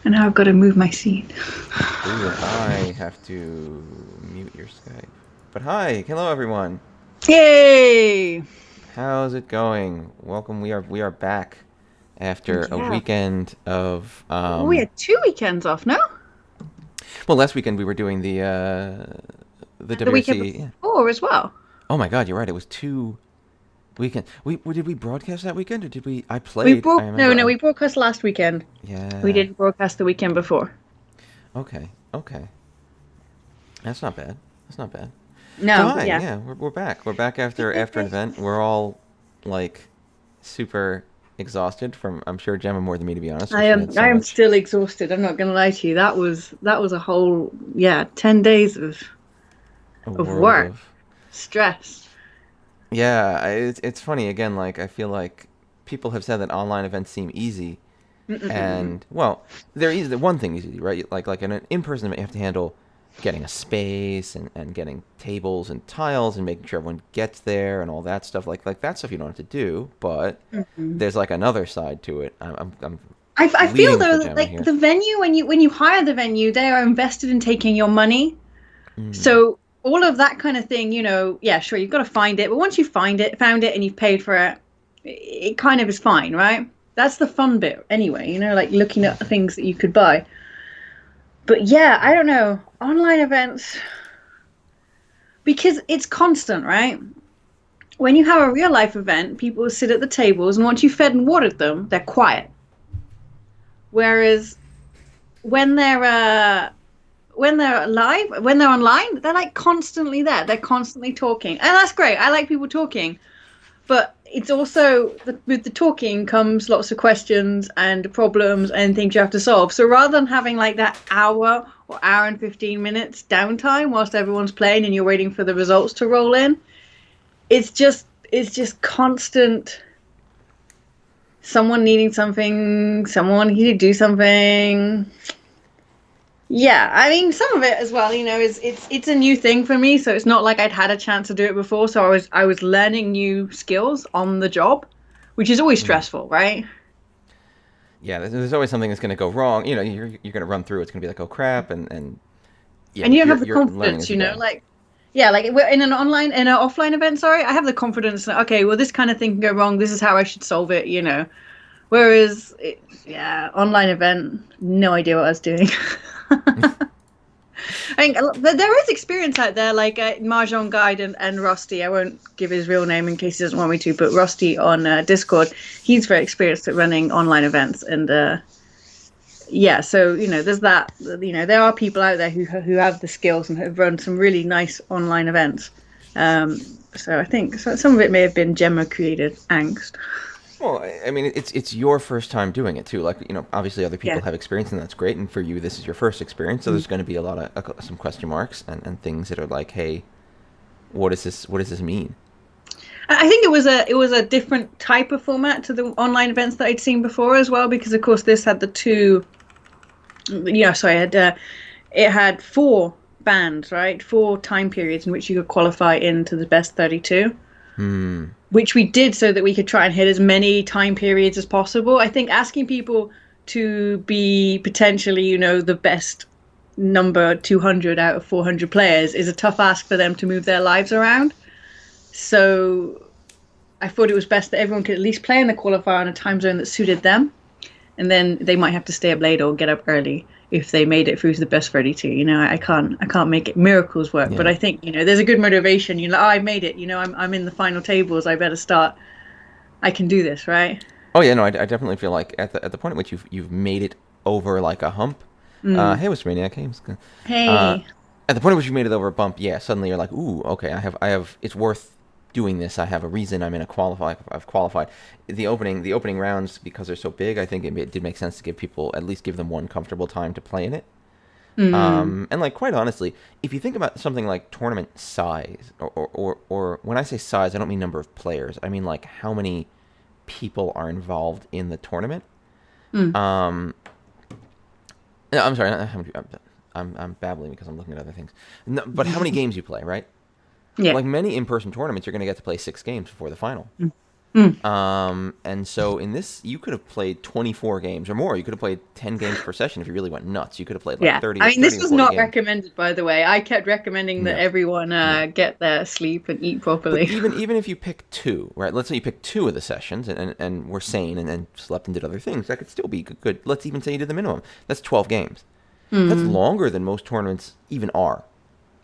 And now I've got to move my seat. Ooh, and I have to mute your Skype. But hi, hello everyone. Yay! How's it going? Welcome. We are back after a Yeah. weekend of We had 2 weekends off, no? well, last weekend we were doing the And the weekend WRC. Yeah. before as well. Oh my God, you're right. It was two weekends. Did we broadcast that weekend or did we? I We played. I broke no, remember. no, we broadcast last weekend. We Yeah. didn't broadcast the weekend before. Okay. Okay. That's not bad. That's not bad. So No, but hi, yeah. yeah, we're back. We're back after an event. We're all like super exhausted from. I'm sure Gemma more than me, to be honest, I because she am had so I am much still exhausted. I'm not gonna lie to you. That was a whole 10 days a of world work, of. stress. Yeah, it's funny again. Like I feel like people have said that online events seem easy, Mm-mm-mm. and well, they're easy. The one thing is easy, right? Like in an in-person event, you have to handle getting a space and getting tables and tiles and making sure everyone gets there and all that stuff. Like that stuff you don't have to do, but Mm-mm. there's like another side to it. I'm I feel leading for though that Gemma like here. the venue when you hire the venue, they are invested in taking your money. Mm, So all of that kind of thing, yeah, sure, you've got to find it, but once you found it, and you've paid for it, it kind of is fine, right? That's the fun bit, anyway. Like looking at things that you could buy. But yeah, I don't know, online events because it's constant, right? When you have a real life event, people sit at the tables, and once you've fed and watered them, they're quiet. Whereas when they're live, when they're online, they're like constantly there. They're constantly talking, and that's great. I like people talking, but it's also with the talking comes lots of questions and problems and things you have to solve. So rather than having like that hour or hour and 15 minutes downtime whilst everyone's playing and you're waiting for the results to roll in, it's just constant. Someone needing something, someone needing to do something. Yeah, I mean some of it as well, is it's a new thing for me, so it's not like I'd had a chance to do it before, so I was learning new skills on the job, which is always mm. stressful, right? Yeah, there's always something that's going to go wrong. You're going to run through. It's going to be like, oh crap, and yeah, And you but don't have the you're learning confidence, as you go. like yeah, like we're in an offline event, sorry, I have the confidence that, okay, well this kind of thing can go wrong, this is how I should solve it. Whereas yeah, online event, no idea what I was doing. I think there is experience out there, like Mahjong Guide and Rusty. I won't give his real name in case he doesn't want me to, but Rusty on Discord, he's very experienced at running online events, and yeah, so there's that. There are people out there who have the skills and have run some really nice online events. Um, so I think some of it may have been Gemma created angst. Well, I mean, it's your first time doing it too. Like, obviously other Yeah. people have experience, and that's great. And for you, this is your first experience, so Mm. there's going to be a lot of some question marks and things that are like, hey, what is this? What does this mean? I think it was a different type of format to the online events that I'd seen before as well, because of course this had the two. Yeah, sorry, it had four bands, right? Four time periods in which you could qualify into the best 32, Hmm. which we did so that we could try and hit as many time periods as possible. I think asking people to be potentially, the best number 200 out of 400 players is a tough ask for them to move their lives around. So I thought it was best that everyone could at least play in the qualifier on a time zone that suited them, and then they might have to stay up late or get up early if they made it through to the best 32. I can't make it miracles work, but Yeah. I think there's a good motivation. Like, oh, I made it. I'm in the final tables. I better start. I can do this, right? Oh yeah, no, I definitely feel like at the point at which you've made it over like a hump. Mm. Hey, what's Maniac? Hey, uh, Hey. at the point at which you made it over a bump, yeah, suddenly you're like, ooh, okay, I have, it's worth doing this. I have a reason. I'm in a qualify. I've qualified. The opening rounds, because they're so big, I think it did make sense to give people, at least give them one comfortable time to play in it. Mm. And like quite honestly, if you think about something like tournament size, or when I say size, I don't mean number of players. I mean like how many people are involved in the tournament. Mm. Um, no, I'm sorry, not how many, I'm babbling because I'm looking at other things. No, but how many games you play, right? Yeah. Like many in-person tournaments, you're going to get to play 6 games before the final. Mm. And so in this, you could have played 24 games or more. You could have played 10 games per session if you really went nuts. You could have played like Yeah, 30 I or mean, this 30 or was 40 not games. recommended, by the way. I kept recommending that No, everyone no. get their sleep and eat But properly. even if you pick two, right? Let's say you pick two of the sessions and were sane and slept and did other things, that could still be good. Let's even say you did the minimum. That's 12 games. That's Mm. longer than most tournaments even are.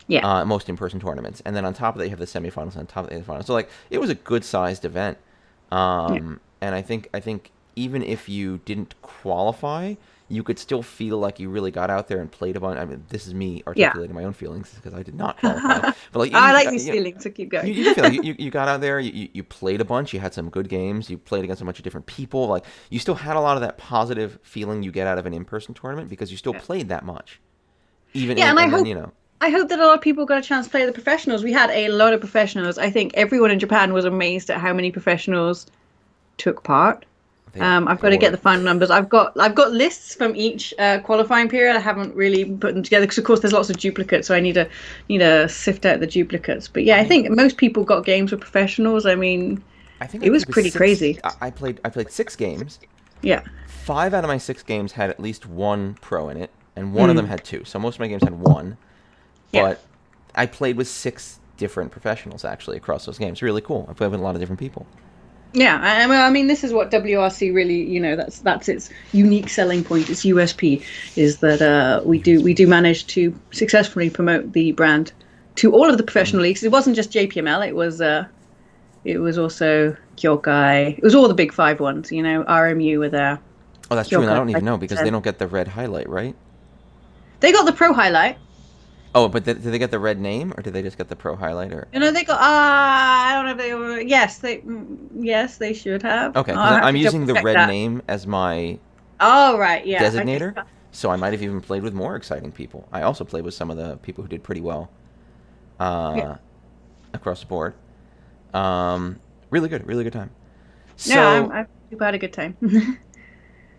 Yeah. Most in-person tournaments, and then on top of that, you have the semifinals, and on top of the finals. So like, it was a good-sized event, Yeah. and I think even if you didn't qualify, you could still feel like you really got out there and played a bunch. I mean, this is me Yeah. articulating my own feelings because I did not qualify, but like I like these feelings, so keep you, going. you do feel like you got out there, you played a bunch, you had some good games, you played against a bunch of different people, like you still had a lot of that positive feeling you get out of an in-person tournament because you still Yeah. played that much, even Yeah, in, and and then you know. I hope that a lot of people got a chance to play the professionals. We had a lot of professionals. I think everyone in Japan was amazed at how many professionals took part. I've got to get Or the final numbers. I've got lists from each qualifying period. I haven't really put them together because, of course, there's lots of duplicates, so I need to sift out the duplicates. But yeah, I I think most people got games with professionals. I mean, I think I it was played with pretty six. crazy. I played 6 games. Yeah. 5 out of my 6 games had at least one pro in it, and one of them Mm. had two. So most of my games had one, Yeah. but I played with 6 different professionals actually across those games. Really cool. I played with a lot of different people. Yeah, I mean, this is what WRC really, that's its unique selling point. Its USP is that we do manage to successfully promote the brand to all of the professional leagues. It wasn't just JPML. It was also Kyokai. It was all the big five ones. RMU were there. Oh, that's true, and I Kyokai, don't even know because they 10. don't get the red highlight, right? They got the pro highlight. Oh, but did they get the red name, or did they just get the pro highlight? Or They got. I don't know if they were. Yes, they should have. okay, I'll because have I'm to double using the check red that. name as my Oh right, yeah. Okay. designator, so I might have even played with more exciting people. I also played with some of the people who did pretty well Yeah. uh, across the board. Really good time. Yeah, So, I've had a good time.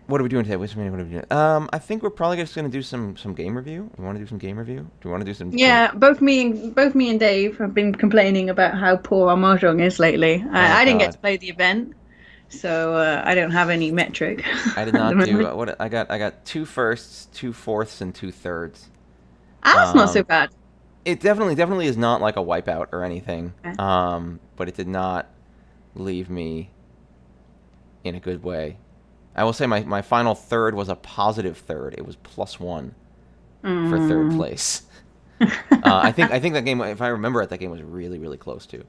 what are we doing today? What are we doing? I think we're probably just gonna do some game review. We want to do some game review. Do we want to do some? Yeah, both me and Dave have been complaining about how poor our Mahjong is lately. Oh I didn't get God, to play the event, so I don't have any metric I did at the not do moment. what I got. I got 2 firsts, 2 fourths, and 2 thirds. Ah, that's not so Um, bad. it definitely is not like a wipeout or anything. Okay. But it did not leave me in a good way. I will say my final third was a positive third. It was +1 for third Mm. place. I think that game, if I remember it, that game was really close to.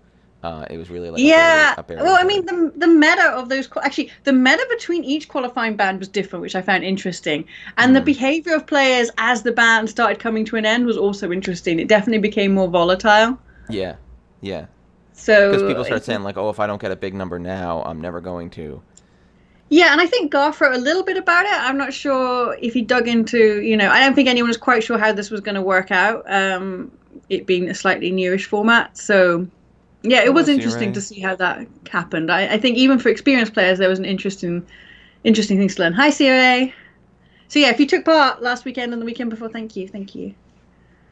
It was really like Yeah. a barely Well, I mean, third. the meta of those actually the meta between each qualifying band was different, which I found interesting, and the Mm, behavior of players as the band started coming to an end was also interesting. It definitely became more volatile. yeah, yeah. Because So people start saying like, "Oh, if I don't get a big number now, I'm never going to." yeah, and I think Garth wrote a little bit about it. I'm not sure if he dug into, I don't think anyone was quite sure how this was going to work out, it being a slightly newish format. So, yeah, it Hello, was interesting Ray. to see how that happened. I think even for experienced players, there was an interesting things to learn. Hi, CRA. So, yeah, if you took part last weekend and the weekend before, thank you. Thank you.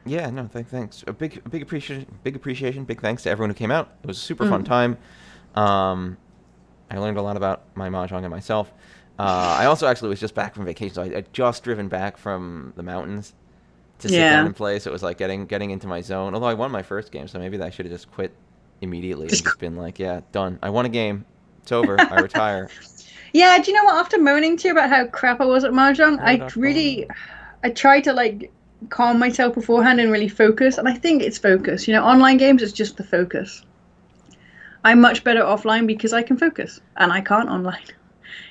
Yeah, no, thanks. Big appreciation, big thanks to everyone who came out. It was a super fun Mm. time. Um, I learned a lot about my mahjong and myself. I also actually was just back from vacation, so I'd just driven back from the mountains to sit down Yeah. and play. So it was like getting into my zone. Although I won my first game, so maybe I should have just quit immediately and Just just been like, yeah, done. I won a game. It's over. I retire. Yeah, do you know what? After moaning to you about how crap I was at Mahjong, Hello, Dr. Ball. I tried to like calm myself beforehand and really focus. And I think it's focus. Online games, it's just the focus. I'm much better offline because I can focus and I can't online.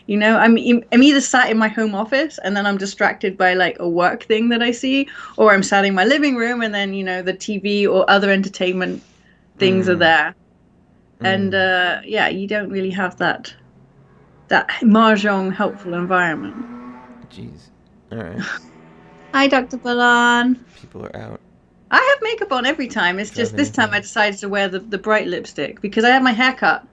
I'm either sat in my home office and then I'm distracted by like a work thing that I see, or I'm sat in my living room and then, the TV or other entertainment things are Mm, there. And mm. yeah, you don't really have that mahjong helpful environment. Jeez. All right. Hi, Dr. Balan. People are out I have makeup on every time. It's just driving this me time I nuts. decided to wear the bright lipstick because I had my hair cut.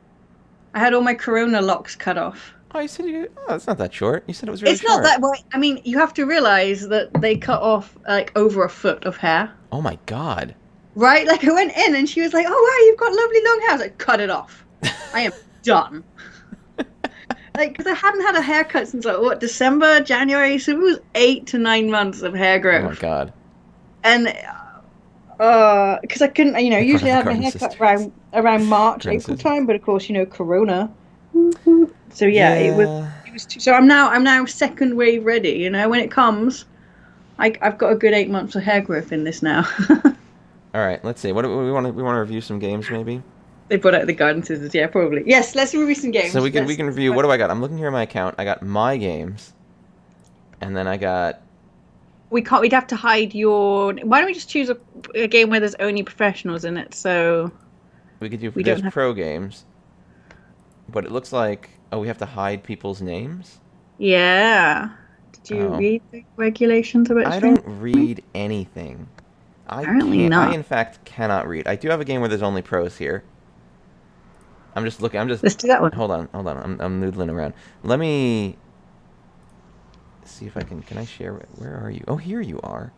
I had all my corona locks cut off. Oh, you said you. Oh, it's not that short. You said it was really It's not short. that well. I mean, you have to realize that they cut off like over a foot of hair, Oh my God. right? Like I went in and she was like, "Oh wow, you've got lovely long hair." I was like, "Cut it off." I am done. Like, because I hadn't had a haircut since like what, December, January, so it was 8 to 9 months of hair Oh my growth, god. and because I couldn't, In front usually of I the have my garden haircut sisters. around March, Garden April scissors. time, but of course, Corona. So yeah, Yeah. it was too, so I'm now second wave ready. When it comes, I've got a good 8 months of hair growth in this now. All right. Let's see. What do we want to review some games maybe? They put out the garden scissors, yeah, probably. Yes, let's review some So games. we can review. What do I got? I'm looking here at my account. I got my games, and then I got. We can't. We'd have to hide your. Why don't we just choose a game where there's only professionals in it, so We could do. we There's don't have. pro games, but it looks like we have to hide people's names. Yeah. Did you Oh, read the regulations about I streaming? don't read anything. I Apparently can't. I not. in fact cannot read. I do have a game where there's only pros here. I'm just looking. I'm just. Let's do that one. Hold on. I'm noodling around. Let me see if I can. Can I share? Where are you? Oh, here you are.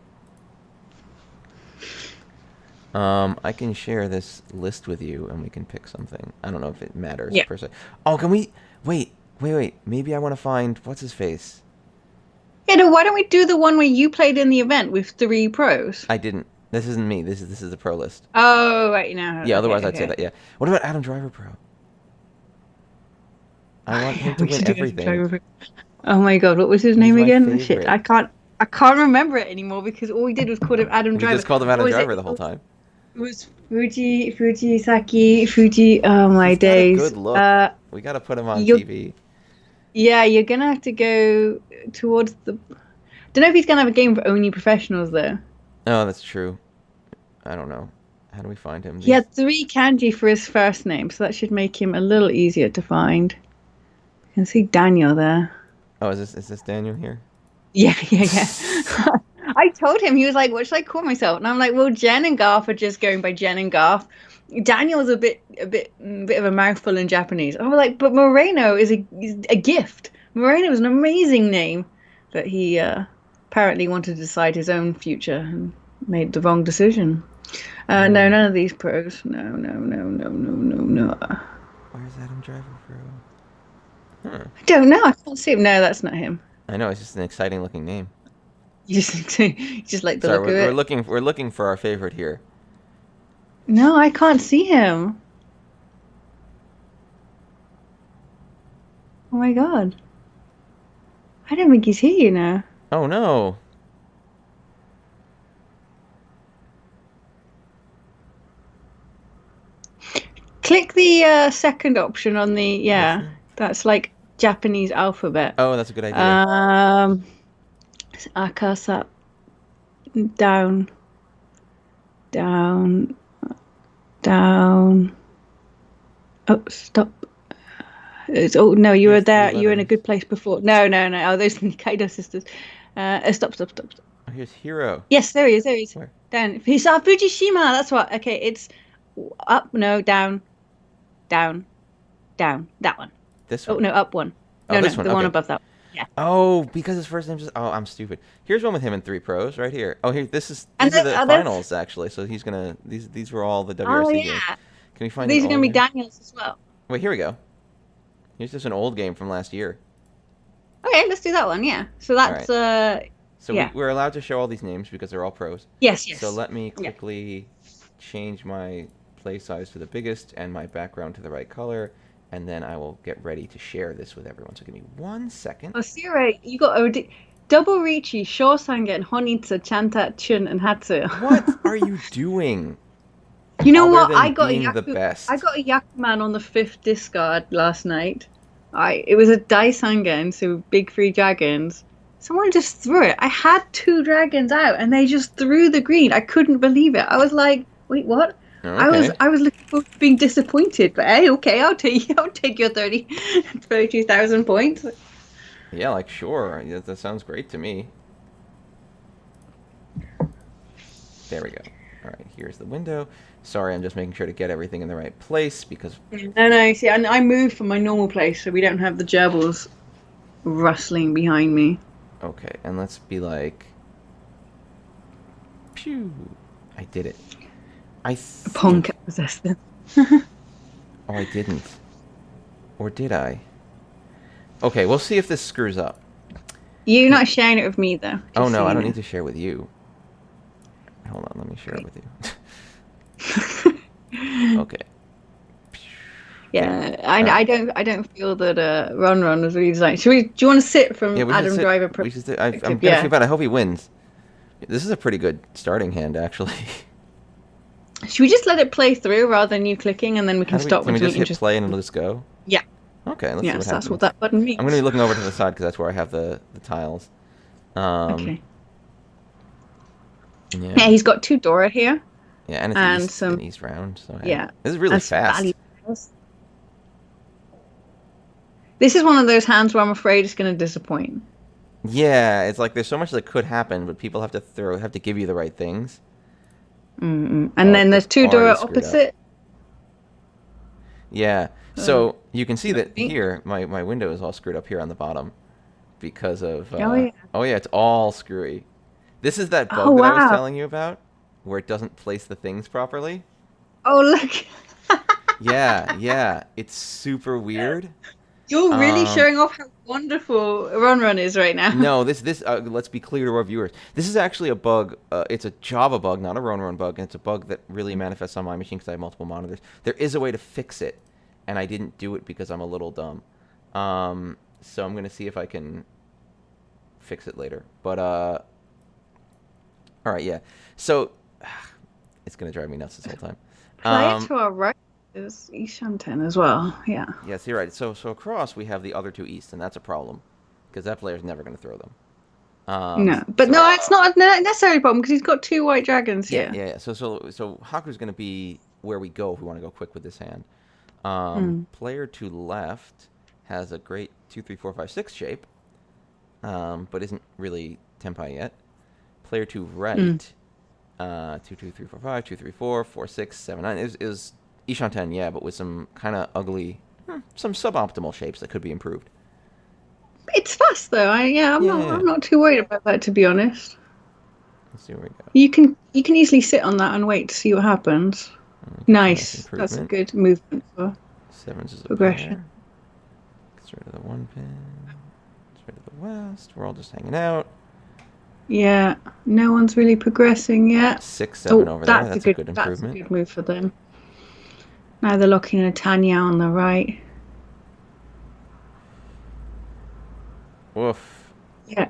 I can share this list with you, and we can pick something. I don't know if it matters Yeah. per se. Oh, can we? Wait. Maybe I want to find what's his face. Yeah. No. Why don't we do the one where you played in the event with 3 pros? I didn't. This isn't me. This is the pro list. Oh, right now. Yeah. Okay. Otherwise, I'd say Okay. that. Yeah. What about Adam Driver Pro? I want him Yeah, to we win should do it. everything. Oh my God, what was his He's name my again? Shit, favorite. I can't remember it anymore because all we did was call him Adam We Driver. just called him What Adam was it? Driver the whole time. It was Fuji. Oh my He's got a days. good look. We got to put him on You TV. Yeah, you're gonna have to go towards the. Don't know if he's gonna have a game for only professionals though. Oh, that's true. I don't know. How do we find him? He These. had 3 kanji for his first name, so that should make him a little easier to find. You can see Daniel there. Oh, is this Daniel here? Yeah. I told him, he was like, "What should I call myself?" And I'm like, "Well, Jen and Garth are just going by Jen and Garth. Daniel's a bit of a mouthful in Japanese." I was like, "But Moreno is a gift. Moreno is an amazing name." But he apparently wanted to decide his own future and made the wrong decision. No, Oh, none of these pros. No. where's Adam Driver Pro? Huh. I don't know. I can't see him. No, that's not him. I know it's just an exciting looking name. You just like the Sorry, look of we're it. looking for our favorite here. No, I can't see him. Oh my God. I don't think he's here, Oh no. Click the second option on the, This yeah, one? that's like Japanese alphabet. Oh, that's a good idea. Um, it's Akasa, down, down, down. Oh, stop. Oh no, you were Here's three there. You were in a letters. good place before. No. Oh, those are the Kaido sisters. Stop. Oh, here's Hero. Yes, there he is. There he is. Where? Down. He's Fujishima. That's what. Okay, it's up. No, down, down, down. That one. This Oh one. no, up one. Oh, No, this one. the one Okay. above that one. Yeah. Oh, because his first name's just. Oh, I'm stupid. Here's one with him in 3 pros right here. Oh, here. And These are the are there? finals actually. So he's gonna. These were all the Oh WRC games. yeah. Can we find an These are gonna be older? Daniels as well. Wait, here we go. Here's just an old game from last year. Okay, let's do that one. Yeah. So All that's right. So yeah. we're allowed to show all these names because they're all pros. Yes. So let me Yeah. quickly change my play size to the biggest and my background to the right color, and then I will get ready to share this with everyone. So give me 1 second. Oh, Sierra, you got double Richi, Shosangen, Honitsu, Chanta, Chun, and Hatsu. What are you doing? You know Other what? than I got being the best. I got a Yakuman on the 5th discard last night. It was a Daisangen, so big 3 dragons. Someone just threw it. I had 2 dragons out, and they just threw the green. I couldn't believe it. I was like, "Wait, what?" Okay. I was looking forward to being disappointed, but hey, okay, I'll take your 32,000 points. Yeah, like sure. Yeah, that sounds great to me. There we go. All right, here's the window. Sorry, I'm just making sure to get everything in the right place because No, see, I moved from my normal place, so we don't have the gerbils rustling behind me. okay, and let's be like pew. I did it. I Punk think possessed them. Oh, I didn't. Or did I? Okay, we'll see if this screws up. You're not sharing it with me though, Oh just so no, I you don't know. need to share with you. Hold on, let me share it Great. with you. Okay. Okay. Yeah, All right. I don't feel that Run Run was really designed. Should we? Do you want to sit Yeah, from we should Adam sit. Driver We should sit. I'm perspective? gonna feel Yeah. bad. I hope he wins. This is a pretty good starting hand, actually. Should we just let it play through rather than you clicking, and then we How can do we? stop Can when we just something hit interesting play and it'll happens? just go? Yeah. Okay, let's see what Yes, that's what happens. that button I'm gonna be means. looking over to the side because that's where I have the tiles. Um, Okay. yeah, Yeah, he's got two Dora here yeah, and it's and an some, east round. So hey, yeah, this is really and some value. fast. This is one of those hands where I'm afraid it's going to disappoint. Yeah, it's like there's so much that could happen, but people have to give you the right things. And Oh, then there's it's two already Dora screwed up. opposite. Yeah, Uh, so you can see that right? here, my window is all screwed up here on the bottom because of. Oh yeah. Oh yeah, it's all screwy. This is that Oh bug that I was wow. telling you about, where it doesn't place the things properly. Oh look. Yeah, yeah, it's super weird. You're really Um, showing off how wonderful Run Run is right now. no, this let's be clear to our viewers. This is actually a bug. It's a Java bug, not a Run bug, and it's a bug that really manifests on my machine because I have multiple monitors. There is a way to fix it, and I didn't do it because I'm a little dumb. So I'm gonna see if I can fix it later. But all right, yeah. So it's gonna drive me nuts this whole time. Player Um, to our right is Ishanten as well. Yeah. yes, you're right. So across we have the other two east, and that's a problem because that player's never gonna throw them. No, but So no, it's not necessarily a problem because he's got two white dragons yeah, here. yeah, yeah. So Haku's gonna be where we go if we want to go quick with this hand. Mm. Player to left has a great 2, 3, 4, 5, 6 shape, but isn't really tempai yet. Player to Mm. right, 2, 2, 3, 4, 5, 2, 3, 4, 4, 6, 7, 9 is Ishanten, yeah, but with some kind of ugly, some suboptimal shapes that could be improved. It's fast though. Yeah, yeah, yeah. I'm not too worried about that to be honest. Let's see where we go. You can easily sit on that and wait to see what happens. Gets a nice Nice. That's a improvement. good movement for Sevens is a progression. pair. Gets rid of the one pin. Gets rid of the west. We're all just hanging out. Yeah, no one's really progressing yet. 6, 7 Oh, over there. That's a good that's a improvement. good move for them. Now they're locking in a Tanya on the right. Woof. Yeah,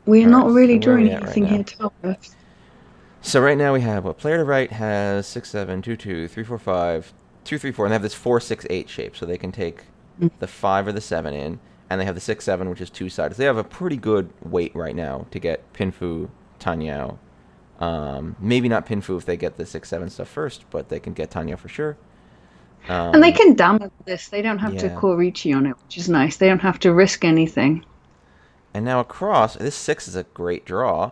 we're All not right, really so where are doing we at right anything now? here to help us. So right now we have what player to right has 6, 7, 2, 2, 3, 4, 5, 2, 3, 4, and they have this 4, 6, 8 shape, so they can take Mm. the 5 or the 7 in, and they have the 6, 7, which is two sided. So they have a pretty good weight right now to get Pinfu, Tanyao. Maybe not Pinfu if they get the 6, 7 stuff first, but they can get Tanyao for sure. And they can damage this. They don't have to Yeah. call Ricci on it, which is nice. They don't have to risk anything. And now across, this 6 is a great draw.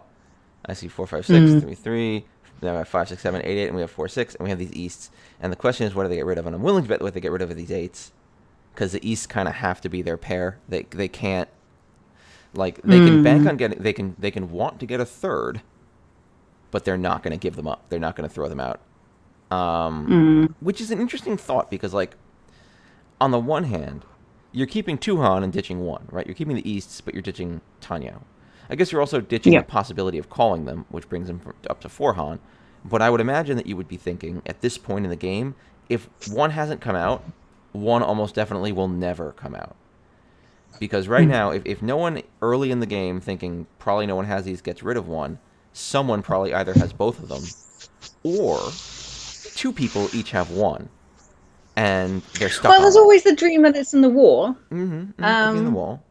I see 4, 5, 6, Mm. 3, 3. Now we have 5, 6, 7, 8, 8, and we have 4, 6, and we have these easts. And the question is, what do they get rid of? And I'm willing to bet what they get rid of are these 8s, because the easts kind of have to be their pair. They can't, like, they can bank on getting, they can want to get a third, but they're not going to give them up. They're not going to throw them out. Which is an interesting thought because, like, on the one hand, you're keeping 2 Han and ditching 1, right? You're keeping the easts, but you're ditching Tanyao. I guess you're also ditching Yeah. the possibility of calling them, which brings them up to 4 Han. But I would imagine that you would be thinking, at this point in the game, if 1 hasn't come out, 1 almost definitely will never come out. Because right now, if no one early in the game thinking probably no one has these gets rid of 1, someone probably either has both of them, or 2 people each have 1, and they're stuck Well, on there's it. always the dream that it's in the war. Could be in the wall.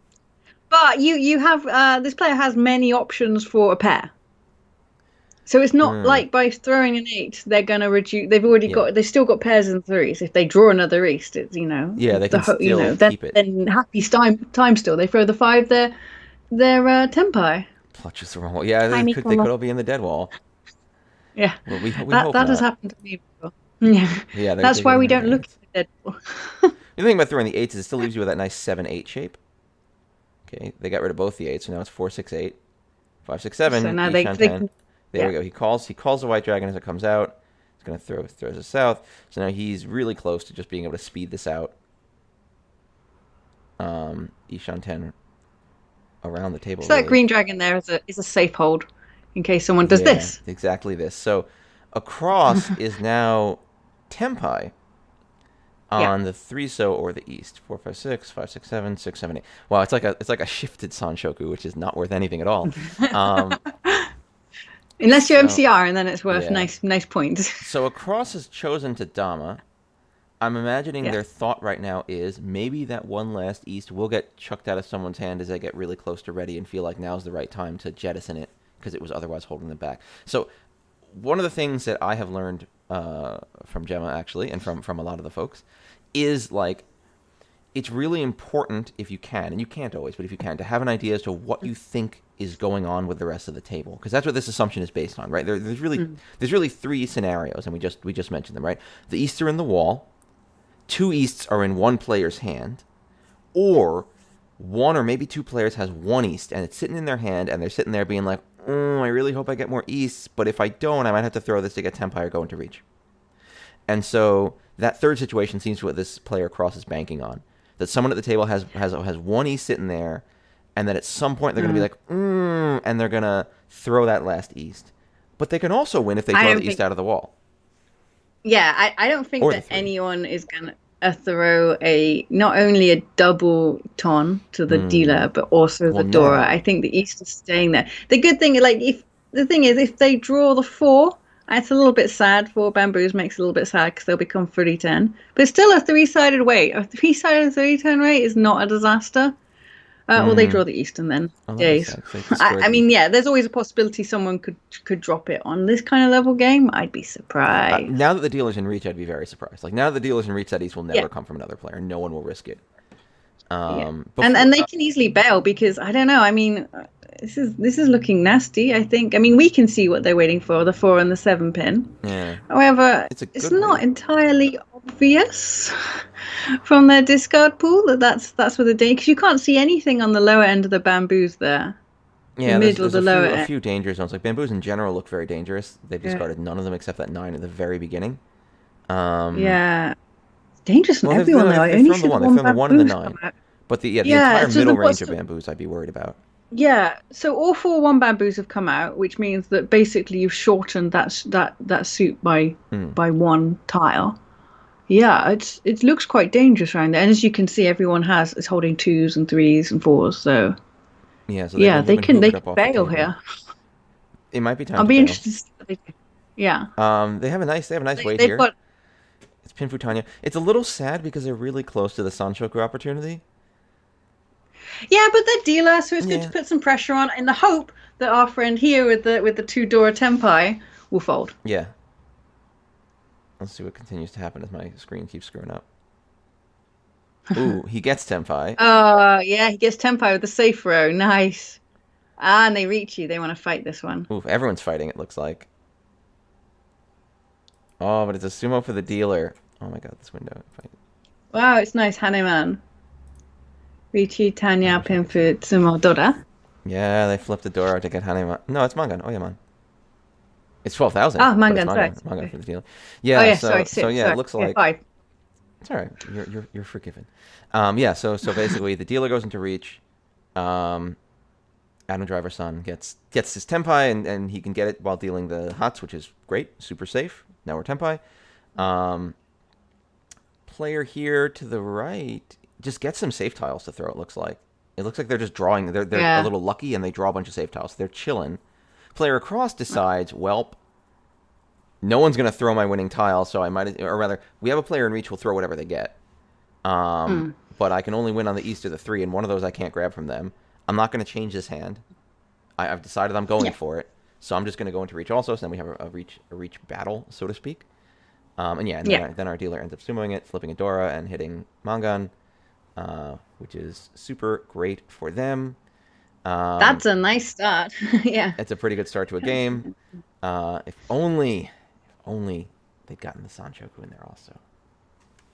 But you have this player has many options for a pair. So it's not like by throwing an 8 they're gonna reduce. They've already Yeah. got. They've still got pairs and 3s. If they draw another east, it's Yeah, they can still then keep it. happy time still. They throw the 5 their tempai. Clutches the wrong wall. Yeah, Hi, they could Nicola. all be in the dead wall. Yeah, Well, we hope that has not. happened to me before. Yeah, Yeah, that's they're why we getting don't their look hands. at the dead. The thing about throwing the 8s is it still leaves you with that nice 7, 8 shape. Okay, they got rid of both the 8s, so now it's 4, 6, 8, 5, 6, 7. So now Ishan they 10. can. There Yeah. we go. He calls the white dragon as it comes out. He's gonna throws it south. So now he's really close to just being able to speed this out. Ishan 10 around the table, So that really. green dragon there is a safe hold in case someone does Yeah, this. exactly this. So across is now Tempai Yeah. on the 3-so or the east. 4, 5, 6, 5, 6, 7, 6, 7, 8. Wow, it's like a shifted Sanshoku, which is not worth anything at all. Um, Unless you're so MCR, and then it's worth yeah. nice points. So across has chosen to Dama. I'm imagining Yeah. their thought right now is maybe that one last east will get chucked out of someone's hand as they get really close to ready and feel like now's the right time to jettison it because it was otherwise holding them back. So one of the things that I have learned from Gemma actually, and from a lot of the folks, is like it's really important if you can, and you can't always, but if you can, to have an idea as to what you think is going on with the rest of the table, because that's what this assumption is based on, right? Mm. There's really three scenarios, and we just mentioned them, right? The easts are in the wall, two easts are in one player's hand, or one or maybe two players has one east and it's sitting in their hand and they're sitting there being like, I really hope I get more easts, but if I don't, I might have to throw this to get Tempire going to reach. And so that third situation seems to what this player cross is banking on. That someone at the table has one east sitting there, and that at some point they're going to be Mm. like, and they're going to throw that last east. But they can also win if they I draw the don't east think. out of the wall. Yeah, I don't think Or the that three. anyone is gonna throw a not only a double ton to the Hmm. dealer, but also Well, the Dora. I now. think the East is staying there. The good thing, like if the thing is, if they draw the four, it's a little bit sad for Bamboos. Makes it a little bit sad because they'll become 30-10. But still, a three-sided weight, a three-sided 30-10 weight is not a disaster. Or they Hmm. draw the East and then Oh, that'd be days. sad because they I, destroyed I the mean, yeah, there's always a possibility someone could drop it on this kind of level game. I'd be surprised. now that the dealer's in reach, I'd be very surprised. Like now that the dealer's in reach, that east will Yeah. never come from another player. No one will risk it. Yeah, Before and they can easily bail because I don't know. I mean, this is looking nasty. I think. I mean, we can see what they're waiting for, the 4 and the 7 pin. yeah, However, it's a it's good not weight. entirely obvious from their discard pool that that's what they're doing because you can't see anything on the lower end of the bamboos there, the Yeah, there's mid or there's the a lower few a end. few danger zones. Like bamboos in general look very dangerous. They've Yeah, discarded none of them except that 9 at the very beginning. Um, yeah. It's dangerous on well, they've everyone no, though. they've, I they've only thrown the see the one. They've one thrown the 1 and the bamboos come 9. out. But the Yeah, entire so middle what's range of the bamboos, I'd be worried about. Yeah, so all four one bamboos have come out, which means that basically you've shortened that suit by Hmm. one tile. Yeah, it looks quite dangerous around there, and as you can see, everyone is holding twos and threes and fours. So Yeah, so they've yeah, been they've they been can hoovered up off the bail table. here. It might be time I'll to be bail. interested to see what they do. Yeah, They have a nice weight they've here. got It's Pinfutanya. It's a little sad because they're really close to the Sanchoku opportunity. yeah, but they're dealer, so it's good to Yeah, put some pressure on in the hope that our friend here with the two Dora Tempai will fold. yeah. Let's see what continues to happen as my screen keeps screwing up. Ooh, he gets Tenpai. Yeah, he gets Tempai with the safe row. Nice. Ah, and they reach you. They want to fight this one. Ooh, everyone's fighting, it looks like. Oh, but it's a sumo for the dealer. Oh my god, this window. Wow, it's nice. Haneman. Richi, I Tanya, wish I could see. Pinfoot, Sumo, Dora. Yeah, they flipped the door out to get Hanema. No, it's Mangan. Oh yeah, man. It's 12,000, Ah, but it's Mangan, sorry. Mangan Okay. for the dealer. Oh, Yeah, yeah, so sorry, so six. yeah, it Sorry. looks Yeah, like five. it's all right. You're forgiven. Yeah, so basically the dealer goes into reach. Um, Adam Driver's son gets his Tenpai and he can get it while dealing the Hots, which is great, super safe. Now we're Tenpai. Um, Player here to the right just gets some safe tiles to throw. It looks like they're just drawing. They're a Yeah. little lucky and they draw a bunch of safe tiles. They're chilling. Player across decides, welp, no one's gonna throw my winning tile, so I might, or rather, we have a player in reach who'll throw whatever they get. Mm. But I can only win on the east or the three, and one of those I can't grab from them. I'm not gonna change this hand. I've decided I'm going Yeah. for it, so I'm just gonna go into reach also. So then we have a reach battle, so to speak. And yeah, and Yeah. then our dealer ends up sumoing it, flipping a Dora, and hitting Mangan, which is super great for them. That's a nice start. Yeah. It's a pretty good start to a game. If only they'd gotten the Sanchoku in there also.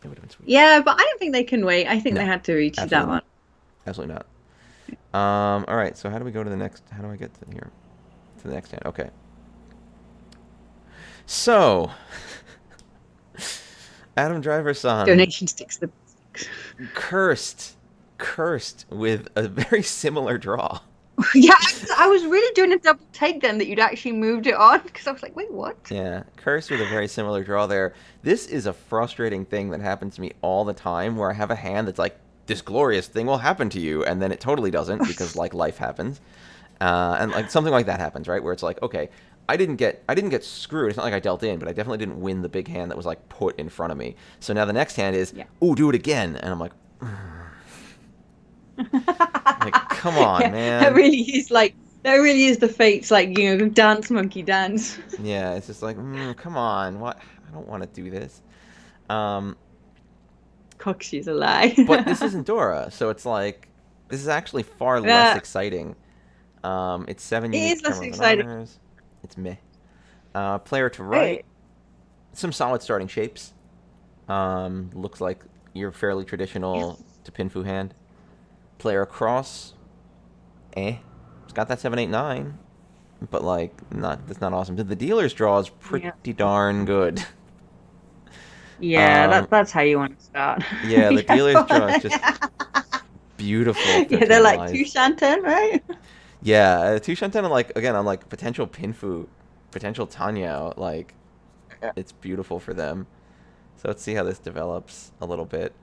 It would have been sweet. Yeah, but I don't think they can wait. I think they No, had to reach that absolutely one. not. Absolutely not. All right, so how do we go to the next? How do I get to here? To the next hand. Okay. So, Adam Driver-san, Donation sticks the cursed, cursed with a very similar draw. Yeah, I was really doing a double take then that you'd actually moved it on because I was like, wait, what? Yeah, cursed with a very similar draw there. This is a frustrating thing that happens to me all the time where I have a hand that's like, this glorious thing will happen to you, and then it totally doesn't because like life happens. And like something like that happens, right? Where it's like, okay, I didn't get screwed. It's not like I dealt in, but I definitely didn't win the big hand that was like put in front of me. So now the next hand is, Yeah. ooh, do it again, and I'm like, like come on, Yeah, man. that really is the fates, like, dance monkey dance. Yeah, it's just like, come on, what? I don't want to do this. Um, Cock, she's a lie. but this isn't Dora, so it's like, this is actually far less Yeah, exciting. It's 7 it unique is less terminals and exciting. honors. It's meh. Player to right, Hey, some solid starting shapes. Looks like your fairly traditional to Pinfu hand. Player across, It's got that 7-8-9, but like that's not awesome. The dealer's draw is yeah, pretty darn good. yeah, Um, that's how you want to start. yeah, the Yeah, dealer's draw is just beautiful to yeah, they're like two penalize. shanten, right? Yeah, Tushanten, like again, on like potential Pinfu, potential Tanyao, like it's beautiful for them. So let's see how this develops a little bit.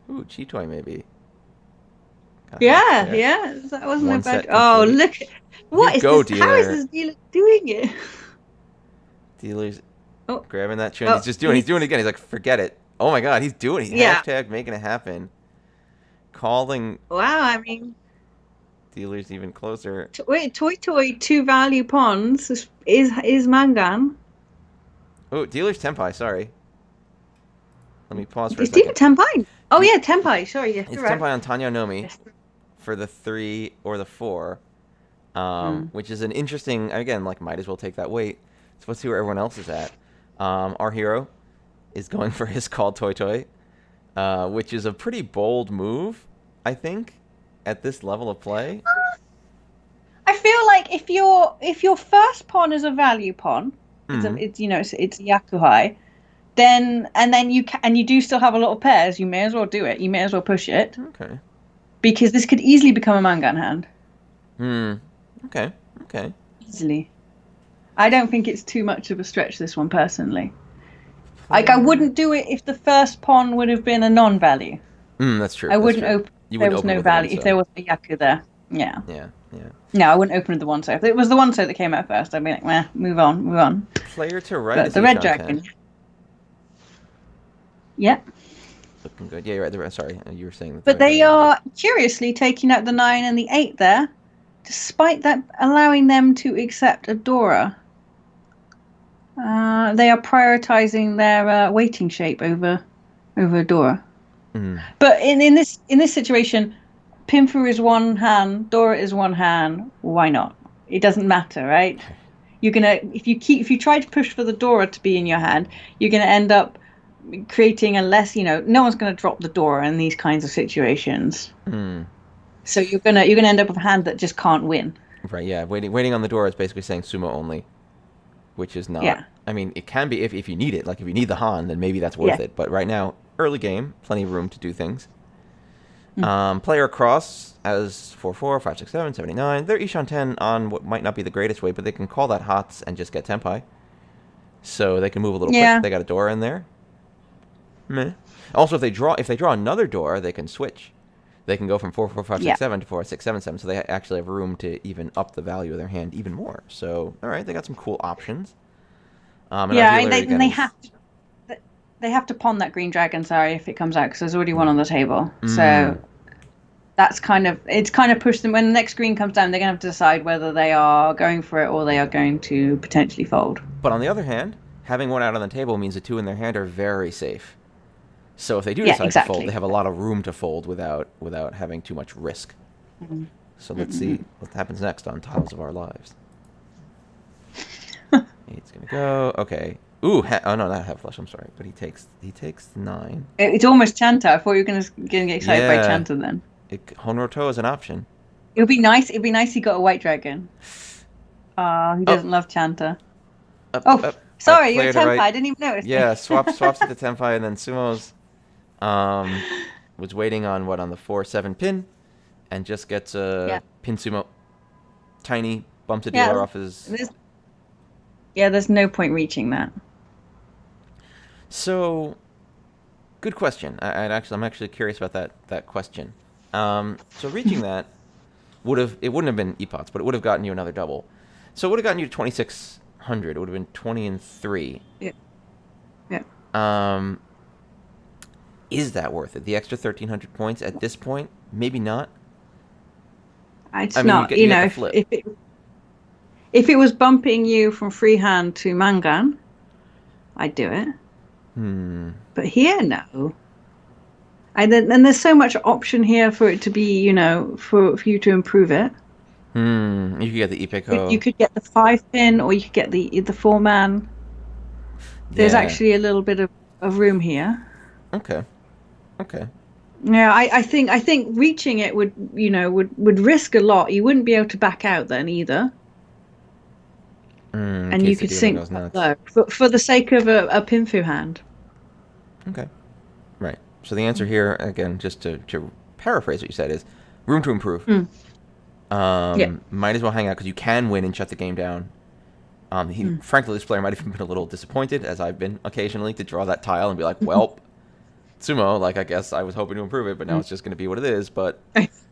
Ooh, Chitoy maybe. Got hots Yeah, there. yeah, that wasn't a One bad. set Oh, complete. look, You what is go, this? How is dealer. this dealer doing it? Dealer's Oh, grabbing that chin. oh, He's doing it again. He's like, forget it. Oh my god, he's doing it. yeah. Hashtag making it happen. Calling Wow, I mean, dealers even closer. wait, Toy Toy two value pawns is Mangan. Oh, dealer's Tenpai, sorry. Let me pause for a Is Dealer second. Tenpai? Oh De- yeah, Tenpai. Sorry, yes, it's you're right. Tenpai on Tanya Nomi Yes. for the 3 or the 4. Mm. Which is an interesting, again, like, might as well take that weight. So let's see where everyone else is at. Our hero is going for his call Toy Toy, which is a pretty bold move, I think, at this level of play. I feel like if your first pawn is a value pawn, Hmm. it's Yakuhai, then you do still have a lot of pairs. You may as well do it. You may as well push it Okay. because this could easily become a Mangan hand. Hmm. Okay. Okay. Easily. I don't think it's too much of a stretch, this one, personally. Like, I Player. wouldn't do it if the first pawn would have been a non-value. That's true. I That's wouldn't true. open You if there wouldn't was open no with the one value, if there so. was a Yaku there. Yeah. Yeah. Yeah. No, I wouldn't open with the one so. If it was the one so that came out first, I'd be like, meh, move on, move on. Player to right But is the red Ishan 10. dragon, yeah. Looking good. Yeah, you're right. Sorry, you were saying that the But red they dragon. are curiously taking out the 9 and the 8 there, despite that allowing them to accept Adora. They are prioritizing their waiting shape over Adora. Mm. But in this situation, Pinfu is one hand, Dora is one hand. Why not? It doesn't matter, right? You're gonna if you try to push for the Dora to be in your hand, you're gonna end up creating a less. No one's gonna drop the Dora in these kinds of situations. Mm. So you're gonna end up with a hand that just can't win. Right. Yeah. Waiting on the door is basically saying sumo only, which is not. Yeah, I mean, it can be if you need it. Like if you need the Han, then maybe that's yeah. worth it. But right now, early game, plenty of room to do things. Mm. Player across as 4-4, 5-6-7, 7-9. They're Ishan 10 on what might not be the greatest way, but they can call that hots and just get Tenpai. So they can move a little quick. Yeah, They got a door in there. Meh. Also, if they draw another door, they can switch. They can go from 4-4, 5-6-7 yeah, to 4-6-7-7. So they actually have room to even up the value of their hand even more. So all right, they got some cool options. And our yeah. dealer again They is. have to pawn that green dragon. Sorry if it comes out because there's already one on the table. So Mm, it's kind of pushed them when the next green comes down. They're gonna have to decide whether they are going for it or they are going to potentially fold. but on the other hand, having one out on the table means the 2 in their hand are very safe. So if they do Yeah, decide to fold, exactly. they have a lot of room to fold without having too much risk. Mhm. So let's see what happens next on Tiles of Our Lives. It's gonna go. Okay. Ooh. Oh no, not half flush. I'm sorry, but he takes 9. It's almost Chanta. I thought you were gonna get excited by Yeah. Chanta then. Honroto is an option. It would be nice. It'd be nice he got a white dragon. He Oh, doesn't love Chanta. up, Oh, up. sorry, you're Player a to Tenpai. right. I didn't even notice. Yeah. Swaps it to Tenpai and then Sumo's. Um. was waiting on on the 4-7 pin, and just gets a Yeah. pin sumo, tiny, bumps a dealer Yeah. off his. There's, yeah, there's no point reaching that. So, good question. I'm actually curious about that question. So reaching that it wouldn't have been epots, but it would have gotten you another double. So it would have gotten you to 2,600. It would have been 20-3. Yeah. Yeah. Um, is that worth it? The extra 1,300 points at this point? Maybe not. It's I mean, not, you get the flip. if it was bumping you from freehand to Mangan, I'd do it. But here, no. And there's so much option here for it to be, for you to improve it. You could get the Ipeko. You could get the 5-pin, or you could get the 4-man. There's actually a little bit of room here. Okay. Yeah, I think reaching it would risk a lot. You wouldn't be able to back out then either. And you could sink low for the sake of a pinfu hand. Okay. Right. So the answer here, again, just to paraphrase what you said, is room to improve. Might as well hang out because you can win and shut the game down. Frankly, this player might have been a little disappointed, as I've been occasionally, to draw that tile and be like, well, sumo, I guess I was hoping to improve it, but now it's just going to be what it is. But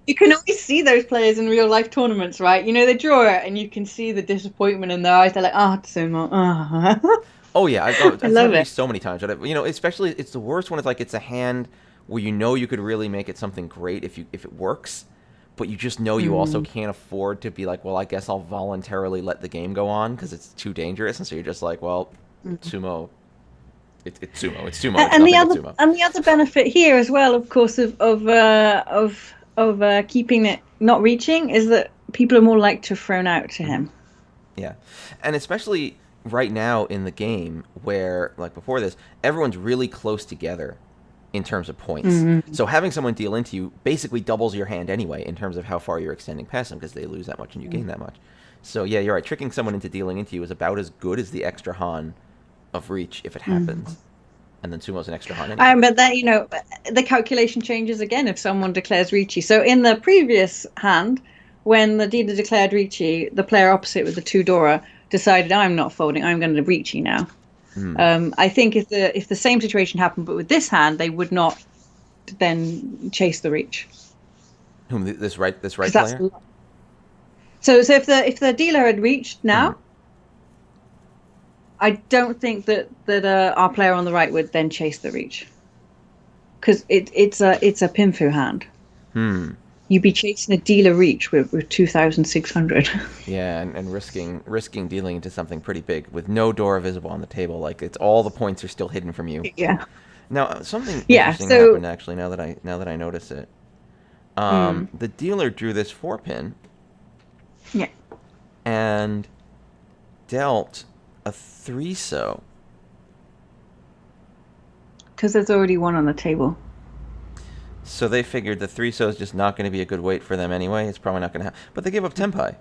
you can always see those players in real life tournaments, right? They draw it and you can see the disappointment in their eyes. They're like, sumo. Oh yeah, I've love it so many times. But especially it's the worst when it's a hand where you could really make it something great if it works, but you just know you also can't afford to be like, well, I guess I'll voluntarily let the game go on because it's too dangerous, and so you're just like, well, sumo. It's sumo. It's sumo. And the other benefit here as well, of course, of keeping it not reaching is that people are more likely to thrown out to him. Yeah, and especially right now in the game where, like before this, everyone's really close together in terms of points. So having someone deal into you basically doubles your hand anyway in terms of how far you're extending past them because they lose that much and you gain that much. So yeah, you're right. Tricking someone into dealing into you is about as good as the extra Han of reach if it happens. And then sumo's an extra Han anyway. But that, the calculation changes again if someone declares Ricci. So in the previous hand, when the dealer declared Ricci, the player opposite with the 2 Dora decided, I'm not folding, I'm going to Ricci now. I think if the same situation happened, but with this hand, they would not then chase the reach. Whom this right player? So if the dealer had reached now, I don't think that our player on the right would then chase the reach, because it's a pinfu hand. You'd be chasing a dealer reach with 2,600. Yeah, and risking dealing into something pretty big with no Dora visible on the table. Like it's all the points are still hidden from you. Yeah. Now something interesting happened actually. Now that I notice it, the dealer drew this 4-pin. Yeah. And dealt a 3-so. Because there's already one on the table. So they figured the 3-so is just not going to be a good weight for them anyway. It's probably not going to happen. But they gave up Tenpai.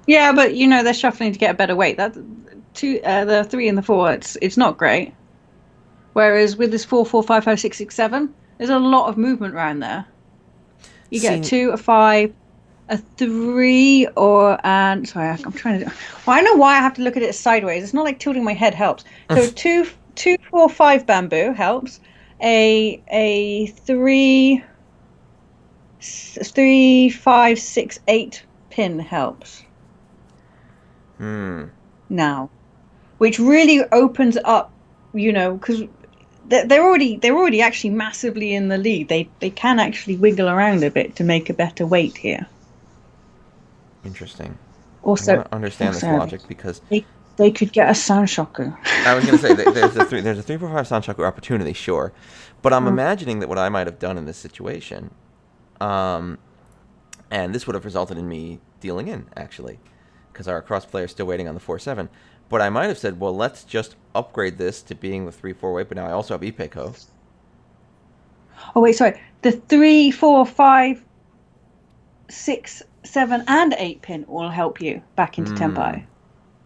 Yeah, but they're shuffling to get a better weight. That the 3 and the 4, it's not great. Whereas with this 4, 4, 5, 5, 6, 6, 7, there's a lot of movement around there. You get a 2, a 5, a 3, sorry, I'm trying to. Well, I know why I have to look at it sideways. It's not like tilting my head helps. So 2, 4, 5 bamboo helps. A 3, 5, 6, 8 pin helps. Now, which really opens up, because they're already actually massively in the lead. They can actually wiggle around a bit to make a better weight here. Interesting. Also, I want to understand this logic because they could get a Sanshoku. I was going to say there's a 3, 4, 5 Sanshoku opportunity, sure, but I'm imagining that what I might have done in this situation, and this would have resulted in me dealing in actually, because our cross player is still waiting on the 4-7. But I might have said, well, let's just upgrade this to being the 3-4 weight. But now I also have Ipeko. Oh wait, sorry. The 3, 4, 5, 6, 7, and 8 pin will help you back into Tenpai.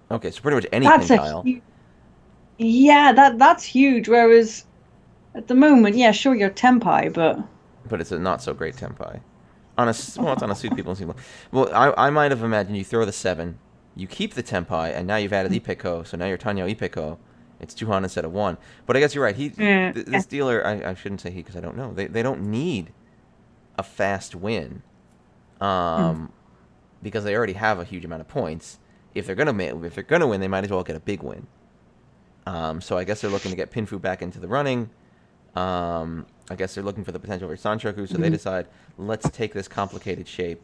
Okay, so pretty much any pin tile. That's huge. Whereas At the moment, yeah, sure, you're Tenpai, but but it's a not so great tempai. Well, it's on a suit people seem. Well, I might have imagined you throw the 7, you keep the tempai, and now you've added Ipeko, so now you're Tanyo Ipeko. It's 2 Han instead of 1. But I guess you're right. yeah, This dealer, I shouldn't say he because I don't know. They don't need a fast win, because they already have a huge amount of points. If they're gonna win, they might as well get a big win. So I guess they're looking to get Pinfu back into the running. I guess they're looking for the potential for Sanchoku, so they decide, let's take this complicated shape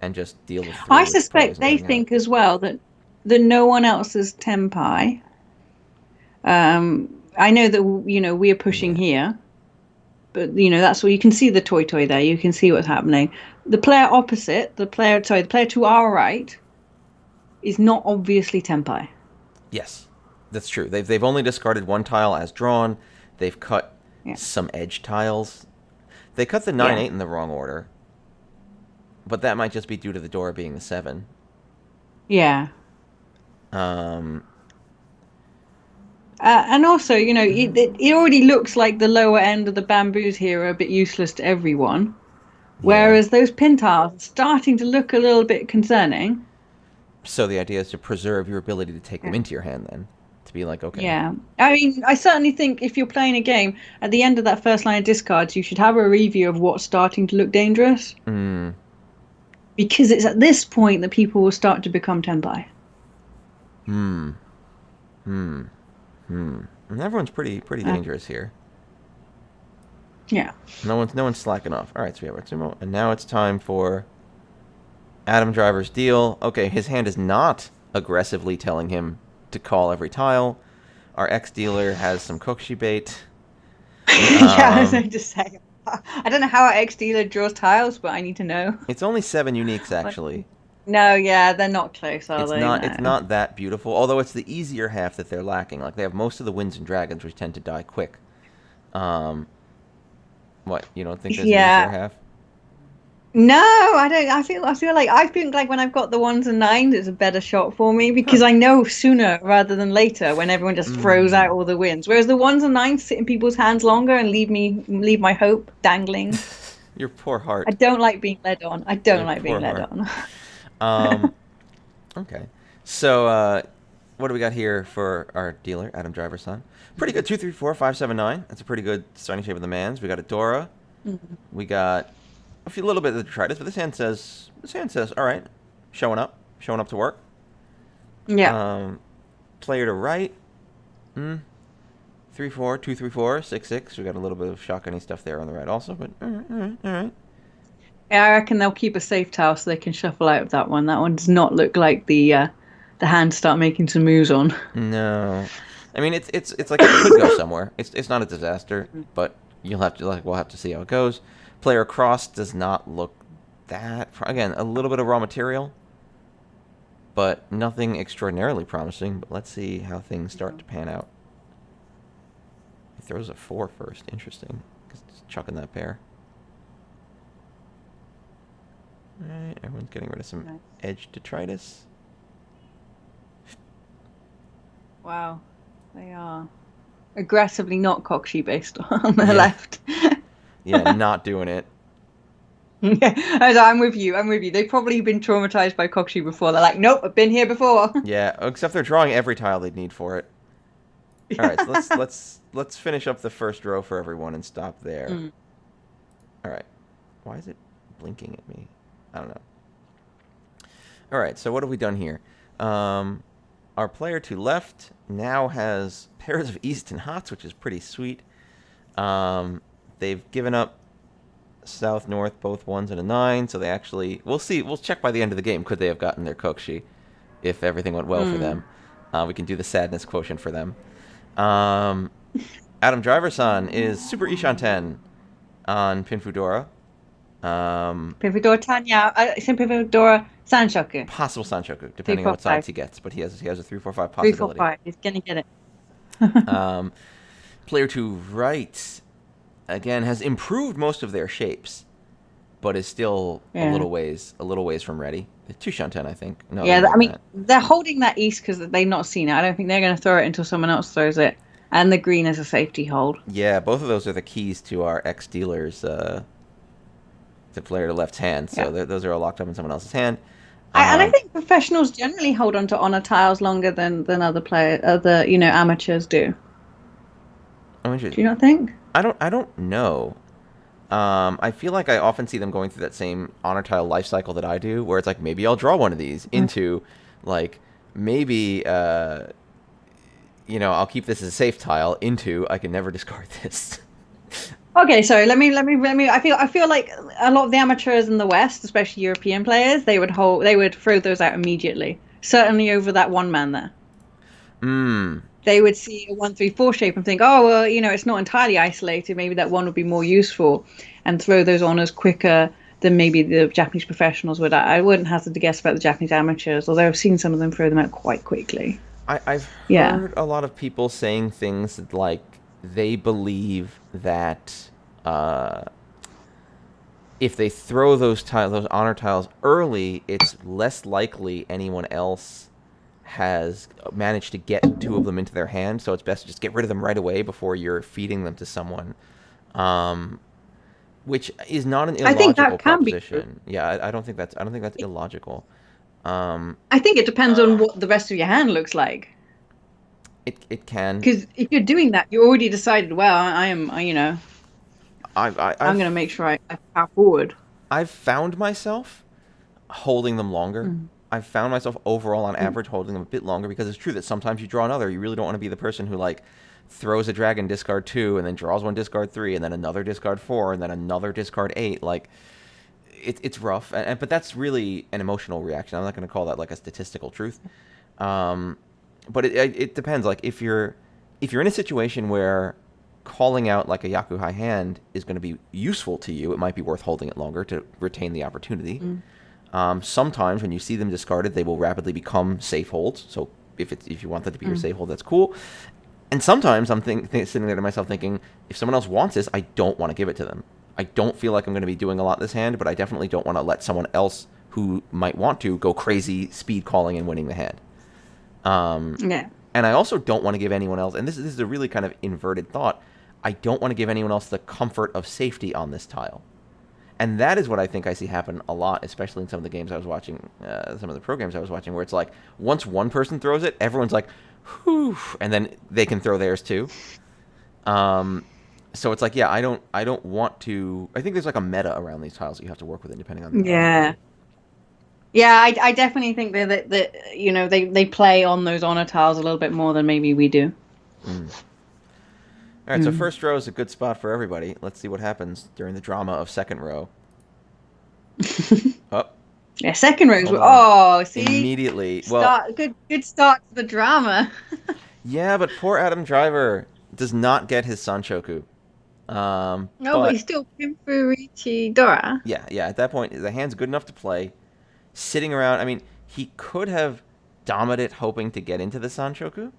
and just deal with 3 I with suspect they think as well that no one else is Tenpai. I know that we're pushing Yeah. here, but that's where you can see the toy there. You can see what's happening. The player opposite, the player to our right, is not obviously Tenpai. Yes, that's true. They've only discarded 1 tile as drawn. They've cut Yeah. some edge tiles. They cut the 9-8 in the wrong order, but that might just be due to the Dora being the 7. Yeah. Um, And also, it already looks like the lower end of the bamboos here are a bit useless to everyone. yeah. Whereas those pin tiles are starting to look a little bit concerning. So the idea is to preserve your ability to take them Yeah. into your hand, then to be like, okay, Yeah. I mean, I certainly think if you're playing a game, at the end of that first line of discards, you should have a review of what's starting to look dangerous. mm, Because it's at this point that people will start to become Tenpai. hmm, hmm, hmm. And everyone's pretty dangerous here. Yeah. No one's slacking off. All right, so we have Atsumo, and now it's time for Adam Driver's deal. Okay, his hand is not aggressively telling him to call every tile. Our ex-dealer has some Kokshi bait. Yeah, I was going to say. I don't know how our ex-dealer draws tiles, but I need to know. It's only 7 uniques, actually. No, yeah, they're not close, are It's they? not. No. It's not that beautiful. Although it's the easier half that they're lacking. Like, they have most of the winds and dragons, which tend to die quick. What, you don't think there's an easier Yeah. half? No, I don't. I think like when I've got the 1s and 9s, it's a better shot for me because I know sooner rather than later when everyone just throws out all the wins. Whereas the 1s and 9s sit in people's hands longer and leave my hope dangling. Your poor heart. I don't like being led on. I don't Your like being poor led heart. on. Okay. So, what do we got here for our dealer, Adam Driver's son? Pretty good. 2, 3, 4, 5, 7, 9. That's a pretty good starting shape of the mans. We got a Dora. We got a little bit of the detritus, but this hand says, all right, showing up to work. Yeah. Player to right. 3, 4, 2, 3, 4, 6, 6. We got a little bit of shotgunny stuff there on the right also, but all right. Yeah, I reckon they'll keep a safe tile so they can shuffle out of that one. That one does not look like the hand start making some moves on. No, I mean it's like it could go somewhere. It's not a disaster, but we'll have to see how it goes. Player across does not look that. Again, a little bit of raw material, but nothing extraordinarily promising. But let's see how things start to pan out. He throws a 4 first. Interesting. Just chucking that pair. All right, everyone's getting rid of some edge detritus. Wow, they are aggressively not Kokshi based on the left. Yeah, not doing it. I'm with you. They've probably been traumatized by Kokshi before. They're like, nope, I've been here before. Yeah, except they're drawing every tile they'd need for it. All right, so let's finish up the first row for everyone and stop there. All right, why is it blinking at me? I don't know. All right, so what have we done here? Our player to left now has pairs of East and Hots, which is pretty sweet. They've given up South, North, both 1s and a 9, so they actually... We'll see. We'll check by the end of the game. Could they have gotten their Kokshi if everything went well for them? We can do the sadness quotient for them. Adam Driverson is Super Ishanten on Pinfudora. Pinfudora Tanya, Pinfudora Sanshoku. Possible Sanshoku, depending 3, 4, on what sides 5. he gets, but he has a 3, 4, 5 3, possibility. 4, 5. He's gonna get it. Player to right, again, has improved most of their shapes, but is still a little ways from ready. 2 Shanten, I think. No, Yeah, I mean, they're holding that East because they've not seen it. I don't think they're going to throw it until someone else throws it. and the green is a safety hold. Yeah, both of those are the keys to our ex dealers to player to left hand. Yeah. So those are all locked up in someone else's hand. And I Um, think professionals generally hold on to honor tiles longer than other amateurs do. I'm Do interested. you not think? I don't know. I feel like I often see them going through that same honor tile life cycle that I do, where it's like maybe I'll draw one of these Mm. into like maybe I'll keep this as a safe tile into I can never discard this. Okay, so let me. I feel like a lot of the amateurs in the West, especially European players, they would throw those out immediately. Certainly over that one man there. Hmm. They would see a 1-3-4 shape and think, oh, well, it's not entirely isolated. Maybe that one would be more useful, and throw those honors quicker than maybe the Japanese professionals would. I wouldn't hazard to guess about the Japanese amateurs, although I've seen some of them throw them out quite quickly. I've Yeah. heard a lot of people saying things like they believe that uh, if they throw those honor tiles early, it's less likely anyone else has managed to get two of them into their hand. So it's best to just get rid of them right away before you're feeding them to someone, um, which is not an I think illogical that can be true. proposition. Yeah, I don't think that's illogical. Um, I think it depends on what the rest of your hand looks like. it can. Because if you're doing that, you already decided, well, I am, I've I, I'm going to I've make sure I power forward. I've found myself holding them longer. Mm. I've found myself overall on Mm. average holding them a bit longer because it's true that sometimes you draw another. You really don't want to be the person who like throws a dragon discard 2 and then draws one discard 3 and then another discard 4 and then another discard 8. Like it's rough, but that's really an emotional reaction. I'm not going to call that like a statistical truth. Um, but it depends. Like if you're in a situation where calling out like a Yakuhai hand is going to be useful to you, it might be worth holding it longer to retain the opportunity. Mm. Sometimes when you see them discarded, they will rapidly become safe holds. So if you want that to be your Mm. safe hold, that's cool. And sometimes I'm sitting there to myself thinking, if someone else wants this, I don't want to give it to them. I don't feel like I'm going to be doing a lot this hand, but I definitely don't want to let someone else who might want to go crazy speed calling and winning the hand. Um, Yeah. and I also don't want to give anyone else, and this is a really kind of inverted thought, I don't want to give anyone else the comfort of safety on this tile. And that is what I think I see happen a lot, especially in some of the games I was watching, some of the programs I was watching, where it's like once one person throws it, everyone's like, whew, and then they can throw theirs too. Um, so it's like, yeah, I don't want to. I think there's like a meta around these tiles that you have to work with, depending on the game. Yeah. Yeah, I definitely think that they play on those honor tiles a little bit more than maybe we do. Mm. All right, so Mm. first row is a good spot for everybody. Let's see what happens during the drama of second row. Oh, Yeah, second rows. hold on. Oh, see, Immediately. Well, good start to the drama. yeah, but poor Adam Driver does not get his Sanchoku. No, but he's But still Pinfurichi Dora. yeah, at that point, the hand's good enough to play. Sitting around, I mean, he could have dominated hoping to get into the Sanchoku,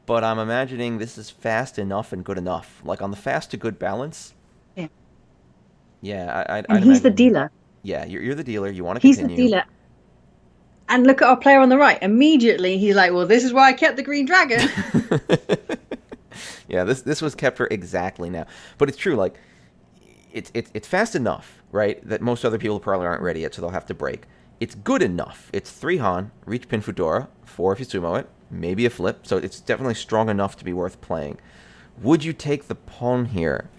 but I'm imagining this is fast enough and good enough. Like on the fast to good balance, Yeah. yeah, And I'd he's the imagine, dealer. yeah, you're the dealer, you want to He's the continue. dealer. And look at our player on the right. Immediately, he's like, "Well, this is why I kept the green dragon." Yeah, this was kept for exactly now. But it's true, like it's fast enough, right? That most other people probably aren't ready yet, so they'll have to break. It's good enough. It's 3 Han, reach pin Fudora, 4 if you sumo it, maybe a flip, so it's definitely strong enough to be worth playing. Would you take the pawn here?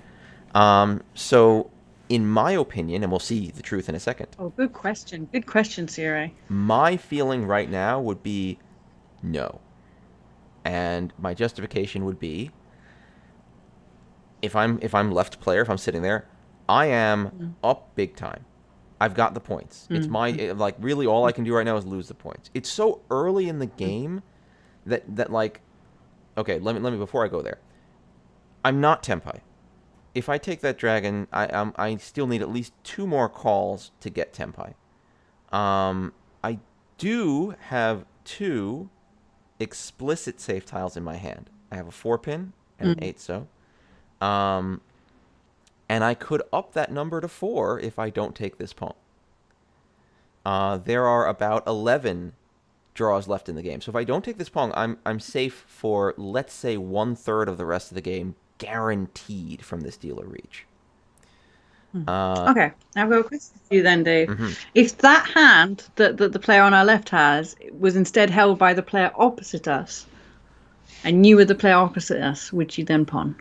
So in my opinion, and we'll see the truth in a second, Oh, good question. Good question, Siri. my feeling right now would be no. And my justification would be if I'm left player, if I'm sitting there, I am Mm. up big time. I've got the points. It's Mm. like really all I can do right now is lose the points. It's so early in the Mm. game that like okay, let me before I go there. I'm not Tempai. If I take that dragon, I still need at least 2 more calls to get Tempai. I do have 2 explicit safe tiles in my hand. I have a 4 pin and an Mm. 8 so. Um, and I could up that number to 4 if I don't take this pawn. There are about 11 draws left in the game. So if I don't take this Pong, I'm safe for, let's say, 1/3 of the rest of the game, guaranteed from this dealer reach. Uh, Okay, I've got a question for you then, Dave. mhm. If that hand that the player on our left has was instead held by the player opposite us, and you were the player opposite us, would you then pawn?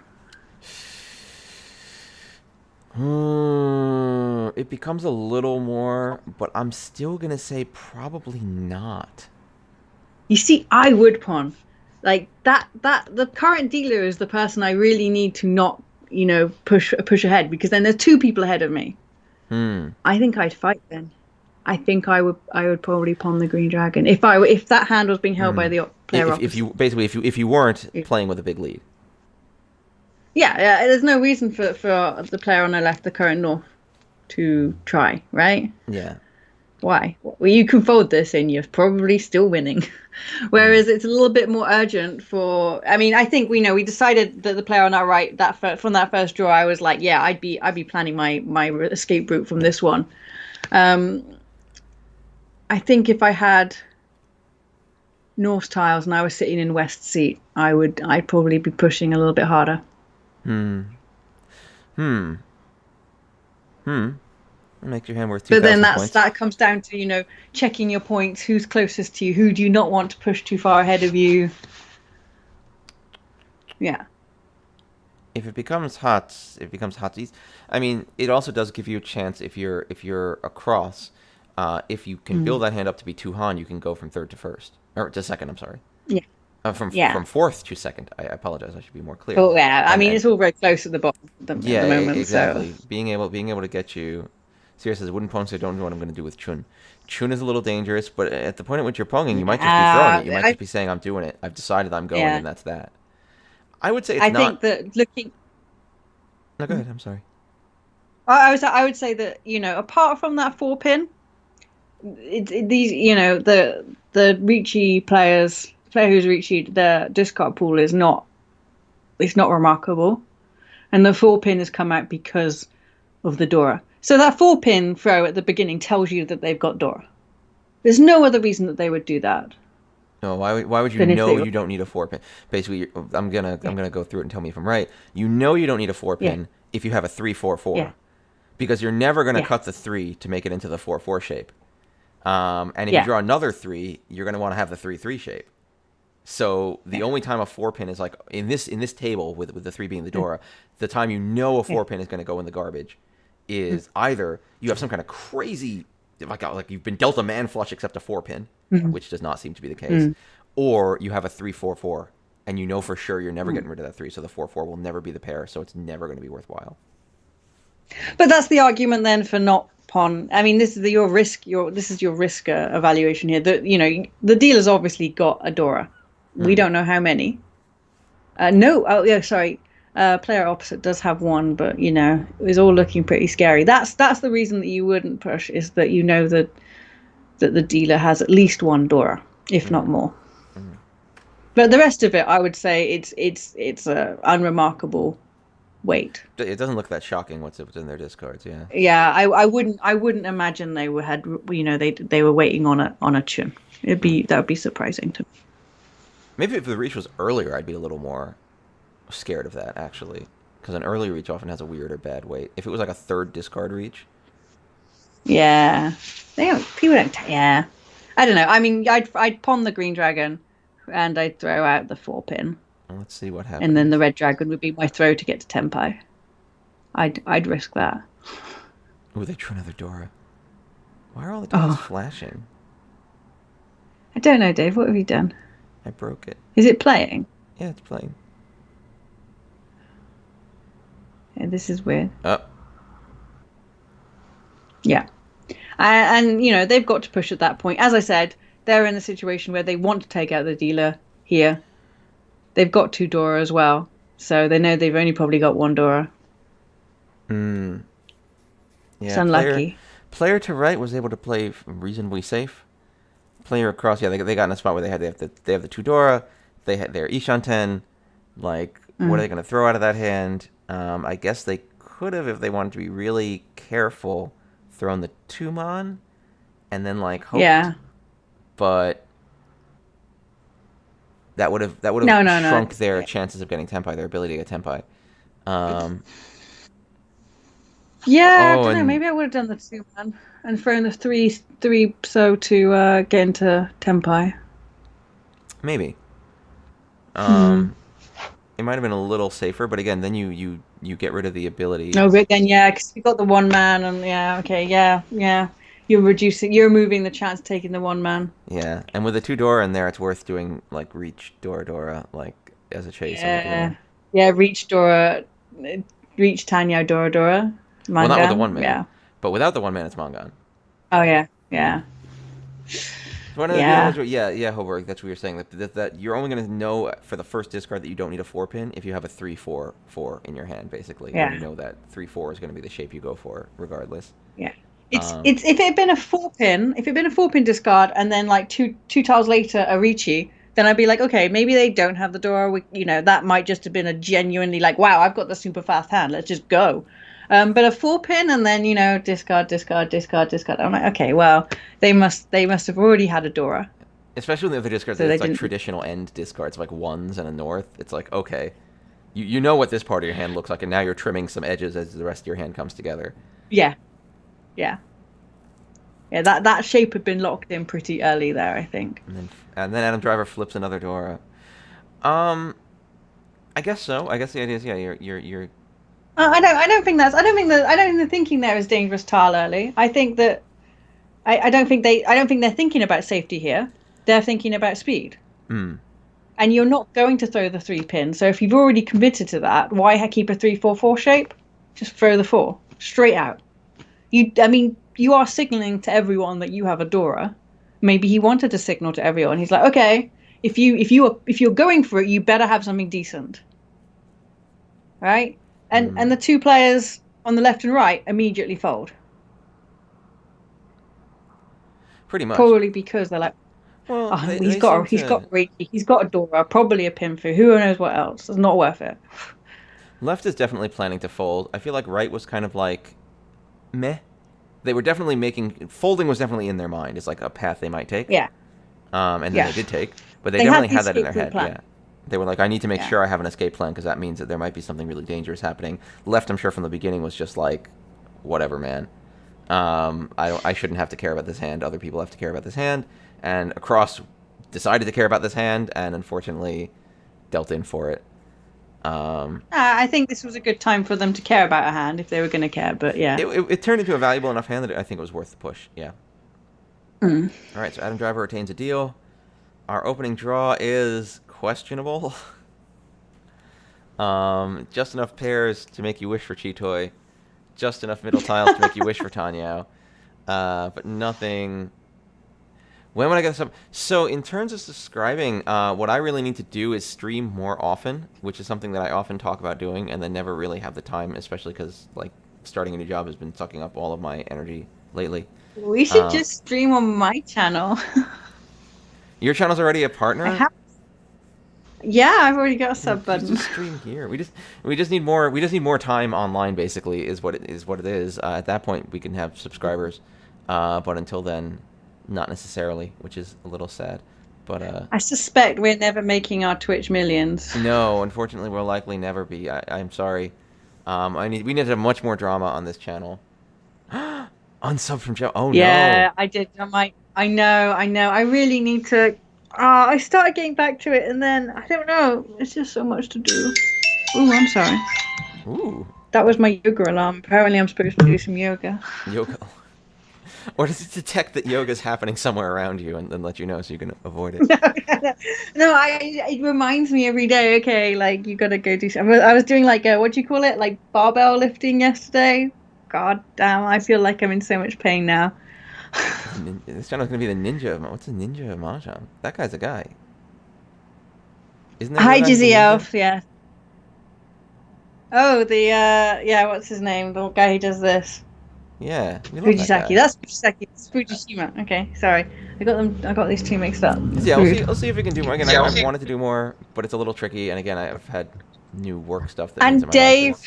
It becomes a little more, but I'm still gonna say probably not. You see, I would pawn. Like that the current dealer is the person I really need to not, push ahead because then there's two people ahead of me. Hmm. I think I'd fight then. I would probably pawn the green dragon if that hand was being held by Hmm. the player If opposite. you basically if you weren't playing with a big lead. Yeah, yeah, there's no reason for the player on the left, the current North, to try, right? Yeah. Why? Well, you can fold this and you're probably still winning. Hmm. Whereas it's a little bit more urgent for. I mean, I think we decided that the player on our right from that first draw, I was like, yeah, I'd be planning my escape route from this one. Um, I think if I had North tiles and I was sitting in West seat, I'd probably be pushing a little bit harder. Hmm. Hmm. Hmm. That makes your hand worth two But then thousand that's points. that comes down to checking your points, who's closest to you, who do you not want to push too far ahead of you. Yeah, If it becomes hot. I mean, it also does give you a chance if you're across. If you can build mm. that hand up to be two Han, you can go from third to first or to second. I'm sorry. Yeah, yeah. From fourth to second. I apologize. I should be more clear. But yeah, I mean And it's all very close at the bottom at yeah, the moment. So exactly. Being able to get you. Sierra says wooden pwngs. I don't know what I'm going to do with Chun. Chun is a little dangerous, but at the point at which you're ponging, you might just be throwing it. You might I just be saying, "I'm doing it. I've decided I'm going," yeah, and that's that. I would say it's I think not. that looking. No, go ahead. I'm sorry. I would say that apart from that four pin, these the Ricci player who's Ricci, the discard pool is not it's not remarkable, and the four pin has come out because of the Dora. So that four pin throw at the beginning tells you that they've got Dora. There's no other reason that they would do that No, why would you than if know they were. you don't need a four pin? Basically, I'm gonna Yeah, I'm gonna go through it and tell me if I'm right. You know you don't need a four yeah, pin if you have a 3-4-4 yeah, because you're never gonna yeah, cut the three to make it into the 4-4 shape. And if you yeah, draw another three, you're gonna want to have the 3-3 shape. So the yeah, only time a four pin is like in this table with the three being the mm, Dora, the time you know a yeah, four pin is gonna go in the garbage mm, is either you have some kind of crazy like you've been dealt a man flush except a four pin, mm, which does not seem to be the case, mm, or you have a 3-4-4 and you know for sure you're never mm. getting rid of that three, so the 4-4 will never be the pair, so it's never going to be worthwhile. But that's the argument then for not pawn. I mean, this is your risk. This is your risk evaluation here. The dealer's obviously got a Dora. We Hmm. don't know how many. No, oh yeah, sorry. Player opposite does have one, but it was all looking pretty scary. That's the reason that you wouldn't push is that that the dealer has at least one Dora, if not Hmm. more. Hmm. But the rest of it, I would say it's a unremarkable weight. It doesn't look that shocking what's in their discards, yeah. Yeah, I wouldn't imagine they were waiting on a chin. Hmm. That would be surprising to me. Maybe if the reach was earlier, I'd be a little more scared of that, actually. Because an early reach often has a weird or bad weight. If it was like a third discard reach. Yeah, people don't. Yeah, I don't know. I mean, I'd pawn the green dragon, and I'd throw out the four pin, Well, let's see what and then the happens. red dragon would be my throw to get to tempo. I'd risk that. Ooh, they drew another Dora. Why are all the tiles Oh, flashing? I don't know, Dave. What have you done? I broke it. Is it playing? Yeah, it's playing. Yeah, this is weird. Oh. Yeah. And they've got to push at that point. As I said, they're in a situation where they want to take out the dealer here. They've got two Dora as well, so they know they've only probably got one Dora. Hmm. It's Yeah, unlucky. player to right was able to play reasonably safe. Player across, yeah, they got in a spot where they have the two Dora, they had their Ishanten. Like, what are Mm. they going to throw out of that hand? I guess they could have, if they wanted to be really careful, thrown the Tumon and then like hoped. Yeah. But That would have No, no, no. shrunk their chances of getting Tenpai, their ability to get Tenpai. Um, Yeah, I oh, don't know. and Maybe I would have done the two man and thrown the three so to get into Tenpai. maybe. Hmm. Um, it might have been a little safer, but again, then you get rid of the ability. No, but then yeah, because you got the one man, and yeah, okay, yeah, yeah. You're removing the chance of taking the one man. Yeah, and with the two Dora in there, it's worth doing like Reach Dora Dora like as a chase of a Yeah, Dora. yeah. Reach Tanya Dora Dora, Well, not with the Mangan. one man, Yeah. but without the one man, it's Mongon. Oh yeah, yeah, So one of the other yeah, ones, yeah, Hoberg, that's what you're saying. That you're only going to know for the first discard that you don't need a 4-pin if you have a 3-4-4 in your hand, basically. Then you yeah. know that 3-4 is going to be the shape you go for, regardless. Yeah. Um, It's if it had been a if it had been a 4-pin discard and then like two tiles later a Ricci, then I'd be like, okay, maybe they don't have the door. That might just have been a genuinely like, wow, I've got the super fast hand. Let's just go. But a 4-pin and then discard, discard, discard, discard. I'm like, okay, well, they must have already had a Dora, Especially when the other discards, so they it's like didn't. traditional end discards, like ones and a north. It's like, okay, you know what this part of your hand looks like, and now you're trimming some edges as the rest of your hand comes together. Yeah, yeah, yeah. That shape had been locked in pretty early there, I think. And then Adam Driver flips another Dora. Um, I guess so. I guess the idea is, yeah, you're I don't think the thinking there is dangerous tile early. I think that I don't think they're thinking about safety here. They're thinking about speed. mm, And you're not going to throw the 3-pin. So if you've already committed to that, why keep a 3-4-4 shape? Just throw the 4 straight out. You are signaling to everyone that you have a Dora. Maybe he wanted to signal to everyone. He's like, okay, if you're going for it, you better have something decent, right? And mm, the two players on the left and right immediately fold, pretty much. probably because they're like, Well, oh, they seem he's got to. Reiki, he's got a Dora, probably a Pinfu. Who knows what else? It's not worth it. Left is definitely planning to fold. I feel like right was kind of like meh. They were definitely making folding was definitely in their mind. It's like a path they might take. Yeah, And then yeah. they did take, but they They had definitely the had that in escape their route head. plan. Yeah, they were like, I need to make Yeah, sure I have an escape plan because that means that there might be something really dangerous happening. Left, I'm sure from the beginning was just like, whatever, man. I shouldn't have to care about this hand. Other people have to care about this hand. And across decided to care about this hand, and unfortunately, dealt in for it. Um, I think this was a good time for them to care about a hand if they were going to care. But yeah, it turned into a valuable enough hand that I think it was worth the push. Yeah. mm. All right, so Adam Driver retains a deal. Our opening draw is questionable. Just enough pairs to make you wish for Chitoy. Just enough middle tiles to make you wish for Tanyao. But nothing. When would I get this up? So in terms of subscribing, what I really need to do is stream more often, which is something that I often talk about doing and then never really have the time, especially because like starting a new job has been sucking up all of my energy lately. We should Uh, just stream on my channel. your channel's already a I partner. have. Yeah, I've already got a Yeah, sub please button. just stream here. We just need more time online. Basically, is what it is. At that point, we can have subscribers, but until then, not necessarily, which is a little sad. But I suspect we're never making our Twitch millions. no, unfortunately, we'll likely never be. I'm sorry. We need to have much more drama on this channel. Unsub from Joe. Oh no. Yeah, I did. I know, I know. I really need to. I started getting back to it, and then I don't know. It's just so much to do. Oh, I'm sorry. Ooh, That was my yoga alarm. Apparently, I'm supposed to do some yoga. yoga. Or does it detect that yoga's happening somewhere around you and then let you know so you can avoid it? No, no, it reminds me every day. Okay, like you gotta go do something. I was doing like a what do you call it? Like barbell lifting yesterday. God damn, I feel like I'm in so much pain now. This channel's gonna be the ninja. What's a ninja of Mahjong? That guy's a guy. Isn't there a Hi, guy who's a Jizzy ninja? Elf. Yeah. Oh, the yeah, what's his name? The guy who does this. Yeah, we love that Fujisaki. guy. That's Fujisaki. It's Fujishima. Okay, sorry. I got them. I got these two mixed up. Yeah, we'll see. Rude. I'll see if we can do more. Again, I've wanted to do more, but it's a little tricky. And again, I've had new work stuff that needs in And my life. Dave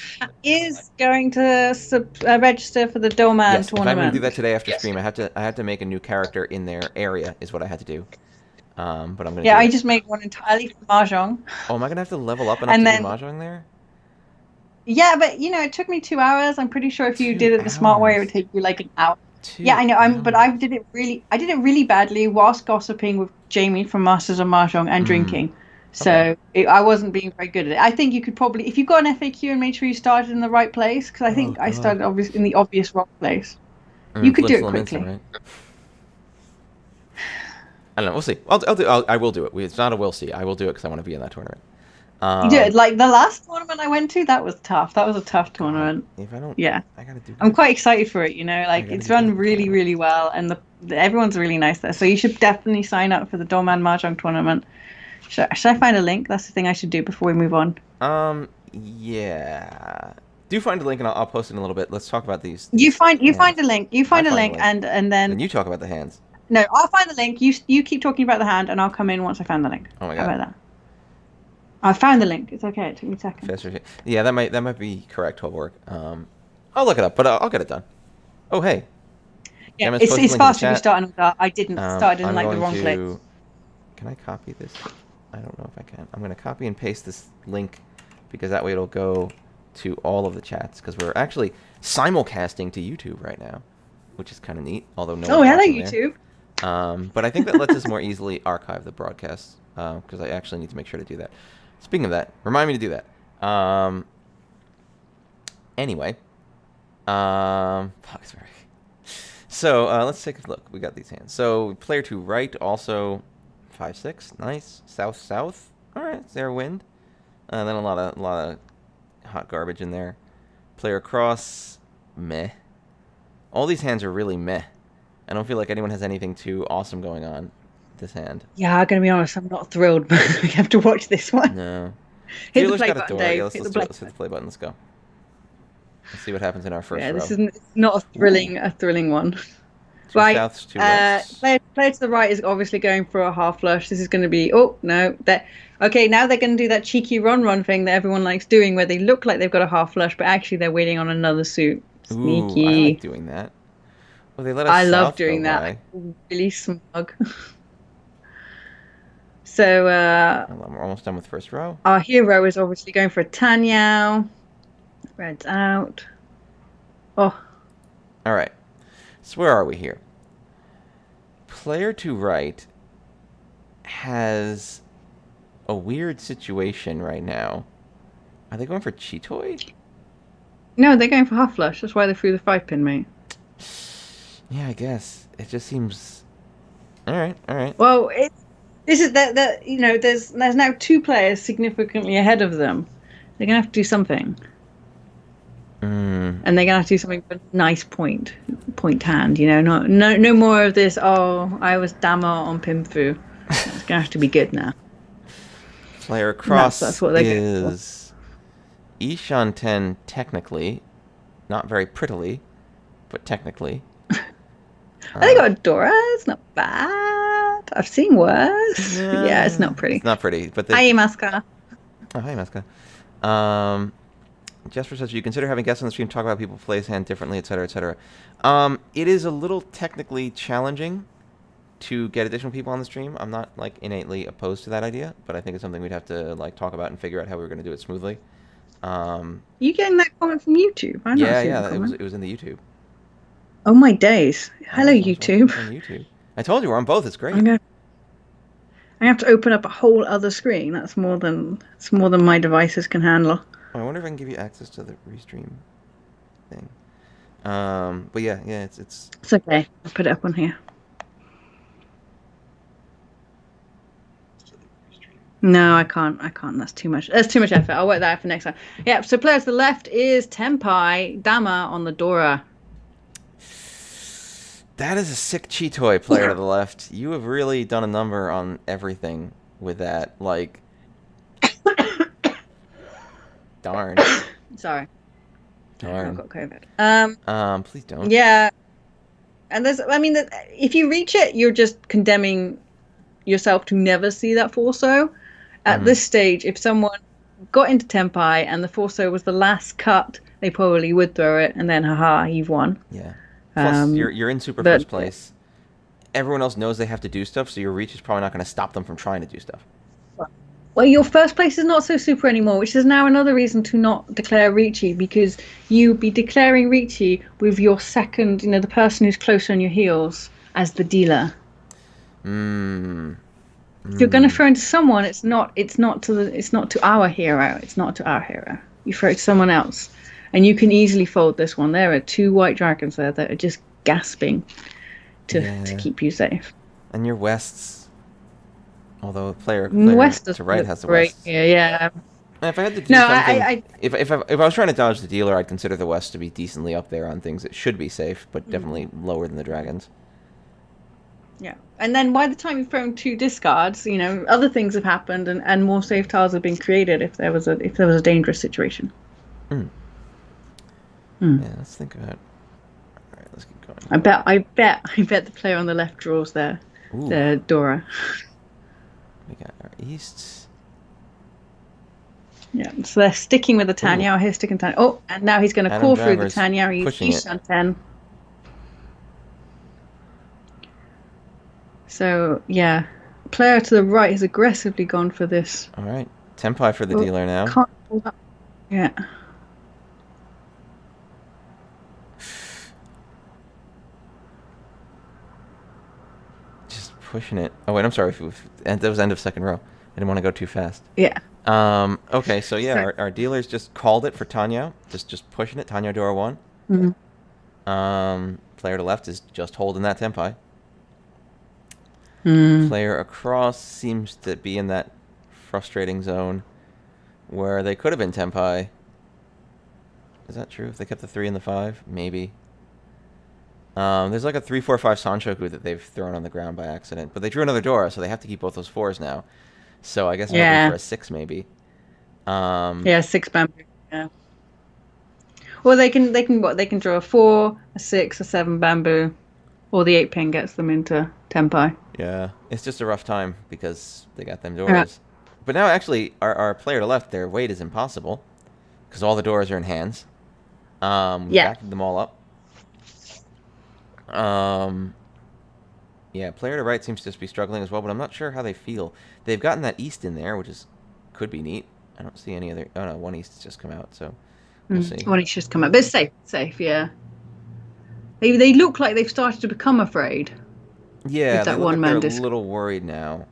is going to register for the Doman Yes, if I'm gonna do tournament. that today after stream, I have to make a new character in their area. Is what I had to do. But I'm gonna Yeah, do I it. just made one entirely for Mahjong. Oh, am I gonna have to level up enough And to do then, mahjong there? yeah, but it took me 2 hours. I'm pretty sure if you Two did it the smart way, it would hours. take you like an hour. Yeah, Two I know. But hours. I did it really badly whilst gossiping with Jamie from Masters of Mahjong and Mm. drinking. Okay. I wasn't being very good at it. I think you could probably, if you got an FAQ and made sure you started in the right place, because I Oh think I God. started in the obvious wrong place. You could do Glimpse it Lim, quickly. right? I don't know. We'll see. I will do it. It's not a will see. I will do it because I want to be in that tournament. You do it. Um. Like the last tournament I went to, that was tough. That was a Oh tough God. tournament. If I don't, Yeah. I gotta do I'm good. quite excited for it, I like gotta it's do good run at the really, tournament. really well, and everyone's really nice there. So you should definitely sign up for the Dorman Mahjong tournament. Should I find a link? That's the thing I should do before we move on. Yeah. Do find a link and I'll post it in a little bit. Let's talk about these You find hands. a link. You I find a find the link, link. and Then then you talk about the hands. no, I'll find the link. You keep talking about the hand, and I'll come in once I found the link. Oh my How God. about that? I found the link. It's okay. It took me seconds. Faster. Yeah, that might be correct. 12 work. I'll look it up, but I'll get it done. Oh hey, Yeah, Gemma's posted a it's link in the faster if you chat. start in order. I didn't start in I'm like the going wrong place. to. Can I copy this? I don't know if I can. I'm going to copy and paste this link because that way it'll go to all of the chats because we're actually simulcasting to YouTube right now, which is kind of neat. Although no Oh, one's hello watching there. YouTube. But I think that lets us more easily archive the broadcast because I actually need to make sure to do that. Speaking of that, remind me to do that. Anyway, fuck, sorry. So let's take a look. We got these hands. So player to right also 5-6, nice. South. All right, there wind. Then a lot of hot garbage in there. Player across, meh. All these hands are really meh. I don't feel like anyone has anything too awesome going on this hand. Yeah, I'm gonna be honest. I'm not thrilled, but we have to watch this one. No. Hit the Dealer's play got a button, door. Yeah, Dave. let's Hit the do play it. Let's hit the button. play button. Let's go. Let's see what happens in our first Yeah, row. this isn't. It's not Ooh, a thrilling one. two Right. souths, two rights. Player to the right is obviously going for a half flush. This is going to be. Oh no, that. Okay, now they're going to do that cheeky run thing that everyone likes doing, where they look like they've got a half flush, but actually they're waiting on another suit. Ooh, I like Sneaky. doing that. Well, they let us I love south go doing that. I by. feel really smug. So We're almost done with first row. our hero is obviously going for a Tanyao. Red's out. Oh, All right. So where are we here? Player to right has a weird situation right now. Are they going for Chitoy? no, they're going for half flush. That's why they threw the 5-pin, mate. Yeah, I guess. It just seems... All right, all right. Well, this is that there's now two players significantly ahead of them. They're gonna have to do something, Mm. and they're gonna have to do something with a nice point hand. No more of this. Oh, I was Dama on Pimfu. It's gonna have to be good now. Player across That's what they're going for. is Ishan 10 technically. Not very prettily, but technically. They got a Dora. It's not bad. I've seen worse. Yeah, it's not pretty. It's not pretty, but Hi, Masca. Oh, hi, Maska. Jesper says, you consider having guests on the stream talk about people play his hand differently, etc., etc. It is a little technically challenging to get additional people on the stream. I'm not like innately opposed to that idea, but I think it's something we'd have to like talk about and figure out how we were going to do it smoothly. You getting that comment from YouTube? I'm not seeing the it was comment. it was in the YouTube. Oh my days! Hello, I was watching YouTube. it on YouTube. I told you we're on both. It's great. I have to open up a whole other screen. It's more than my devices can handle. Oh, I wonder if I can give you access to the restream thing. But yeah, it's It's okay. I'll put it up on here. No, I can't. That's too much. That's too much effort. I'll work that out for next time. Yeah. So player to the left is Tenpai Dama on the Dora. That is a sick Chitoy player to the left. You have really done a number on everything with that. Like, darn. Sorry. Darn. I've got COVID. Please don't. Yeah. And if you reach it, you're just condemning yourself to never see that Forso. At this stage, if someone got into Tenpai and the Forso was the last cut, they probably would throw it, and then haha, you've won. Yeah. Plus, you're in super first place, everyone else knows they have to do stuff, so your reach is probably not going to stop them from trying to do stuff. Well, your first place is not so super anymore, which is now another reason to not declare Ricci, because you'd be declaring Ricci with your second, the person who's closer on your heels as the dealer. If you're going to throw into someone, it's not to our hero. It's not to our hero. You throw it to someone else, and you can easily fold this one. There are 2 white dragons there that are just gasping to keep you safe. And your Wests. Although player West to right has the great. West. Yeah. If I had to do something, if I was trying to dodge the dealer, I'd consider the West to be decently up there on things that should be safe, but definitely lower than the dragons. Yeah, and then by the time you've thrown 2 discards, other things have happened, and more safe tiles have been created if there was a dangerous situation. Yeah, let's think about it. All right, let's keep going. I bet the player on the left draws there. The Dora. We got our Easts. Yeah, so they're sticking with the Tanyao. He's sticking Tanyao. Oh, and now he's going to call through the Tanyao. He's East on 10. So, yeah. Player to the right has aggressively gone for this. All right. Tenpai for the dealer now. Can't pull up. Yeah. Pushing it. Oh wait, I'm sorry. That was end of second row. I didn't want to go too fast. Yeah. Okay, so yeah, our dealers just called it for Tanyao. Just pushing it. Tanyao Dora 1. Player to left is just holding that Tenpai. Player across seems to be in that frustrating zone where they could have been Tenpai. Is that true? If they kept the 3 and the 5, maybe. There's like a 3, 4, 5 Sanshoku that they've thrown on the ground by accident, but they drew another Dora, so they have to keep both those 4s now. So I guess I'm looking for a 6 maybe. 6 bamboo. Yeah. Well, they can draw a 4, a 6, a 7 bamboo, or the 8 pin gets them into Tenpai. Yeah, it's just a rough time because they got them Doras. But now actually, our player to left, their weight is impossible because all the Doras are in hands. We backed them all up. Yeah, player to right seems to just be struggling as well, but I'm not sure how they feel. They've gotten that East in there, which could be neat. I don't see any other. Oh no, 1 East has just come out, so we'll see. 1 East just come out, but it's safe. Yeah. They look like they've started to become afraid. Yeah, they look like they're a little worried now,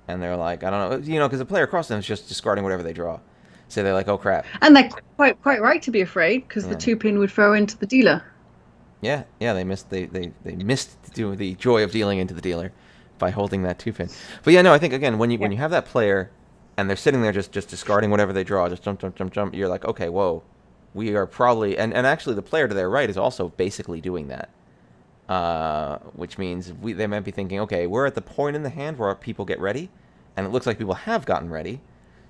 and they're like, I don't know, because the player across them is just discarding whatever they draw. So they're like, oh crap. And they're quite right to be afraid because the 2 pin would throw into the dealer. Yeah, they missed the joy of dealing into the dealer by holding that 2 pin. But yeah, no, I think again when you have that player and they're sitting there just discarding whatever they draw, just jump, you're like, okay, whoa, we are probably and actually the player to their right is also basically doing that, which means they might be thinking, okay, we're at the point in the hand where our people get ready, and it looks like people have gotten ready,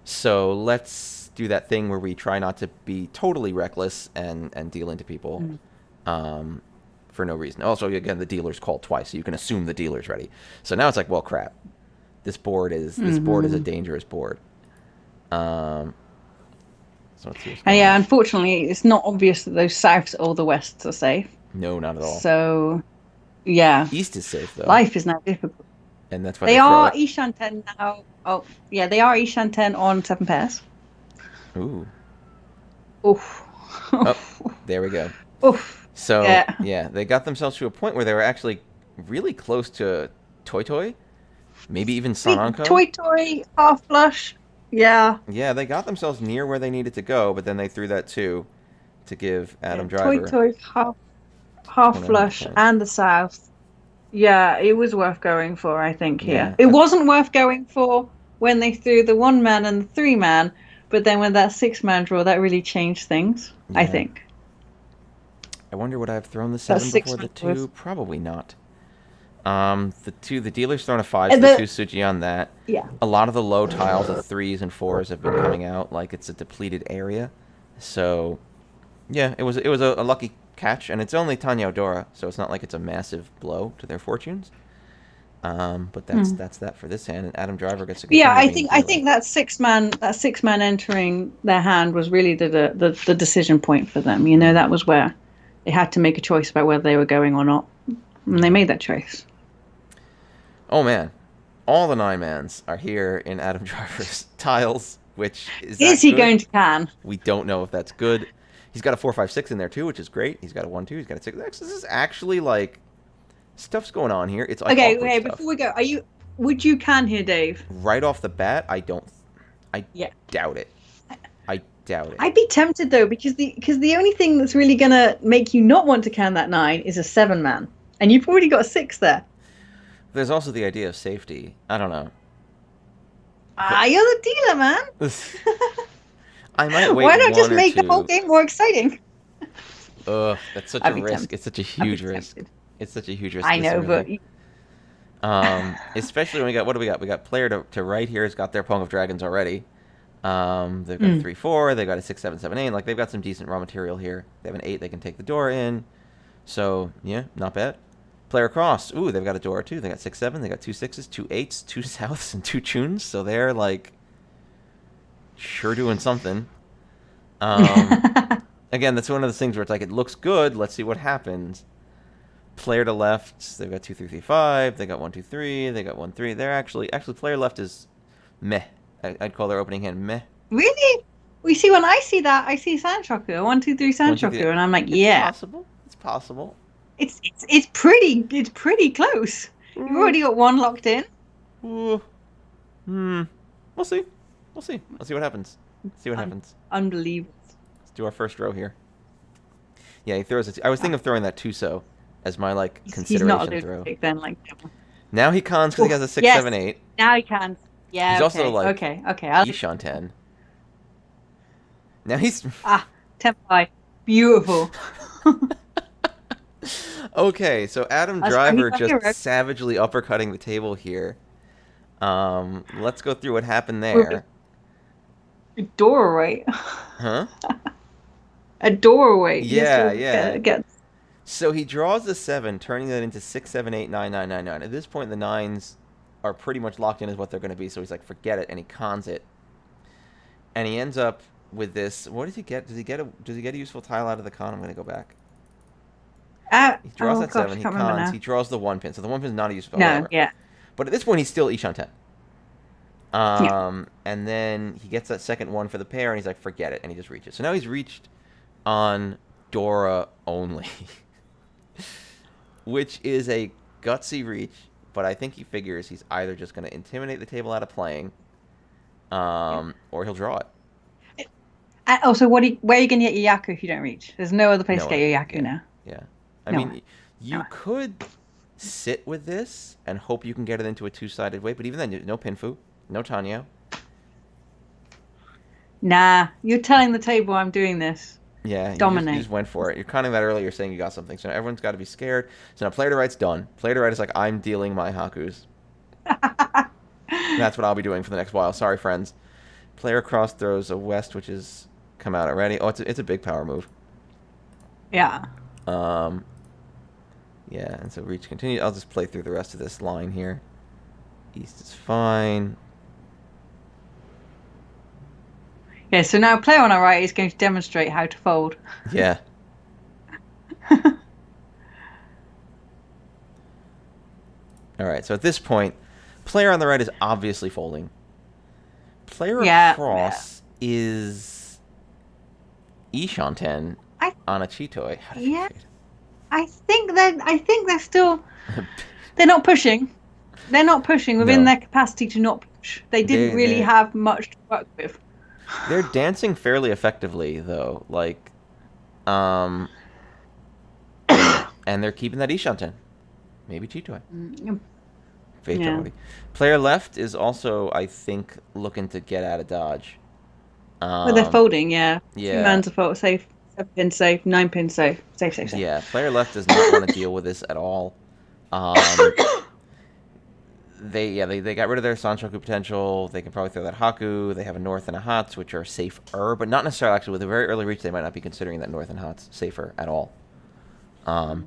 so let's do that thing where we try not to be totally reckless and deal into people. For no reason. Also, again, the dealer's called twice, so you can assume the dealer's ready. So now it's like, well, crap. This board is a dangerous board. So let's see. And yeah, unfortunately, it's not obvious that those Souths or the Wests are safe. No, not at all. So, yeah. East is safe though. Life is now difficult. And that's why they are Ishan 10 now. Oh, yeah, they are Ishan 10 on 7 pairs. Ooh. Oof. Oh, there we go. Oof. So, yeah, they got themselves to a point where they were actually really close to Toy Toy, maybe even Sananko. Toy, half flush. Yeah. Yeah, they got themselves near where they needed to go, but then they threw that 2 to give Adam Driver. Toy, half flush, and the South. Yeah, it was worth going for, I think, here. Yeah. It wasn't worth going for when they threw the 1 man and the 3 man, but then when that 6 man draw, that really changed things, I think. I wonder would I have thrown the 7 before the 2? Probably not. The dealer's thrown a 5, so the 2 Suji on that. Yeah. A lot of the low tiles, the 3s and 4s have been coming out like it's a depleted area. So, yeah, it was a lucky catch, and it's only Tanyao Dora, so it's not like it's a massive blow to their fortunes. But that's that for this hand, and Adam Driver gets a good I think that 6 man entering their hand was really the decision point for them. That was where they had to make a choice about whether they were going or not, and they made that choice. Oh man, all the 9-mans are here in Adam Driver's tiles. Which is Is that he good? going to can? We don't know if that's good. He's got a 4-5-6 in there too, which is great. He's got a 1-2. He's got a 6. This is actually like stuff's going on here. It's like Okay, awkward okay. stuff. Before we go, would you can here, Dave? Right off the bat, I don't. I Yeah. doubt it. I doubt it. I'd be tempted though, because the only thing that's really gonna make you not want to can that 9 is a 7-man, and you've already got a 6 there. There's also the idea of safety. I don't know. Ah, you're the dealer, man. I might wait Why not just one or make the whole two. game more exciting? Ugh, that's such a I'd be risk. tempted. It's such a I'd be huge risk. tempted. It's such a huge risk. I This know, but really. Especially when we got what do we got? We got player to right here has got their Pong of Dragons already. They've got a mm, 3-4. They got a 6-7-7-8. Like they've got some decent raw material here. They have an 8. They can take the door in. So yeah, not bad. Player across. Ooh, they've got a door too. They got 6-7. They got 2 6s, 2 8s, 2 souths, and 2 tunes. So they're like sure doing something. Again, that's one of those things where it's like it looks good. Let's see what happens. Player to left, they've got 2 3 3 5. They got 1 2 3. They got 1 3. They're actually player left is meh. I'd call their opening hand meh. really, we see when I see that, I see Sanchoku, 1 2 3 1 2 3. Sanchoku, and I'm like, It's yeah, possible. It's possible. it's pretty close. You've Mm, already got one locked in. ooh, hmm. We'll see. We'll see. Let's see what happens. See what happens. Unbelievable. Let's do our first row here. Yeah, he throws it. I was thinking of throwing that Tuso as my like He's not a consideration throw. lunatic then, like. Now he cons because he has a 6 Yes, 7 8. now he can. Yeah. He's also Okay. like Okay. Ishan 10. Now he's Tempai. Beautiful. okay. So Adam That's Driver funny, just right? savagely uppercutting the table here. Let's go through what happened there. A doorway. Huh? A doorway. He has Yeah, to yeah. get. So he draws the 7, turning that into 6 7 8 9 9 9 9. At this point, the 9s are pretty much locked in as what they're going to be. So he's like, forget it, and he cons it. And he ends up with this. What does he get? Does he get a useful tile out of the con? I'm going to go back. He draws that 7. He Can't remember cons. now. He draws the 1 pin. So the 1 pin is not a useful. No. Whatever. Yeah. But at this point, he's still Ishan 10. Yeah. And then he gets that second 1 for the pair, and he's like, forget it, and he just reaches. So now he's reached on Dora only, which is a gutsy reach. But I think he figures he's either just going to intimidate the table out of playing, or he'll draw it. And also, where are you going to get your Yaku if you don't reach? There's no other place No to get way. your Yaku Yeah. now. Yeah. I No mean, way. you No way. could sit with this and hope you can get it into a two-sided way, but even then, no Pinfu, no Tanyo. Nah, you're telling the table I'm doing this. Yeah, Dominate. you just went for it. You're conning that earlier, saying you got something. So now everyone's got to be scared. So now player to right's done. Player to right is like, I'm dealing my Hakus. That's what I'll be doing for the next while. Sorry, friends. Player across throws a west, which is come out already. Oh, it's a big power move. Yeah. Yeah, and so reach continue. I'll just play through the rest of this line here. East is fine. Yeah, so now player on our right is going to demonstrate how to fold. Yeah. All right, so at this point, player on the right is obviously folding. Player across is Ishan 10 on a Chitoy. How did Yeah. you fade? I think they're still they're not pushing. They're not pushing within No. their capacity to not push. They didn't really have much to work with. They're dancing fairly effectively, though. Like, and they're keeping that Ishan 10. Maybe Chitoy. Fatality. Player left is also, I think, looking to get out of dodge. Well, they're folding, yeah. Yeah. 2 mans are fold safe, 7 pin safe, 9 pin safe. Safe. Yeah, player left does not want to deal with this at all. They got rid of their Sanchoku potential. They can probably throw that Haku. They have a North and a Hots, which are safer, but not necessarily. Actually, with a very early reach, they might not be considering that North and Hots safer at all.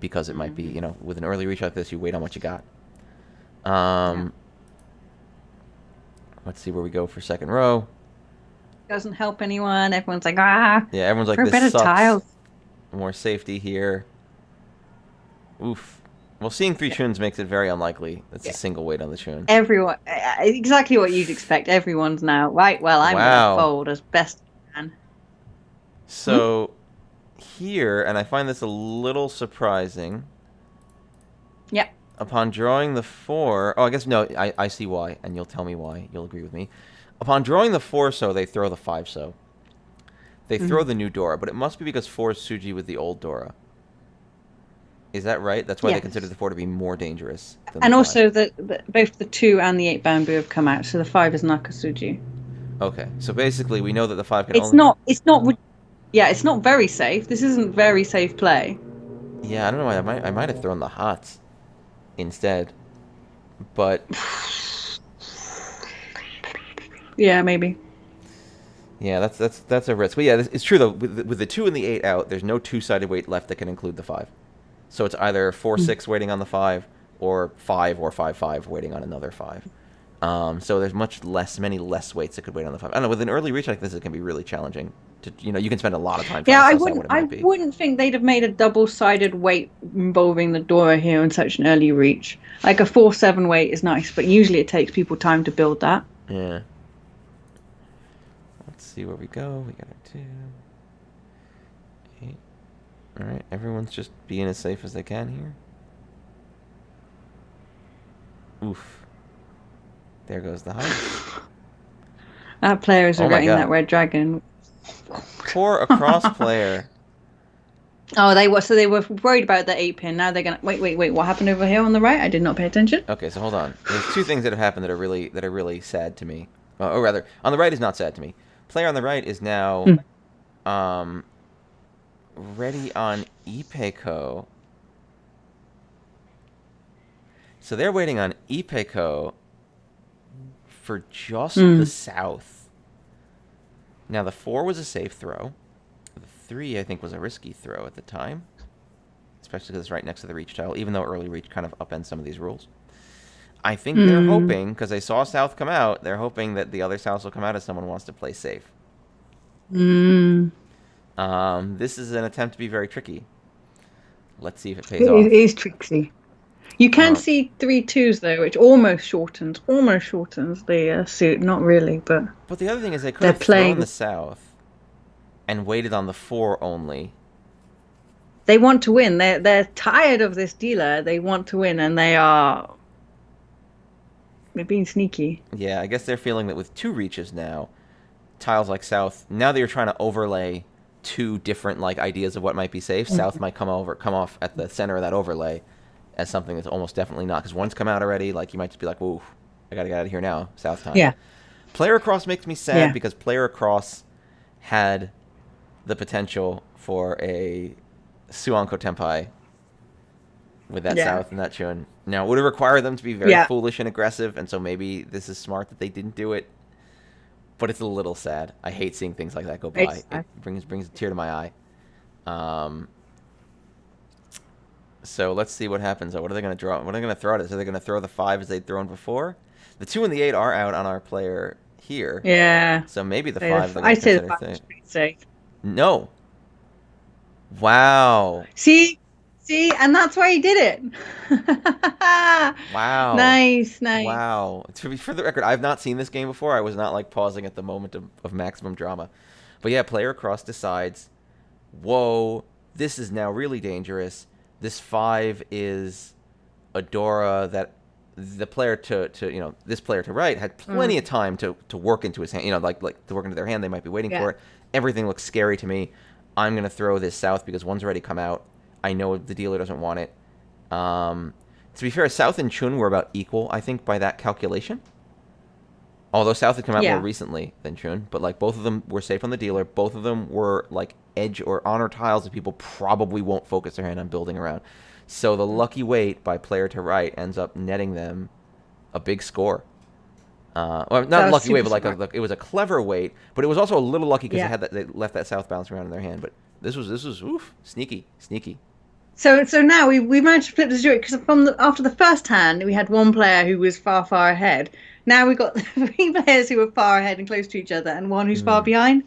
Because it might be, with an early reach like this, you wait on what you got. Let's see where we go for second row. Doesn't help anyone. Everyone's like, ah. Yeah, everyone's like, For this better sucks. tiles. More safety here. Oof. Well, seeing three tunes makes it very unlikely. It's a single weight on the tune. Everyone, exactly what you'd expect. Everyone's now, right, well, I'm going to Wow. fold as best I can. Hmm? So here, and I find this a little surprising. Yep. Upon drawing the 4, oh, I guess no, I see why, and you'll tell me why. You'll agree with me. Upon drawing the 4 so, they throw the 5 so. They throw Mhm. the new Dora, but it must be because 4 is Suji with the old Dora. Is that right? That's why they consider Yes. the 4 to be more dangerous than the And 5. also, both the 2 and the 8 bamboo have come out, so the 5 is Nakasuji. Okay, so basically we know that the 5 can It's only... not, it's not, yeah, it's not very safe. This isn't very safe play. Yeah, I don't know why. I might have thrown the hots instead. But Yeah, maybe. yeah, that's a risk. But yeah, it's true though. With the 2 and the 8 out, there's no two-sided weight left that can include the 5. So it's either 4-6 waiting on the 5, or 5 or 5-5 waiting on another 5. So there's many less weights that could wait on the 5. I don't know. With an early reach like this, it can be really challenging. You can spend a lot of time trying Yeah, to suss out what it I might be. wouldn't think they'd have made a double-sided weight involving the Dora here in such an early reach. Like a 4-7 weight is nice, but usually it takes people time to build that. Yeah. Let's see where we go. We got a 2, 8. All right, everyone's just being as safe as they can here. Oof. There goes the height. That player is Oh my regretting god. that red dragon. Poor across player. Oh, they were worried about the 8 pin. Now they're gonna wait. What happened over here on the right? I did not pay attention. Okay, so hold on. There's 2 things that have happened that are really sad to me. Or rather, on the right is not sad to me. Player on the right is now ready on Ipeco. So they're waiting on Ipeco for just the south. Now the 4 was a safe throw. The 3 I think was a risky throw at the time, especially because it's right next to the reach tile. Even though early reach kind of upends some of these rules. I think they're hoping, because they saw south come out, they're hoping that the other south will come out if someone wants to play safe. This is an attempt to be very tricky. Let's see if it pays off. It is tricksy. You can see 3 2s though, which almost shortens the suit. Not really, but the other thing is they could they're have thrown playing. the south and waited on the 4 only. They want to win. They're tired of this dealer. They want to win, and they're being sneaky. Yeah, I guess they're feeling that with 2 reaches now, tiles like south, now that you're trying to overlay 2 different like ideas of what might be safe, south might come off at the center of that overlay as something that's almost definitely not, because one's come out already. Like you might just be like, "Whoa, I gotta get out of here now." South time. Yeah. Player across makes me sad because player across had the potential for a Suanko Tenpai with that south and that chun. Now, it would have required them to be very foolish and aggressive, and so maybe this is smart that they didn't do it. But it's a little sad. I hate seeing things like that go by. It brings a tear to my eye. So let's see what happens. What are they going to draw? What are they going to throw at us? Are they going to throw the 5 as they'd thrown before? The 2 and the 8 are out on our player here. Yeah. So maybe the 5 I say the 5 is pretty safe. No. Wow. See, and that's why he did it. Wow. Nice. Wow. For the record, I've not seen this game before. I was not like pausing at the moment of maximum drama. But yeah, player across decides, whoa, this is now really dangerous. This 5 is a Dora that the player this player to right had plenty of time to work into his hand, like to work into their hand. They might be waiting for it. Everything looks scary to me. I'm going to throw this south because one's already come out. I know the dealer doesn't want it. To be fair, south and chun were about equal, I think, by that calculation. Although south had come out more recently than chun, but like both of them were safe on the dealer. Both of them were like edge or honor tiles that people probably won't focus their hand on building around. So the lucky weight by player to right ends up netting them a big score. Well, not a lucky weight, but it was a clever weight. But it was also a little lucky because they left that south bouncing around in their hand. But this was sneaky. So now we managed to flip the situation because after the first hand we had one player who was far ahead. Now we've got 3 players who are far ahead and close to each other, and one who's far behind.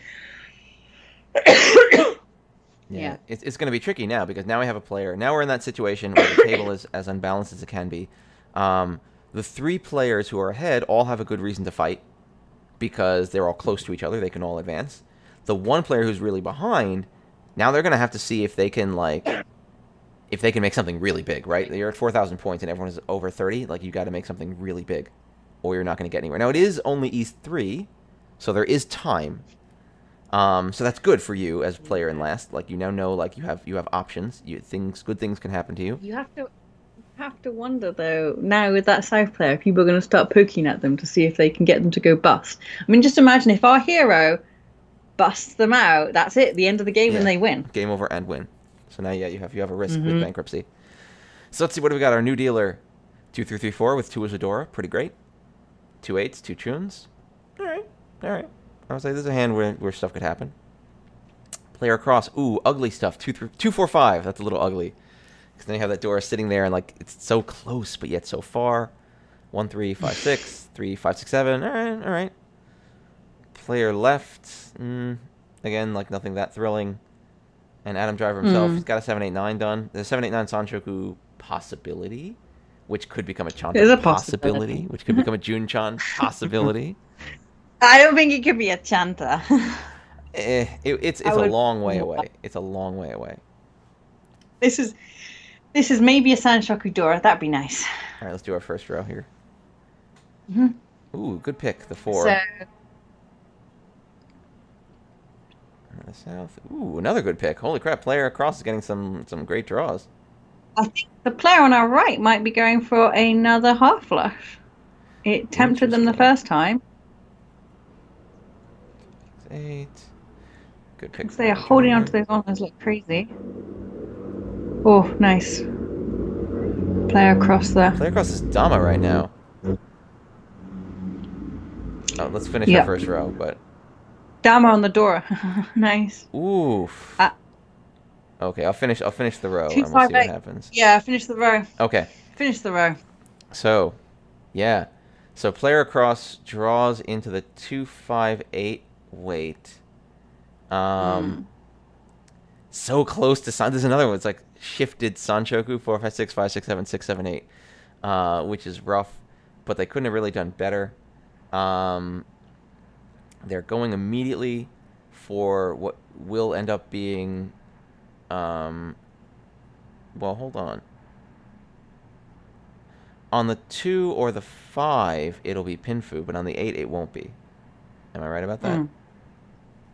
Yeah, Yeah. it's going to be tricky now because now we have a player. Now we're in that situation where the table is as unbalanced as it can be. Um, the three players who are ahead all have a good reason to fight because they're all close to each other. They can all advance. The one player who's really behind, now they're going to have to see if they can if they can make something really big, right? You're at 4,000 points and everyone is over 30. Like you got to make something really big, or you're not going to get anywhere. Now it is only East 3, so there is time. So that's good for you as player in last. Like you now know, like you have options. Good things can happen to you. You have to wonder though, now with that South player, people are going to start poking at them to see if they can get them to go bust. I mean, just imagine if our hero busts them out, that's it, the end of the game and Yeah, they win. game over and win. So now, yeah, you have a risk with Hmm. bankruptcy. So let's see what do we got. Our new dealer, 2 3 3 4 with 2 Isadora, pretty great. 2 8s, 2 tunes. All right, all right. I would say this is a hand where stuff could happen. Player across, ooh, ugly stuff. 2 4 5. That's a little ugly. Because then you have that door sitting there and like it's so close but yet so far. 1 3 5 6 3 5 6 7. All right, all right. Player left, again like nothing that thrilling. And Adam Driver himself, he's got a 7 8 9 done. There's a 7 8 9 Sanchoku possibility, which could become a There's Chanta a possibility, possibility. which could become a Jun-chan possibility. I don't think it could be a Chanta. It's I a would. long way away. It's a long way away. This is this is maybe a Sanshoku Dora. That'd be nice. All right, let's do our first row here. Hmm. Ooh, good pick, the So 4. The south. Ooh, another good pick. Holy crap, player across is getting some great draws. I think the player on our right might be going for another half flush. It tempted them the Interesting. first time. 8. Good pick Because from they are Adam holding on Driver. to those honors like crazy. Oh, nice. Player across there. Player across is Dama right now. Oh, let's finish our Yep. first row, but Dama on the door. Nice. oof. Uh, Okay, I'll finish the row two and we'll five see what eight. happens. Yeah, finish the row. Okay. Finish the row. So, yeah. So player across draws into the 2 5 8 weight. Mm. So close to San. There's another one. It's like shifted Sanchoku 4 5 6 5 6 7 6 7 8, which is rough, but they couldn't have really done better. They're going immediately for what will end up being. Well, hold on. On the 2 or the 5, it'll be Pinfu, but on the 8, it won't be. Am I right about that? Mm.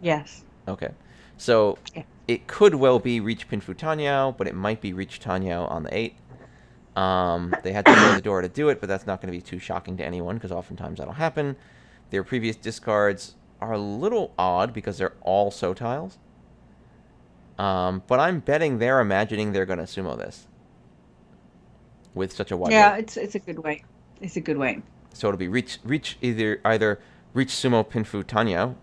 Yes. Okay. So Yeah. it could well be Reach Pinfu Tanyao, but it might be Reach Tanyao on the 8. They had to throw the door to do it, but that's not going to be too shocking to anyone because oftentimes that'll happen. Their previous discards are a little odd because they're all So tiles. But I'm betting they're imagining they're going to sumo this with such a wide Yeah, weight. it's a good way. It's a good way. So it'll be reach either Reach Sumo Pinfu Tanyao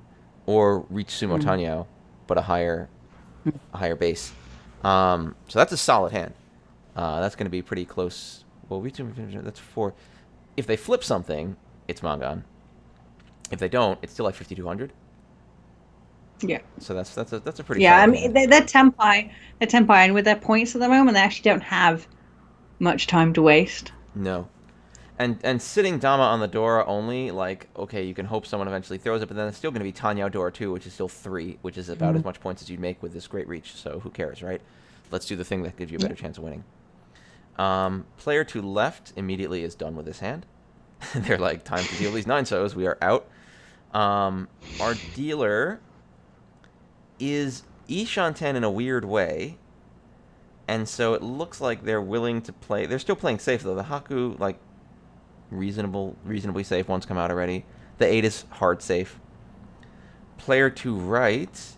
or Reach Sumo Mm. Tanyao, but a higher base. So that's a solid hand. That's going to be pretty close. Well, that's 4. If they flip something, it's Mangan. If they don't, it's still like 5,200. Yeah. So that's a pretty Yeah, I solid mean hand. they're tempi, and with their points at the moment, they actually don't have much time to waste. No. And sitting Dama on the Dora only, like, okay, you can hope someone eventually throws it, but then it's still going to be Tanyao Dora 2, which is still 3, which is about as much points as you'd make with this great reach, so who cares, right? Let's do the thing that gives you a better chance of winning. Player to left immediately is done with this hand. They're like, time to deal these 9 so's, we are out. Our dealer is Ishanten in a weird way, and so it looks like they're willing to play. They're still playing safe, though. The Haku, like, reasonably safe. One's come out already. The 8 is hard safe. Player to right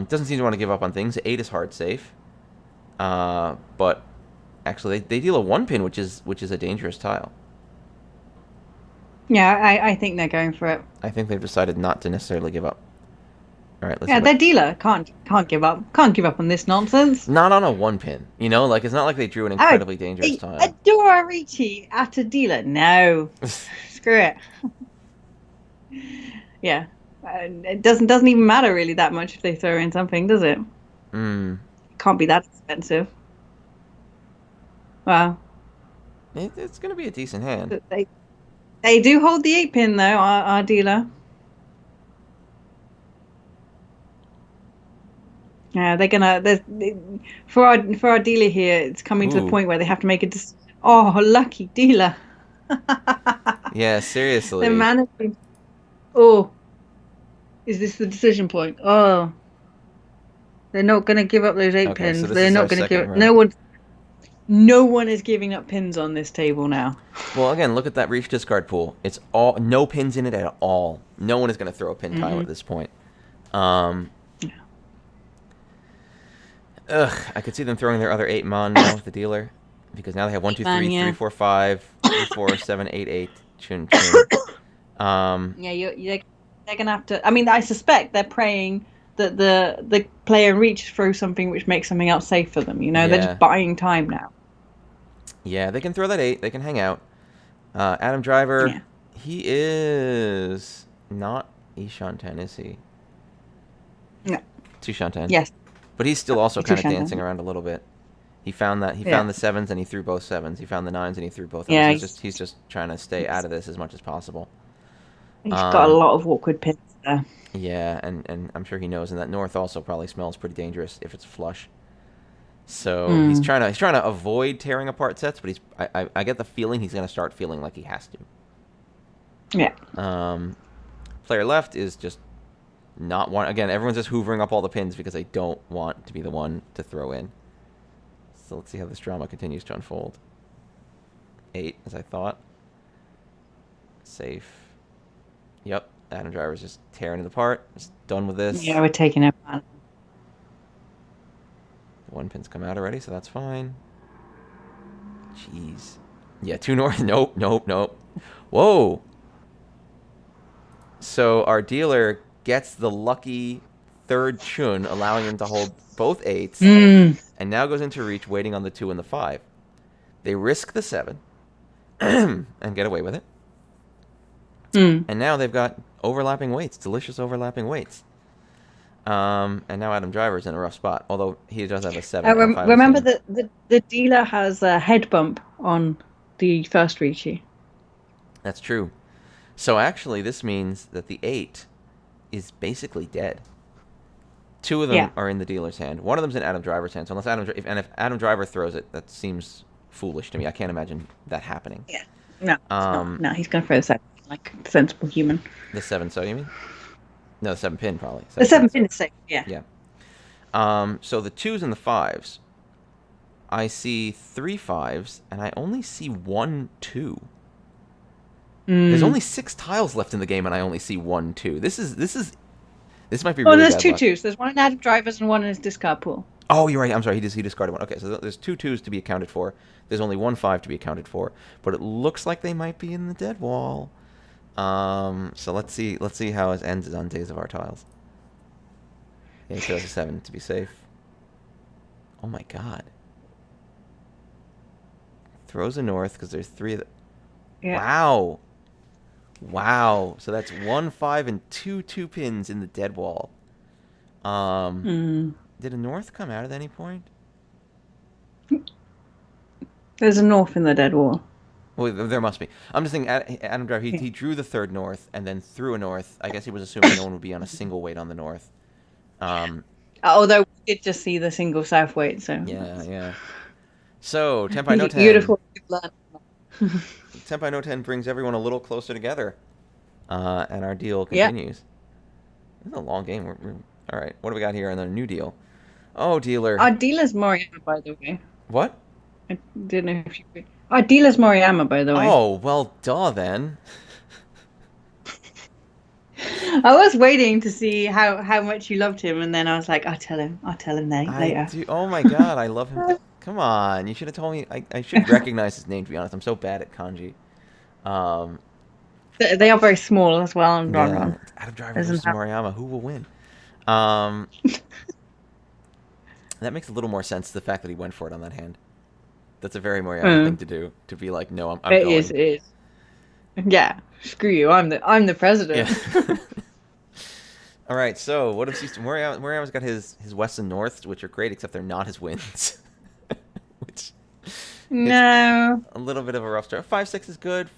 doesn't seem to want to give up on things. The 8 is hard safe. But actually, they deal a 1 pin, which is a dangerous tile. Yeah, I think they're going for it. I think they've decided not to necessarily give up. All right, let's Yeah, see their what, dealer can't give up. Can't give up on this nonsense. not on a 1 pin. You know, like it's not like they drew an Oh, incredibly dangerous a tile. Dora Ricci at a dealer. No, screw it. Yeah, it doesn't even matter really that much if they throw in something, does it? Mm. Can't be that expensive. Wow. It's going to be a decent hand. They do hold the 8 pin though, our dealer. Yeah, they're gonna. For our dealer here, it's coming to the Ooh. point where they have to make a decision. Oh, lucky dealer! Yeah, They're seriously. managing. Oh, is this the decision point? Oh, they're not gonna give up those eight Okay, so pins. this They're is our not gonna second give. round. No one is giving up pins on this table now. Well, again, look at that reach discard pool. It's all no pins in it at all. No one is going to throw a pin tile Mm-mm. at this point. Um, ugh, I could see them throwing their other 8 mon now with the dealer, because now they have one, Eight two, man, three, three, yeah, four, five, 3, 4, 7, 8, 8. Chun chun. Um, yeah. They're gonna have to. I mean, I suspect they're praying that the player reaches through something which makes something else safe for them. They're just yeah, buying time now. yeah, they can throw that 8. They can hang out. Adam Driver, Yeah. he is not Ishanten, is he? No. Tushanten. Yes. But he's still also It's too kind of dancing shanty. around a little bit. He found Yeah. the sevens and he threw both sevens. He found the nines and he threw both nines. Yeah. He's just trying to stay out of this as much as possible. He's got a Um, lot of awkward pins there. yeah, and I'm sure he knows. And that north also probably smells pretty dangerous if it's flush. So Mm. he's trying to avoid tearing apart sets, but I get the feeling he's gonna start feeling like he has Yeah. to. Player left is just not one. Again, everyone's just hoovering up all the pins because they don't want to be the one to throw in. So let's see how this drama continues to unfold. 8, as I thought. Safe. Yep, Adam Driver's just tearing it apart. Just done with Yeah, this. we're taking it, man. The 1 pin's come out already, so that's fine. Jeez. Yeah, 2 north. Nope, nope, nope. Whoa. So our dealer gets the lucky third chun, allowing him to hold both 8s, Mm. and now goes into reach, waiting on the 2 and the 5. They risk the 7 and get away with it. Mm. And now they've got overlapping weights, delicious overlapping weights. And now Adam Driver's in a rough spot, although he does have a 7 and a 5 in his Remember hand. that the dealer has a head bump on the first Ricci. That's true. So actually, this means that the 8 is basically dead. 2 of them Yeah. are in the dealer's hand. One of them's in Adam Driver's hand. So if Adam Driver throws it, that seems foolish to me. I can't imagine that happening. Yeah. No, it's not. Um, No, he's going to throw this out like a sensible human. the 7, so you mean? No, the 7 pin probably. The 7 seven pins. pin is safe. Yeah. Yeah. So the 2s and the 5s, I see 3 5s, and I only see 1 2. There's only 6 tiles left in the game, and I only see 1 2. This might be Oh, really there's bad two luck. twos. There's one in Adam Driver's and one in his discard pool. Oh, you're right. I'm sorry. He discarded one. Okay, so there's 2 2s to be accounted for. There's only 1 5 to be accounted for, but it looks like they might be in the dead wall. So let's see how it ends on Days of Our Tiles. Yeah, he throws a 7 to be safe. Oh my god. Throws a north because there's 3 of the... Yeah. Wow. Wow. So that's 1 5 and 2 2 pins in the dead wall. Did a north come out at any point? There's a north in the dead wall. Well, there must be. I'm just thinking, Adam Driver, he drew the third north and then threw a north. I guess he was assuming no one would be on a single weight on the north. Although we did just see the single south weight, so Yeah. So, Tenpai no 10. beautiful. Tenpai no 10 brings everyone a little closer together. And our deal continues. This is a long game. All right, what do we got here on the new deal? Oh, dealer. Our dealer's Moriyama, by the way. What? I didn't know if you... Our dealer's Moriyama, by the way. Oh, well, duh, then. I was waiting to see how much you loved him, and then I was like, I'll tell him later. Oh my god, I love him. Come on, you should have told me. I should recognize his name, to be honest. I'm so bad at kanji. They are very small as well. And Yeah, Adam Driver versus Moriyama. Who will win? That makes a little more sense, the fact that he went for it on that hand. That's a very Moriyama thing to do. To be like, no, I'm going. It is. Yeah, screw you. I'm the president. Yeah. All right, so what if Murayama's got his west and north, which are great, except they're not his wins. Which it's No. a little bit of a rough start. 5-6 is good.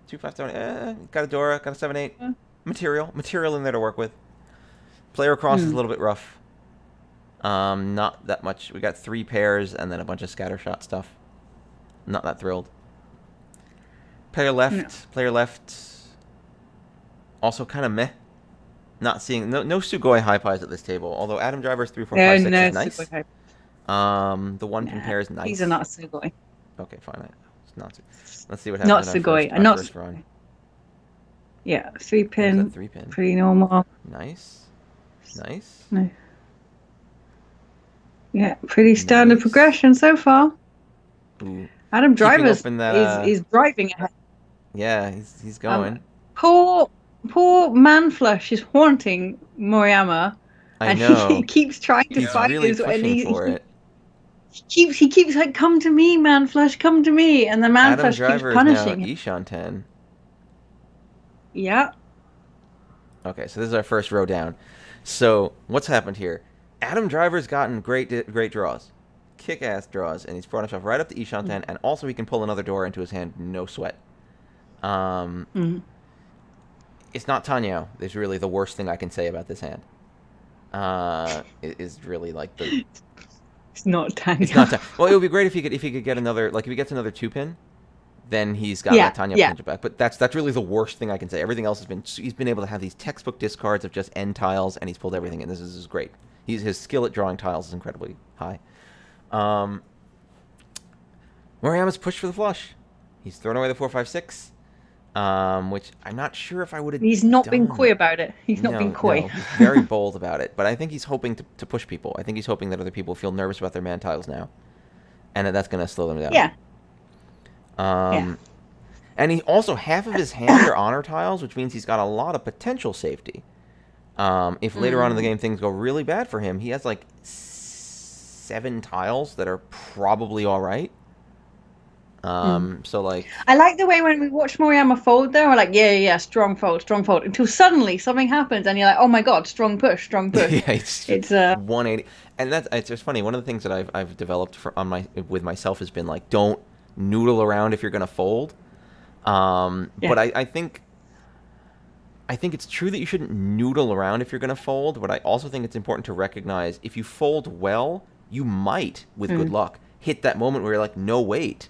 2-5-7. Got a Dora. Got a 7-8. Material in there to work with. Player cross is a Mm. little bit rough. Not that much. We got 3 pairs and then a bunch of scattershot stuff. Not that thrilled. Player No. left. Player left. Also kind of meh. Not seeing no Sugoi high pies at this table. Although Adam Driver's 3, 4, 5, No, 6 no, is nice. Sugoi. The one pin Nah, pair is these are nice. not Sugoi. Okay, fine. It's not. Let's see what Not happens in Sugoi. our Not first run. Sugoi. Yeah, three There's that pin, 3 pin. pretty normal. Nice. Nice. No. Yeah, pretty standard Nice. progression so far. Ooh. Adam Keeping Drivers open that is driving ahead. yeah, he's Um, going. poor Manflush is haunting Moriyama, I and he know. keeps trying to He's fight really his, and pushing for it. he keeps like, come to me, Manflush, come to me, and the Adam Manflush keeps Driver is now punishing him. Ishan 10. Yeah. Okay, so this is our first row down. So what's happened here? Adam Driver's gotten great draws, kick-ass draws, and he's brought himself right up to Ishan 10, and also he can pull another door into his hand, no sweat. Mm. It's not Tanyao. Is really the worst thing I can say about this hand. It is really like the. It's not Tanya. It's not. Well, it would be great if he could get another, like if he gets another 2-pin, then he's got Yeah, that Tanya yeah. pinch back. But that's really the worst thing I can say. Everything else he's been able to have these textbook discards of just end tiles, and he's pulled everything in. This is great. His skill at drawing tiles is incredibly high. Moriyama's pushed for the flush. He's thrown away the 4-5-6. Which I'm not sure if I would have He's not been done. coy about it. He's not been coy. No, he's very bold about it. But I think he's hoping to push people. I think he's hoping that other people feel nervous about their man tiles now, and that's going to slow them down. Yeah. Yeah. And he also, half of his hand are honor tiles, which means he's got a lot of potential safety. If later on in the game things go really bad for him, he has like 7 tiles that are probably all right. So like, I like the way when we watch Moriyama fold though, we're like, yeah, strong fold, until suddenly something happens and you're like, oh my god, strong push. yeah, it's It's 180, and it's just funny. One of the things that I've developed with myself has been like, don't noodle around if you're gonna fold. But I think it's true that you shouldn't noodle around if you're gonna fold. But I also think it's important to recognize if you fold well, you might, with good luck, hit that moment where you're like, no wait,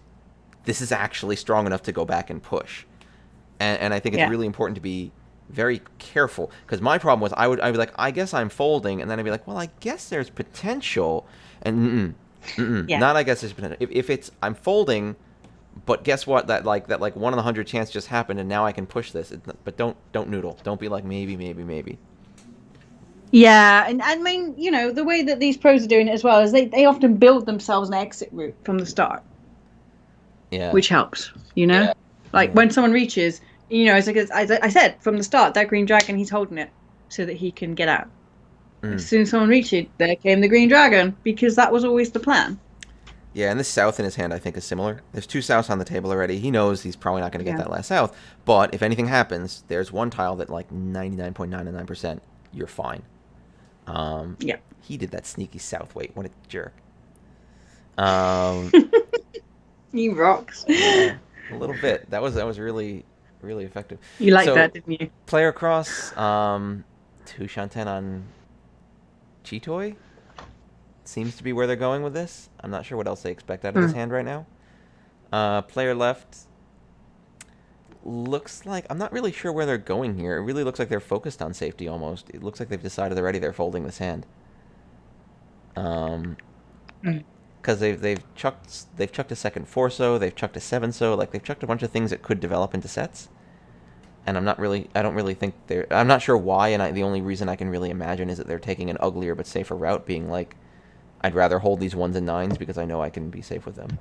this is actually strong enough to go back and push. And I think it's really important to be very careful, because my problem was I'd be like, I guess I'm folding, and then I'd be like, well, I guess there's potential, and not I guess there's potential. If it's I'm folding, but guess what, that 1 in 100 chance just happened, and now I can push this. But don't noodle. Don't be like maybe. Yeah, and I mean, the way that these pros are doing it as well is they often build themselves an exit route from the start. Yeah. Which helps, when someone reaches, it's like, as I said from the start, that green dragon, he's holding it so that he can get out. As soon as someone reaches, there came the green dragon, because that was always the plan. Yeah, and this south in his hand, I think, is similar. There's 2 souths on the table already. He knows he's probably not going to get that last south. But if anything happens, there's one tile that, like, 99.99%, you're fine. He did that sneaky south. Wait, what a jerk. He rocks. Yeah, a little bit. That was really, really effective. You like that, didn't you? Player cross, 2 Shanten on Chitoy. Seems to be where they're going with this. I'm not sure what else they expect out of this hand right now. Player left. Looks like, I'm not really sure where they're going here. It really looks like they're focused on safety almost. It looks like they've decided already they're folding this hand. Because they've chucked a second 4-so, they've chucked a 7-so, like they've chucked a bunch of things that could develop into sets. And I don't really think I'm not sure why, and the only reason I can really imagine is that they're taking an uglier but safer route, being like, I'd rather hold these 1s and 9s because I know I can be safe with them.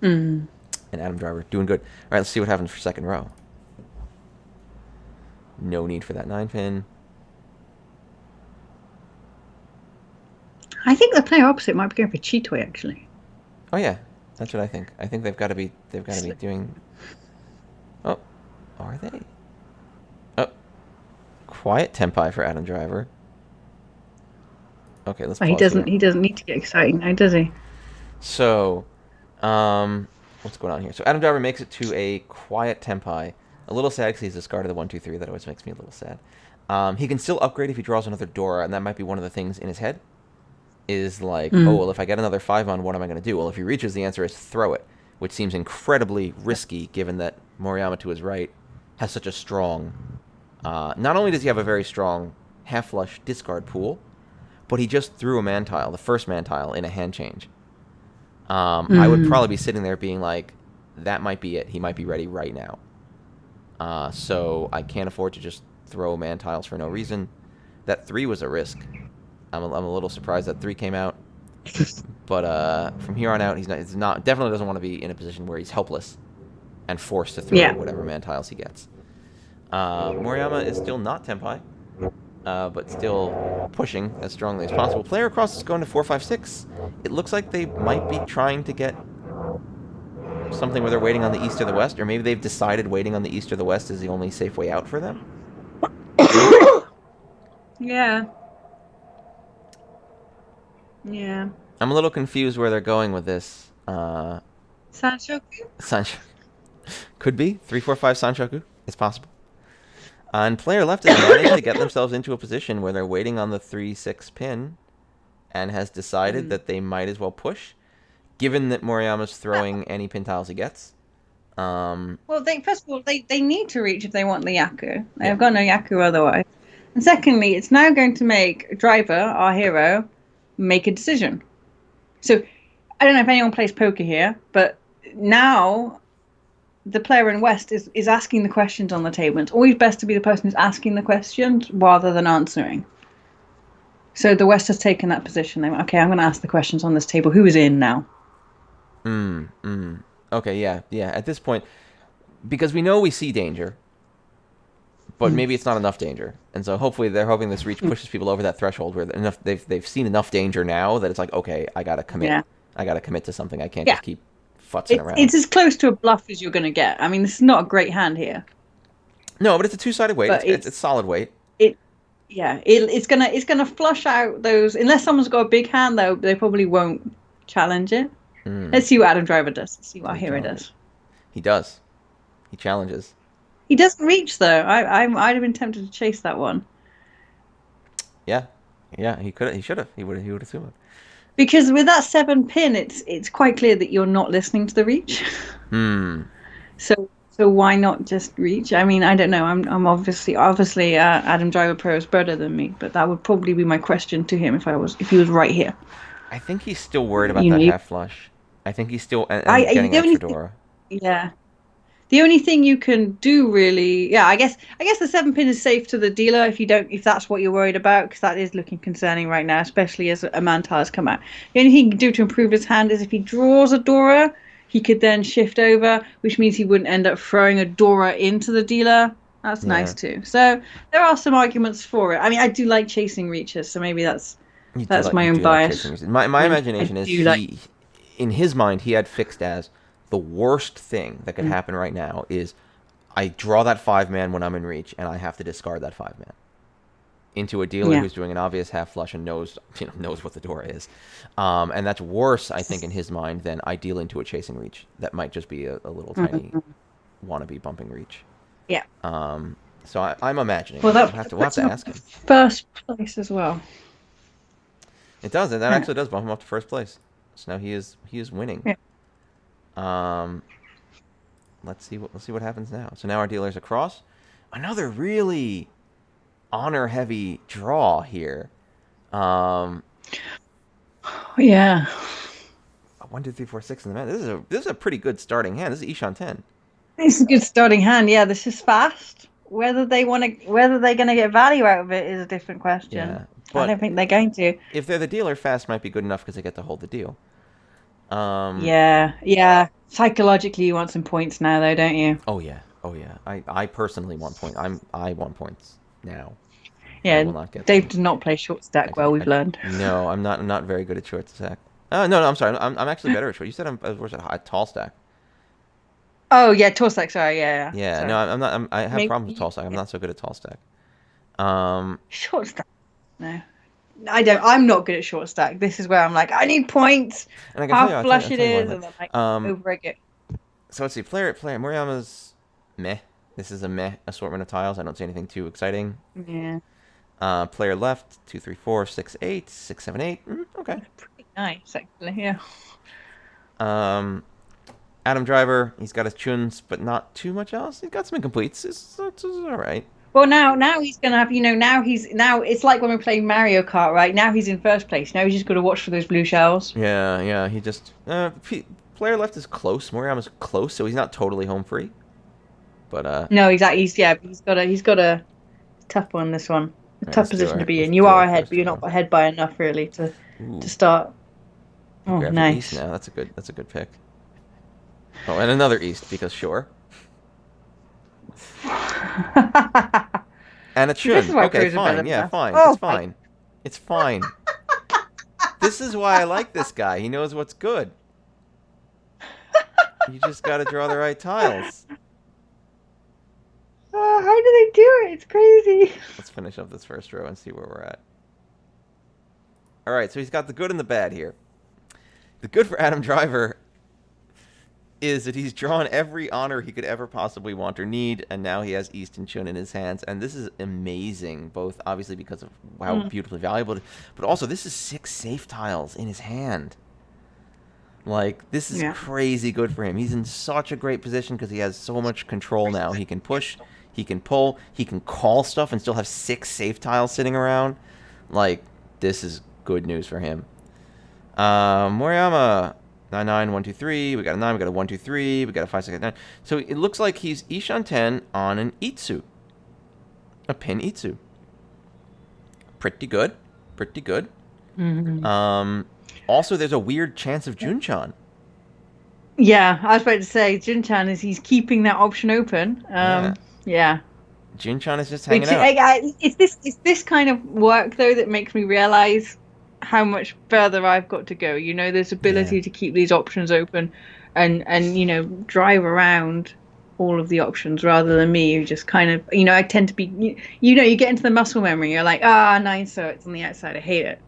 And Adam Driver doing good. All right, let's see what happens for second row. No need for that 9-pin. I think the player opposite might be going for Chitoy, actually. Oh yeah, that's what I think. I think they've got to be doing. Oh, are they? Oh, quiet tempi for Adam Driver. Okay, let's Well, he pause doesn't. here. He doesn't need to get exciting now, does he? So, what's going on here? So Adam Driver makes it to a quiet tempi. A little sad because he's discarded the 1-2-3. That always makes me a little sad. He can still upgrade if he draws another Dora, and that might be one of the things in his head. Is like, oh, well, if I get another 5 on, what am I going to do? Well, if he reaches, the answer is throw it, which seems incredibly risky given that Moriyama to his right has such a strong... not only does he have a very strong half-flush discard pool, but he just threw a man tile, the first man tile, in a hand change. I would probably be sitting there being like, that might be it. He might be ready right now. So I can't afford to just throw man tiles for no reason. That 3 was a risk. I'm a little surprised that 3 came out. But from here on out, he's definitely doesn't want to be in a position where he's helpless and forced to throw whatever man tiles he gets. Moriyama is still not Tempai, but still pushing as strongly as possible. Player across is going to 4-5-6. It looks like they might be trying to get something where they're waiting on the east or the west, or maybe they've decided waiting on the east or the west is the only safe way out for them. Yeah. Yeah. I'm a little confused where they're going with this. Sanshoku? Sanshoku. Could be. 3-4-5 Sanshoku. It's possible. And player left has managed to get themselves into a position where they're waiting on the 3-6 pin and has decided that they might as well push, given that Moriyama's throwing any pin tiles he gets. Well, first of all, they need to reach if they want the Yaku. They have got no Yaku otherwise. And secondly, it's now going to make Driver, our hero, make a decision. So, I don't know if anyone plays poker here, but now the player in West is asking the questions on the table. It's always best to be the person who's asking the questions rather than answering. So the West has taken that position. They went, okay, I'm going to ask the questions on this table. Who is in now? Okay, yeah. At this point, because we know we see danger, but maybe it's not enough danger, and so hopefully they're hoping this reach pushes people over that threshold where they've seen enough danger now that it's like, okay, I gotta commit. Yeah. I gotta commit to something. I can't just keep futzing around. It's as close to a bluff as you're going to get. I mean, this is not a great hand here. No, but it's a two-sided weight. It's solid weight. It's gonna flush out those. Unless someone's got a big hand, though, they probably won't challenge it. Let's see what Adam Driver does. Let's see what our hero does. He does. He challenges. He doesn't reach though. I'd have been tempted to chase that one. Yeah. He could. He should have. He would have thrown it. Because with that 7 pin, it's quite clear that you're not listening to the reach. So why not just reach? I mean, I don't know. I'm obviously Adam Driver Pro is better than me, but that would probably be my question to him if he was right here. I think he's still worried about that half flush. I think he's still getting extra Dora. Yeah. The only thing you can do really, I guess the 7 pin is safe to the dealer if that's what you're worried about, because that is looking concerning right now, especially as a man tile has come out. The only thing he can do to improve his hand is if he draws a Dora, he could then shift over, which means he wouldn't end up throwing a Dora into the dealer. That's nice too. So there are some arguments for it. I mean, I do like chasing reaches, so maybe that's my own bias. My imagination is in his mind, he had fixed as the worst thing that could happen right now is I draw that 5-man when I'm in reach, and I have to discard that 5-man into a dealer who's doing an obvious half flush and knows what the Dora is, and that's worse, I think, in his mind than I deal into a chasing reach. That might just be a little tiny wannabe bumping reach. Yeah. So I'm imagining. Well, we'll have to ask him. First place as well. It does, and that actually does bump him up to first place. So now he is winning. Yeah. Let's see what happens now. So now our dealer's across. Another really honor-heavy draw here. Yeah. 1, 2, 3, 4, 6 in the man. This is a pretty good starting hand. This is Ishan 10. It's a good starting hand. Yeah, this is fast. Whether they're going to get value out of it is a different question. Yeah, I don't think they're going to. If they're the dealer, fast might be good enough because they get to hold the deal. Yeah. Psychologically, you want some points now, though, don't you? Oh yeah. I personally want points. I want points now. Yeah, Dave did not play short stack well. We've learned. No, I'm not very good at short stack. No, I'm sorry. I'm actually better at short. You said I'm worse at tall stack. Oh yeah, tall stack. Sorry, yeah. Yeah, sorry. No, I'm not. I have problems with tall stack. I'm not so good at tall stack. Short stack. No. I don't. I'm not good at short stack. This is where I'm like, I need points. And I can tell How you, flush I'll it tell you more is, than and then like that. over it. So let's see. Player Moriyama's meh. This is a meh assortment of tiles. I don't see anything too exciting. Yeah, Player left 2, 3, 4, 6, 8, 6, 7, 8. Okay. it's pretty nice actually. Yeah. Um, Adam Driver, he's got his chuns, but not too much else. He's got some incompletes. It's all right. Well, now he's gonna have. Now it's like when we're playing Mario Kart, right? Now he's in first place. Now he's just got to watch for those blue shells. Yeah, yeah. He just player left is close. Moriyama's close, so he's not totally home free. But No, exactly. He's got a tough one. This one, a all right, tough position to be let's in. You do are our ahead, first but you're row. not ahead by enough really to Ooh, start. Oh, grab the east nice. now. That's a good pick. Oh, and another east because sure. And a This is chun. why Okay, pros are better fine. than Yeah, us. fine. It's Oh my! fine. It's fine. This is why I like this guy. He knows what's good. You just got to draw the right tiles. How do they do it? It's crazy. Let's finish up this first row and see where we're at. All right, so he's got the good and the bad here. The good for Adam Driver is that he's drawn every honor he could ever possibly want or need, and now he has East and Chun in his hands, and this is amazing, both obviously because of how beautifully valuable it is, but also this is 6 safe tiles in his hand. Like, this is crazy good for him. He's in such a great position because he has so much control now. He can push, he can pull, he can call stuff and still have 6 safe tiles sitting around. Like, this is good news for him. Moriyama, 9, 9, 1, 2, 3. We got a 9, we got a 1, 2, 3. We got a 5, 6, 9. So it looks like he's Ishan 10 on an Itsu. A pin Itsu. Pretty good. Pretty good. Also, there's a weird chance of Junchan. Yeah, I was about to say, Jin-chan he's keeping that option open. Yeah. Junchan is just hanging out. It's this kind of work though that makes me realize how much further I've got to go. There's ability to keep these options open and drive around all of the options rather than me who just kind of I tend to be you get into the muscle memory. You're like, 9, so it's on the outside. I hate it.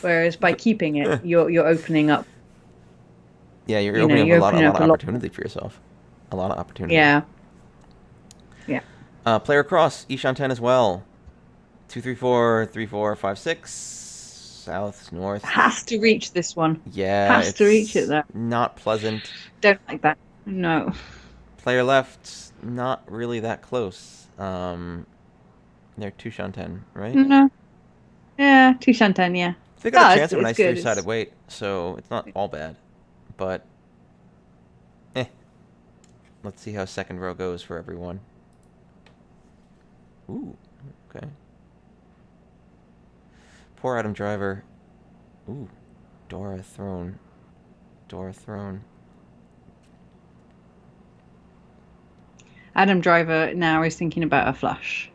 Whereas by keeping it, you're opening up. Yeah, you're opening up a lot of opportunity for yourself. A lot of opportunity. Yeah. Yeah. Player across, Ishan 10 as well. 2, 3, 4, 3, 4, 5, 6. South, north. Has to reach this one. Yeah. Has to reach it though. Not pleasant. Don't like that. No. Player left, not really that close. They're 2 Shan 10, right? No. Yeah, 2 Shanten, yeah. They got a chance of a nice 3-sided weight, so it's not all bad. But, let's see how second row goes for everyone. Ooh, okay. Poor Adam Driver. Ooh, Dora Throne. Dora Throne. Adam Driver now is thinking about a flush.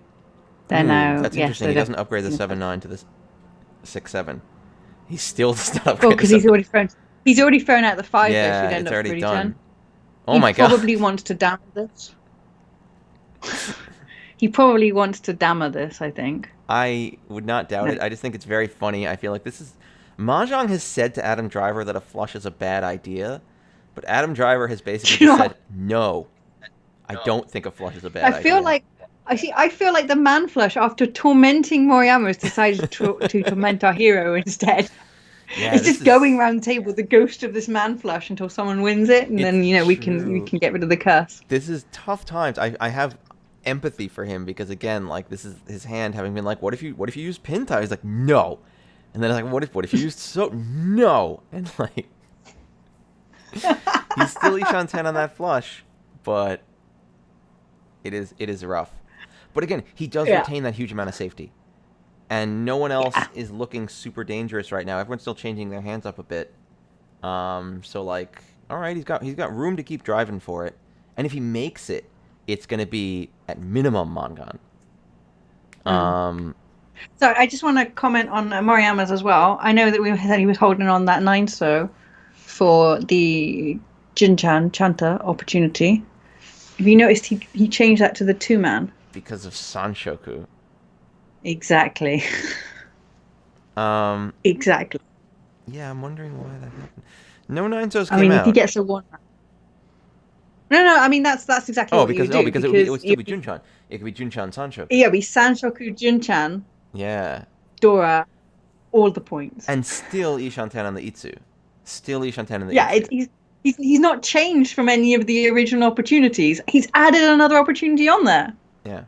They're now. That's interesting. He doesn't upgrade the 7-9 to the 6-7. He still does not upgrade. Well, because he's already thrown. He's already thrown out the 5. Yeah, so it's already done. 10. Oh my god. He probably wants to dammer this. He probably wants to dammer this, I think. I would not doubt it. I just think it's very funny. I feel like this is... Mahjong has said to Adam Driver that a flush is a bad idea, but Adam Driver has basically just said, no, I don't think a flush is a bad idea. I feel like the man flush, after tormenting Moriyama, has decided to torment our hero instead. Yeah, it's just going around the table, the ghost of this man flush, until someone wins it, and then we can get rid of the curse. This is tough times. I have empathy for him because again, like, this is his hand having been like, what if you use pin tie? He's like, no, and then it's like, what if you used no, and like, he's still Ishan 10 on that flush, but it is rough. But again, he does retain that huge amount of safety. And no one else is looking super dangerous right now. Everyone's still changing their hands up a bit. So like, all right, he's got room to keep driving for it. And if he makes it, it's going to be at minimum Mongon. So I just want to comment on Moriyama's as well. I know that we said he was holding on that 9 so for the Jin-chan Chanta opportunity. Have you noticed he changed that to the 2-man? Because of Sanshoku. Exactly. Um, Exactly. yeah, I'm wondering why that happened. No nine Os I came mean, if he out. gets a one, no, no. I mean, that's exactly what you do Because it because would still you, be Junchan. It could be Junchan Sanshoku. yeah, we Sanshoku Junchan, Yeah. Dora, all the points. And still Ishanten on the Itsu. Still Ishanten on the Yeah, Itsu. he's not changed from any of the original opportunities. He's added another opportunity on there. Yeah.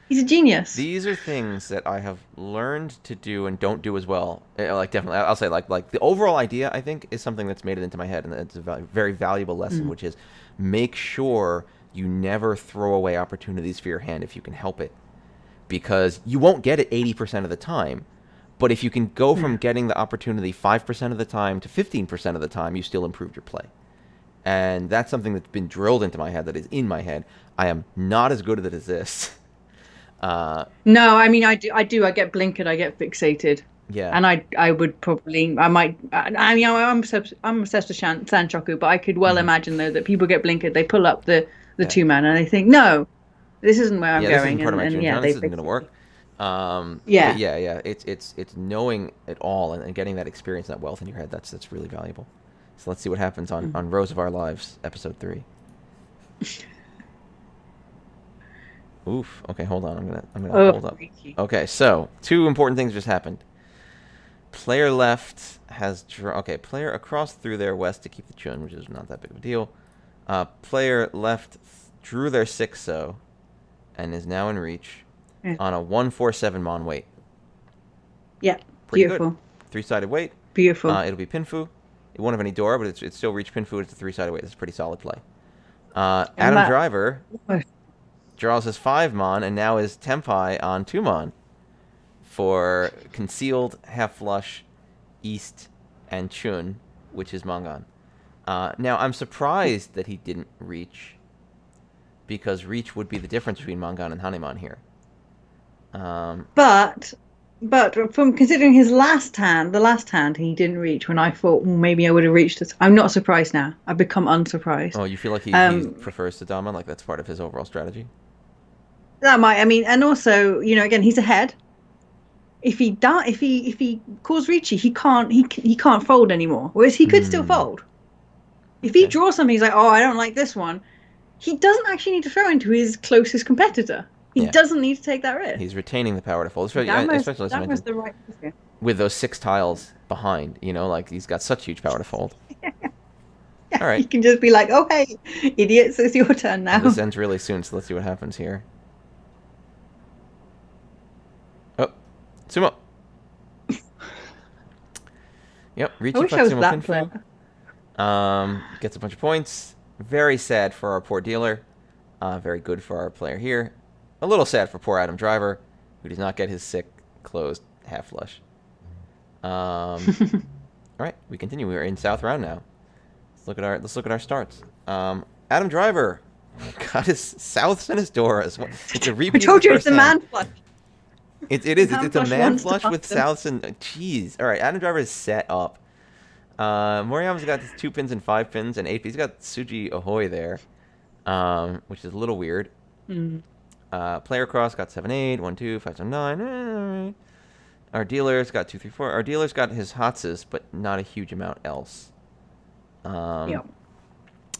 He's a genius. These are things that I have learned to do and don't do as well. Like definitely, I'll say like the overall idea I think is something that's made it into my head, and it's a very valuable lesson, Mm. which is make sure you never throw away opportunities for your hand if you can help it, because you won't get it 80% of the time. But if you can go from Yeah. getting the opportunity 5% of the time to 15% of the time, you still improved your play. And that's something that's been drilled into my head, that is in my head. I am not as good at it as this. No, I mean, I get blinkered, I get fixated, Yeah, and I would probably, I might, I mean, I'm obsessed with Sanchoku, but I could well hmm, imagine though that people get blinkered, they pull up the yeah, two man, and they think, no, this isn't where I'm yeah. This isn't going, part of my and June yeah, John. they This isn't gonna fix work. it. But Yeah. yeah, yeah. It's knowing it all, and getting that experience, that wealth in your head. That's really valuable. So let's see what happens Mhm. on Rose of Our Lives, episode 3. Oof. Okay, hold on. I'm gonna Oh, hold up. freaky. Okay, so two important things just happened. Player left has okay. Player across through their west to keep the chun, which is not that big of a deal. Player left drew their 6-so and is now in reach Yeah. on a 147 mon weight. Yeah. Pretty good. Beautiful. Three-sided weight. Beautiful. It'll be Pinfu. It won't have any Dora, but it's still reach Pinfu. It's a three-sided weight. It's a pretty solid play. And Adam that, Driver draws his 5 mon and now is Tempai on 2 mon for concealed half flush East and Chun, which is Mangan. Now I'm surprised that he didn't reach, because reach would be the difference between Mangan and Hanuman here. Um, but from considering his last hand, the last hand he didn't reach when I thought, well, maybe I would have reached it. I'm not surprised now. I've become unsurprised. oh, you feel like he Um, prefers Sadama, like that's part of his overall strategy? that might, I mean, and also, again, he's ahead. If he calls Ricci, he can't fold anymore. Whereas he could still Hmm. fold. If he Okay. draws something, he's like, oh, I don't like this one. He doesn't actually need to throw into his closest competitor. He Yeah. doesn't need to take that risk. He's retaining the power to fold, especially, That especially as I that was mentioned, the right decision. with those 6 tiles behind. Like he's got such huge power to fold. All He right. can just be like, oh, hey, idiots, it's your turn Well, this now. ends really soon, so let's see what happens here. Oh, Sumo. Yep, I Ricci wish I was Fatsumo that Pinfu. player. Gets a bunch of points. Very sad for our poor dealer. Very good for our player here. A little sad for poor Adam Driver, who does not get his sick closed half flush. All right, we continue. We are in South round now. Let's look at our starts. Adam Driver got his Souths and his Doras. It's a I repeat of told the you it's first the hand. man flush. It is. Man It's a flush man wants to flush with bust him. Souths and jeez. All right, Adam Driver is set up. Moriyama's got 2 pins and 5 pins and 8 pins. He's got Suji Ahoy there, which is a little weird. Mm. Player cross got 7, 8, 1, 2, 5, 7, 9. All right. Our dealer's got 2, 3, 4. Our dealer's got his Hatsus, but not a huge amount else. Yeah.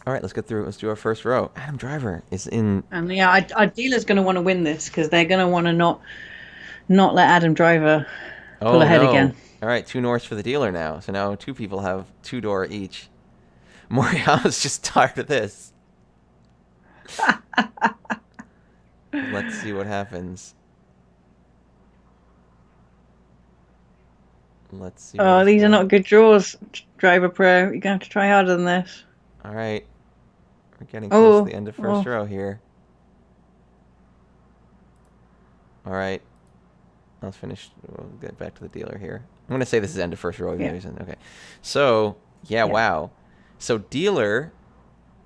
All right, let's get through. Let's do our first row. Adam Driver is in. And yeah, our dealer's going to want to win this because they're going to want to not let Adam Driver pull Oh ahead no! again. All right, 2 Norths for the dealer now. So now 2 people have 2 Dora each. Moriyama's just tired of this. Let's see what happens. Let's see what Oh, he's these are got. not good draws, Driver Pro. You're going to have to try harder than this. All right, we're getting close to Oh, the end of first oh, row here. All right, let's finish. We'll get back to the dealer here. I'm gonna say this is end of first row. yeah, Okay. So yeah, yeah. wow. So dealer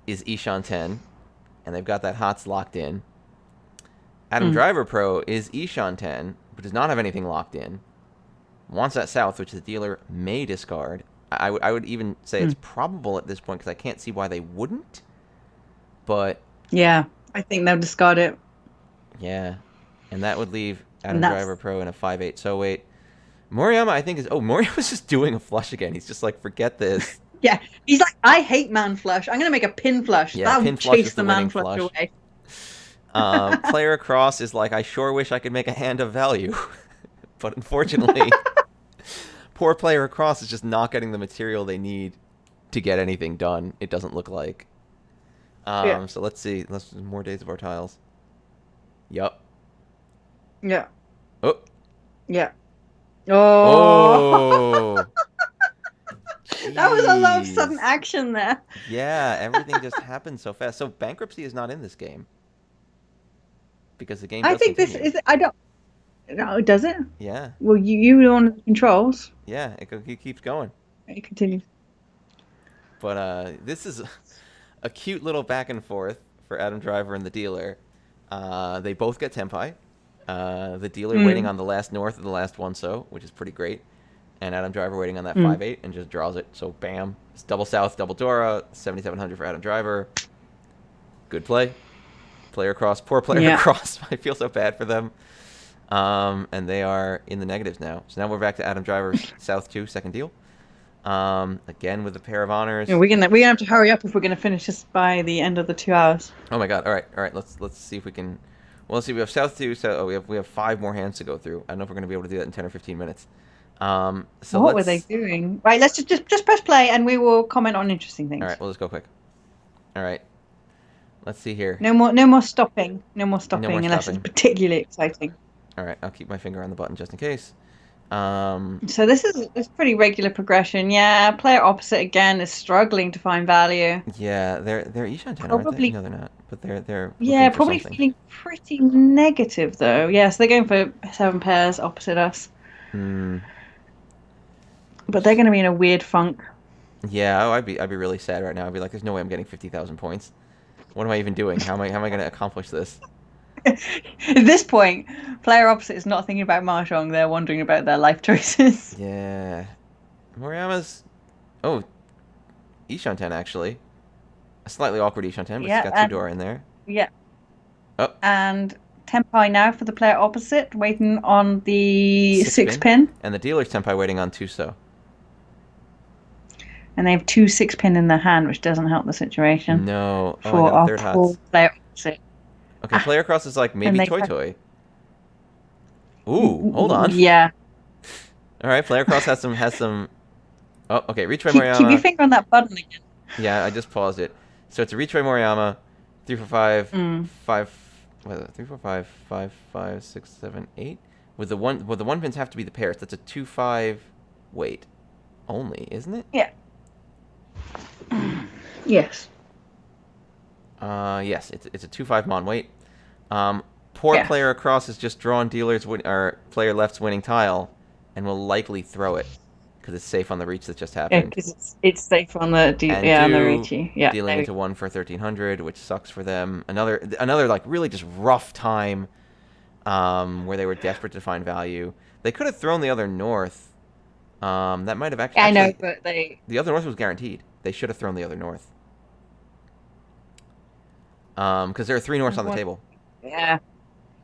is Ishan 10, and they've got that HOTS locked in. Adam Mm, Driver Pro is Ishan 10, but does not have anything locked in. Wants that south, which the dealer may discard. I would even say it's mm. probable at this point because I can't see why they wouldn't. But Yeah, I think they'll discard it. yeah, and that would leave Adam And Driver that's Pro in a 5.8 so weight. Moriyama, I think is. Oh, Moriyama's just doing a flush again. He's just like, forget this. yeah. He's like, I hate man flush. I'm gonna make a pin flush. Yeah, That'll pin flush chase is the the man winning flush flush. away. Player across is like, I sure wish I could make a hand of value, but unfortunately, poor player across is just not getting the material they need to get anything done. It doesn't look like. Yeah. So let's see. Let's more days of our tiles. Yup. Yeah. Oh. Yeah. Oh, Oh. that was a lot of sudden Jeez. action there. Yeah, everything just happened so fast. So bankruptcy is not in this game because the game I does think this continue. is. I don't. No, does it? Yeah. Well, you own the controls. Yeah, it keeps going. It continues. But this is a cute little back and forth for Adam Driver and the dealer. They both get Tenpai. The dealer waiting Mm. on the last north of the last one so, which is pretty great. And Adam Driver waiting on that Mm. 5.8 and just draws it. So bam. It's double south, double Dora, 7,700 for Adam Driver. Good play. Player cross. Poor player Yeah. cross. I feel so bad for them. And they are in the negatives now. So now we're back to Adam Driver's South 2, second deal. Again with the pair of honors. Yeah, we're gonna have to hurry up if we're gonna finish this by the end of the 2 hours. Oh my god. All right. Let's see if we can. Well, let's see. We have South 2. So we have 5 more hands to go through. I don't know if we're going to be able to do that in 10 or 15 minutes. So What were they doing? Right, let's just press play and we will comment on interesting things. All right, we'll just go quick. All right. Let's see here. No more stopping. No more stopping unless stopping. it's particularly exciting. All right, I'll keep my finger on the button just in case. So this is pretty regular progression. Yeah, player opposite again is struggling to find value. Yeah, they're Ishan 10, aren't they? Probably. No, they're not. But they're Yeah, looking for probably something. feeling pretty negative though. Yes, they're going for 7 pairs opposite us. Hmm. But they're going to be in a weird funk. Yeah, I'd be really sad right now. I'd be like, there's no way I'm getting 50,000 points. What am I even doing? How am I going to accomplish this? At this point, player opposite is not thinking about Mahjong. They're wondering about their life choices. Yeah. Moriyama's. Oh, Ishan 10 actually. A slightly awkward Ishan 10, but Yeah, it's got 2 Dora in there. Yeah. Oh. And Tenpai now for the player opposite, waiting on the 6 pin. pin. And the dealer's Tenpai waiting on 2 so. And they have 2 6 pin in their hand, which doesn't help the situation. No. Oh, For I got a our third poor hots. player opposite. Okay, player cross is like maybe they Toy Toy. Ooh, hold on. Yeah. All right, player cross has some. Oh, okay, reach by Keep Moriyama. your finger on that button again. Yeah, I just paused it. So it's a reach by Moriyama. 3 for 5. 5. What is it? 3, 4, 5, 5, 5, 6, 7, 8. With the one pins have to be the pairs. That's a 2-5 weight only, isn't it? Yeah. Yes. Yes, it's a 2-5 mon weight. Poor Yeah. player across has just drawn dealer's or player left's winning tile, and will likely throw it because it's safe on the reach that just Yeah, happened. because it's safe on the on the Richie. Yeah. Dealing into 1 for 1,300, which sucks for them. Another like really just rough time, where they were desperate to find value. They could have thrown the other north. That might have actually. I know, but The other north was guaranteed. They should have thrown the other north. Because there are 3 norths on the table. Yeah. But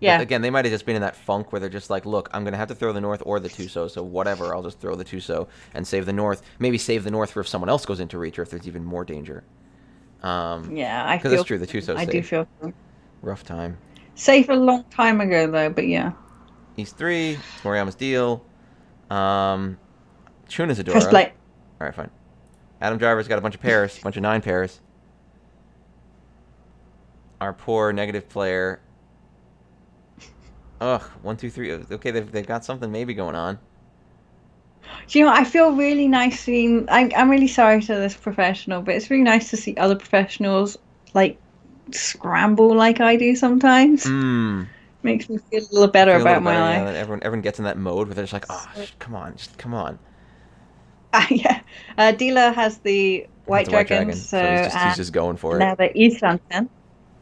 Yeah. again, they might have just been in that funk where they're just like, look, I'm going to have to throw the north or the 2 so whatever, I'll just throw the 2 and save the north. Maybe save the north for if someone else goes into reach or if there's even more danger. Yeah, I feel. Because it's true, the 2 I safe. do feel Rough time. safe a long time ago though, but yeah. He's 3. It's Moriyama's deal. Chuna's a Dora. Press play. All right, fine. Adam Driver's got a bunch of pairs, a bunch of 9 pairs. Our poor negative player. Ugh, 1, 2, 3. Okay, they've got something maybe going on. Do you know, I feel really nice seeing. I'm really sorry to this professional, but it's really nice to see other professionals like scramble like I do sometimes. Makes me feel a little better about my life. Yeah, everyone gets in that mode where they're just like, oh, come on, just come on. Yeah. Dealer has the white dragon, so he's just going for now it. the Eastern 10.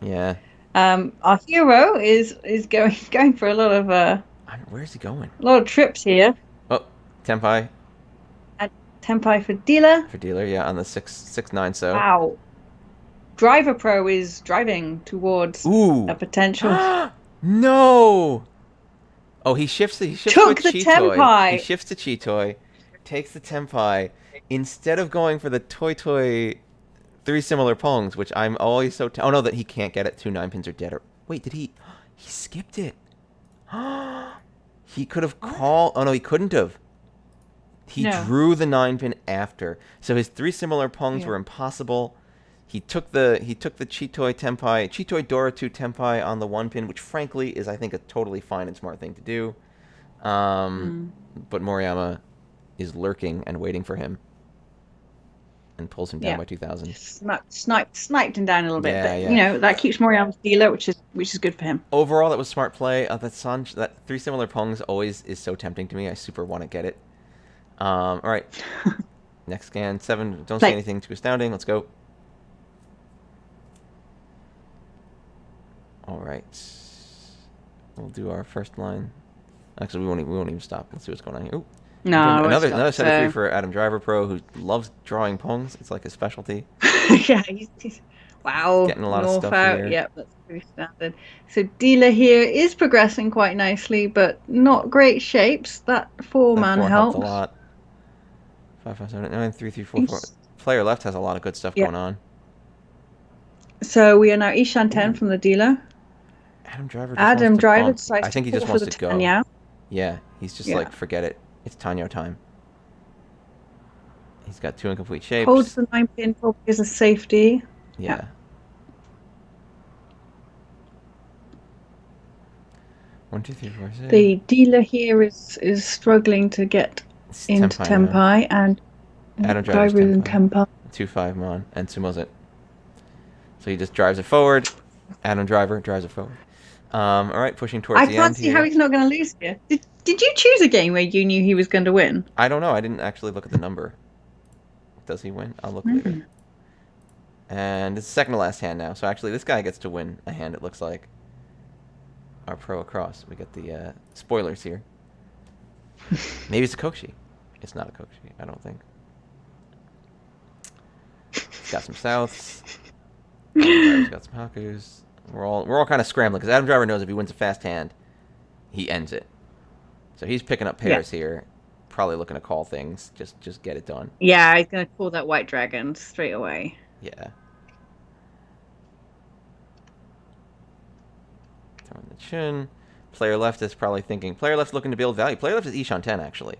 Yeah. Our hero is going for a lot of Where's he going? a lot of trips here. Oh, Tenpai And Tenpai for dealer. for dealer. Yeah, on the 6-9 so. Wow. Driver Pro is driving towards Ooh. a potential. No. Oh, he shifts to a Took the Chi-Toy. He Tenpai. shifts to Chi-Toy, takes the Tenpai, instead of going for the Toy three similar Pongs, which I'm always so... oh, no, that he can't get it. 2 9-pins are dead. Wait, did he... he skipped it. He could have called... oh, no, he couldn't have. He No. drew the 9-pin after. So his 3 similar Pongs Yeah. were impossible. He took the Chi-Toy Tenpai, Chi-Toy Dora 2 Tenpai on the 1-pin, which frankly is, I think, a totally fine and smart thing to do. But Moriyama is lurking and waiting for him and pulls him down by 2,000. Sniped him down a little bit, Yeah, but yeah. you know that keeps Moriyama's dealer, which is good for him. Overall, that was smart play. That 3 similar Pongs always is so tempting to me. I super want to get it. All right. Next scan. 7. Don't say anything too astounding. Let's go. All right. We'll do our first line. Actually, we won't even stop. Let's see what's going on here. Ooh. No, Another set of 3 for Adam Driver Pro, who loves drawing Pongs. It's like his specialty. Yeah, he's wow. Getting a lot of North stuff out. here. Yep, that's pretty standard. So dealer here is progressing quite nicely, but not great shapes. That 4-man helps. A lot. 5, 5, 7, 8, 9, 3, 3, 4, 4. Player left has a lot of good stuff going on. So we are now Ishan 10 from the dealer. Adam Driver decides I think he just wants to go. Tanya. Yeah, he's just like, forget it. It's Tanyo time. He's got 2 incomplete shapes. Holds the 9-pin probably as a safety. Yeah. 1, 2, 3, 4, 6. The dealer here is struggling to get into Tenpai, and Adam Driver's in Tenpai. 2-5 Mon, and Sumo's it. So he just drives it forward. Adam Driver drives it forward. All right, pushing towards the end here. I can't see how he's not going to lose here. Did you choose a game where you knew he was going to win? I don't know. I didn't actually look at the number. Does he win? I'll look later. And it's the second to last hand now. So actually, this guy gets to win a hand, it looks like. Our pro across. We get the spoilers here. Maybe it's a Kokushi. It's not a Kokushi, I don't think. He's got some Souths. He's got some Hakus. We're all kind of scrambling because Adam Driver knows if he wins a fast hand, he ends it. So he's picking up pairs here, probably looking to call things, just get it done. Yeah, he's gonna call that White Dragon straight away. Yeah. Throwing the chin. Player left is probably thinking. Player left's looking to build value. Player left is Ishan 10 actually.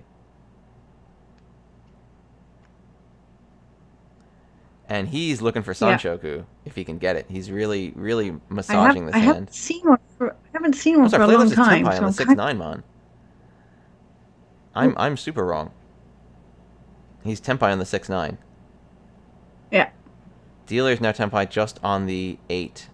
And he's looking for Sanshoku if he can get it. He's really, really massaging this hand. I haven't seen one for a long time. Tenpai on the 6-9 Mon. I'm super wrong. He's Tenpai on the 6-9. Yeah. Dealer's now Tenpai just on the 8.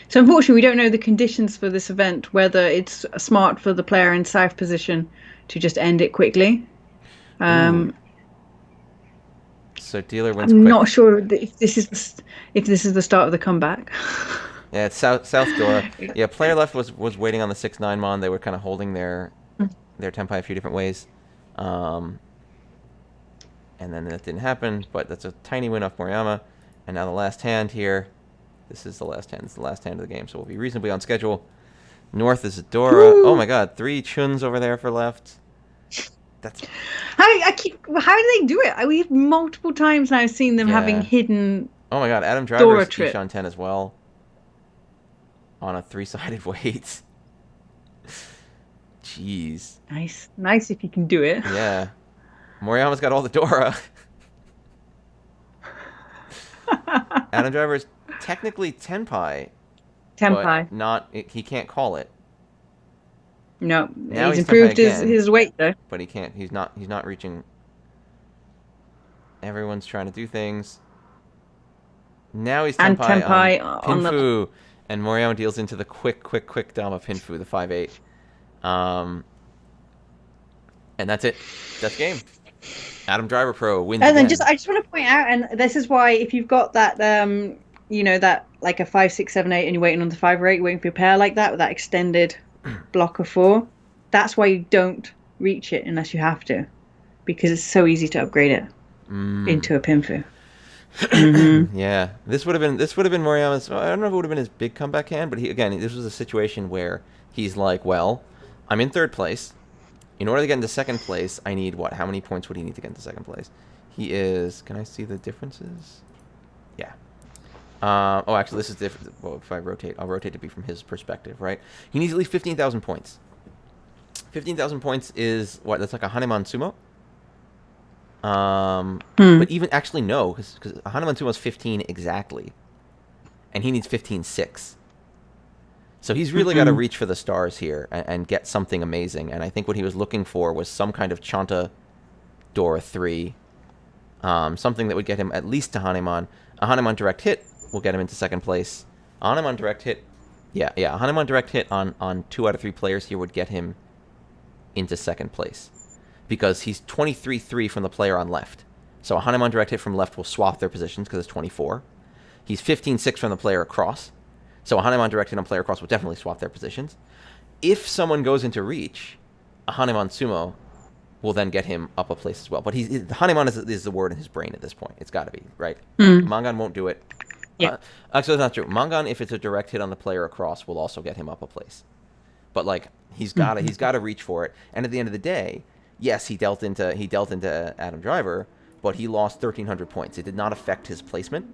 So unfortunately, we don't know the conditions for this event, whether it's smart for the player in south position to just end it quickly. So dealer wins quick. I'm not sure if this is the start of the comeback. Yeah, it's South Dora. Yeah, player left was waiting on the 6-9 Mon. They were kind of holding their Tenpai a few different ways. And then that didn't happen, but that's a tiny win off Moriyama. And now the last hand here. This is the last hand. It's the last hand of the game, so we'll be reasonably on schedule. North is Dora. Woo! Oh my god, 3 Chuns over there for left. That's how do they do it? We've multiple times now seen them having hidden. Oh my god, Adam Driver's Ishan 10 as well. On a 3-sided weight. Jeez. Nice if you can do it. Yeah. Moriyama's got all the Dora. Adam Driver's technically Tenpai. But not. He can't call it. No, now he's improved his weight though. But he can't. He's not reaching. Everyone's trying to do things. Now he's Tenpai on Pinfu, and Moriyama deals into the quick dom of Pinfu, the 5-8. And that's it. That's game. Adam Driver Pro wins. And then I just want to point out, and this is why if you've got that that like a 5, 6, 7, 8, and you're waiting on the 5 or 8, waiting for your pair like that with that extended block of 4, that's why you don't reach it unless you have to, because it's so easy to upgrade it into a Pinfu. Hmm. Yeah, this would have been Moriyama's. I don't know if it would have been his big comeback hand, but this was a situation where he's like, well, I'm in third place. In order to get into second place, I need what? How many points would he need to get into second place? He is. Can I see the differences? Yeah. Oh, actually, this is different. Well, if I rotate, I'll rotate to be from his perspective, right? He needs at least 15,000 points. 15,000 points is what? That's like a Hanuman Sumo. Hmm. But even actually no, because Hanuman Sumo is 15 exactly, and he needs 15.6. So he's really got to Hmm. reach for the stars here and get something amazing. And I think what he was looking for was some kind of Chanta Dora 3, something that would get him at least to Hanuman. A Hanuman direct hit will get him into second place. A Hanuman direct hit, yeah. A Hanuman direct hit on 2 out of 3 players here would get him into second place, because he's 23-3 from the player on left. So a Hanuman direct hit from left will swap their positions because it's 24. He's 15-6 from the player across. So a Hanuman direct hit on player across will definitely swap their positions. If someone goes into reach, a Hanuman Sumo will then get him up a place as well. But Hanuman is the word in his brain at this point. It's got to be, right? Hmm. Mangan won't do it. Yeah. Actually, that's not true. Mangan, if it's a direct hit on the player across, will also get him up a place. But like he's got to reach for it. And at the end of the day, yes, he dealt into Adam Driver, but he lost 1,300 points. It did not affect his placement.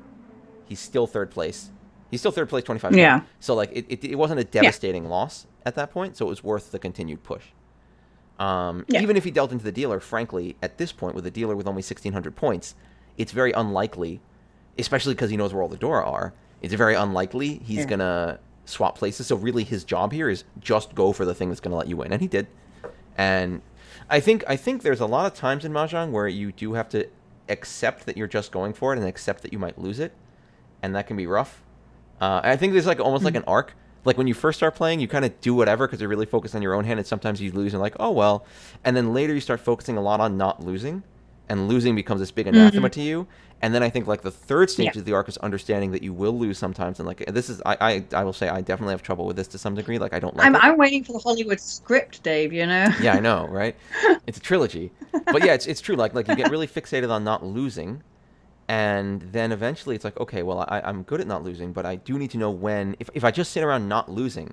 He's still third place. He's still third place, 25 points. Yeah. So like it wasn't a devastating loss at that point. So it was worth the continued push. Yeah. Even if he dealt into the dealer, frankly, at this point with a dealer with only 1,600 points, it's very unlikely, especially because he knows where all the Dora are. It's very unlikely he's gonna swap places. So really, his job here is just go for the thing that's gonna let you win, and he did. And I think there's a lot of times in Mahjong where you do have to accept that you're just going for it and accept that you might lose it, and that can be rough. I think there's like almost like an arc. Like when you first start playing, you kind of do whatever because you're really focused on your own hand, and sometimes you lose and like, oh well. And then later you start focusing a lot on not losing, and losing becomes this big anathema to you. And then I think like the third stage of the arc is understanding that you will lose sometimes, and like this is I will say I definitely have trouble with this to some degree. Like I don't like it. I'm waiting for the Hollywood script, Dave, you know? Yeah, I know, right? It's a trilogy. But yeah, it's true. Like you get really fixated on not losing, and then eventually it's like, okay, well, I'm good at not losing, but I do need to know when. If I just sit around not losing,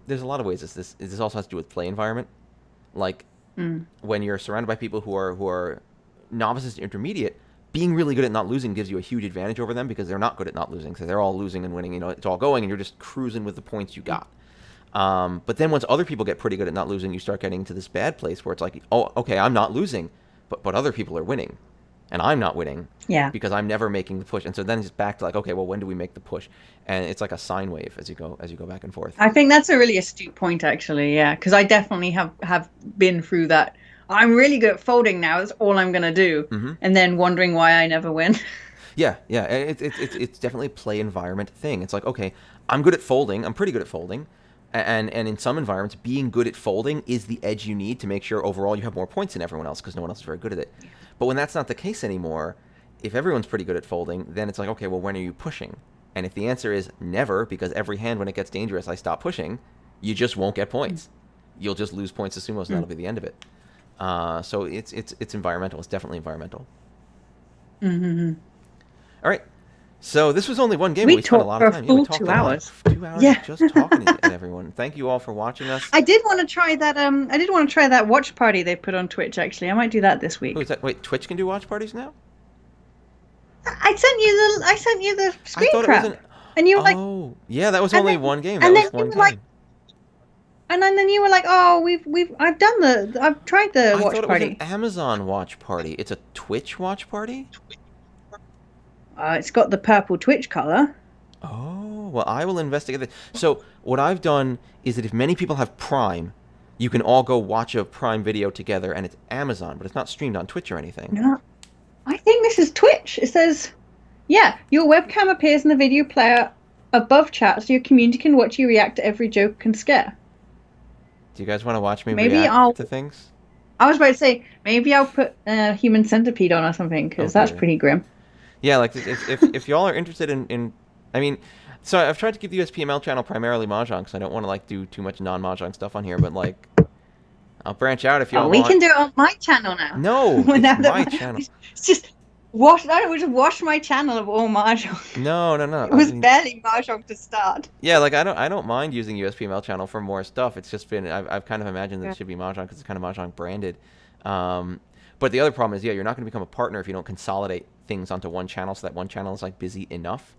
there's a lot of ways this also has to do with play environment. Like when you're surrounded by people who are novices to intermediate, being really good at not losing gives you a huge advantage over them because they're not good at not losing. So they're all losing and winning. You know, it's all going, and you're just cruising with the points you got. But then once other people get pretty good at not losing, you start getting into this bad place where it's like, oh, okay, I'm not losing, but other people are winning, and I'm not winning because I'm never making the push. And so then it's back to like, okay, well, when do we make the push? And it's like a sine wave as you go back and forth. I think that's a really astute point, actually. Yeah, because I definitely have been through that. I'm really good at folding now. That's all I'm gonna do, and then wondering why I never win. Yeah. It's definitely a play environment thing. It's like, okay, I'm good at folding. I'm pretty good at folding. And in some environments, being good at folding is the edge you need to make sure overall you have more points than everyone else because no one else is very good at it. But when that's not the case anymore, if everyone's pretty good at folding, then it's like, okay, well, when are you pushing? And if the answer is never, because every hand when it gets dangerous, I stop pushing, you just won't get points. You'll just lose points to sumos, and that'll be the end of it. So it's environmental. It's definitely environmental. Mm-hmm. All right. So this was only one game. We spent a lot of time. For a full we talked 2 a lot. hours. 2 hours just talking to everyone. Thank you all for watching us. I did want to try that. I did want to try that watch party they put on Twitch. Actually, I might do that this week. Oh, is that, wait, Twitch can do watch parties now? I sent you the screen I thought crap, it was and you were like, oh, yeah, that was only one game. and That then was one you were like, game. and then you were like, oh, I've tried the I watch thought it party. was an Amazon watch party. It's a Twitch watch party? It's got the purple Twitch color. Oh, well, I will investigate this. So what I've done is that if many people have Prime, you can all go watch a Prime video together, and it's Amazon, but it's not streamed on Twitch or anything. No, I think this is Twitch. It says, yeah, your webcam appears in the video player above chat, so your community can watch you react to every joke and scare. Do you guys want to watch me Maybe react to things? I was about to say, maybe I'll put Human Centipede on or something, because that's pretty grim. Yeah, like if y'all are interested in, I mean, so I've tried to keep the USPML channel primarily Mahjong because I don't want to like do too much non-Mahjong stuff on here, but like, I'll branch out if y'all want. We can do it on my channel now. No, it's my channel. It's just I would just wash my channel of all Mahjong. No, no, no. It I was mean, barely Mahjong to start. yeah, like I don't mind using USPML channel for more stuff. It's just been I've kind of imagined that it Yeah. should be Mahjong because it's kind of Mahjong branded. Um, but the other problem is, yeah, you're not going to become a partner if you don't consolidate things onto one channel, so that one channel is like busy enough.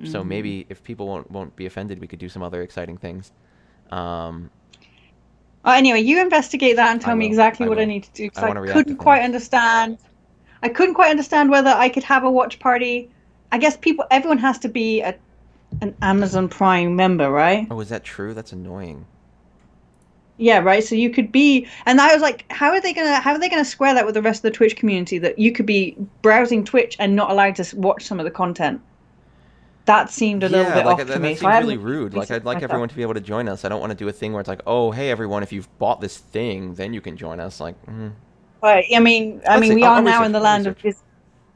So Mm. maybe if people won't be offended, we could do some other exciting things. Um, Oh, anyway, you investigate that and I tell me will. exactly I what I will. need to do because I want to react to Quite things. understand. I couldn't quite understand whether I could have a watch party. I guess everyone has to be an Amazon Prime member, right? Oh, is that true? That's annoying. Yeah, right. So you could be, and I was like, how are they gonna square that with the rest of the Twitch community that you could be browsing Twitch and not allowed to watch some of the content? That seemed a little Yeah, bit like off that, for that me. So I seems really haven't rude. Like I'd researched like myself. everyone to be able to join us. I don't want to do a thing where it's like, oh, hey everyone, if you've bought this thing, then you can join us. Like, But I let's mean, see. we I'll, are I'll now in research. the I'll land of research.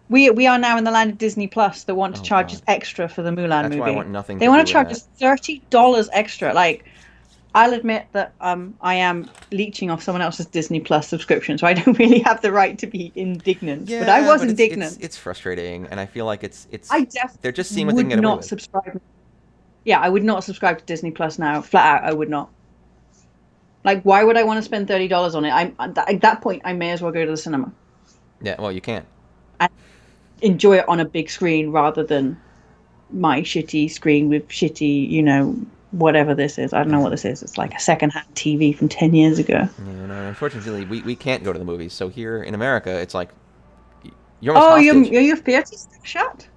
we are now in the land of Disney Plus that want to Oh charge us God, extra for the Mulan that's why I want movie. nothing They to do want to with charge that. us $30 extra. Like, I'll admit that I am leeching off someone else's Disney Plus subscription, so I don't really have the right to be indignant. But I Yeah, was but it's indignant. it's frustrating, and I feel like I they're definitely just seeing what they can would get away not with. subscribe. Yeah, I would not subscribe to Disney Plus now. Flat out, I would not. Like, why would I want to spend $30 on it? At that point, I may as well go to the cinema Yeah, well, you can't. and enjoy it on a big screen rather than my shitty screen with shitty, whatever this is. I don't know what this is. It's like a secondhand TV from 10 years ago. You know, unfortunately, we can't go to the movies. So here in America, it's like you're almost Oh, hostage. your theater's still shut?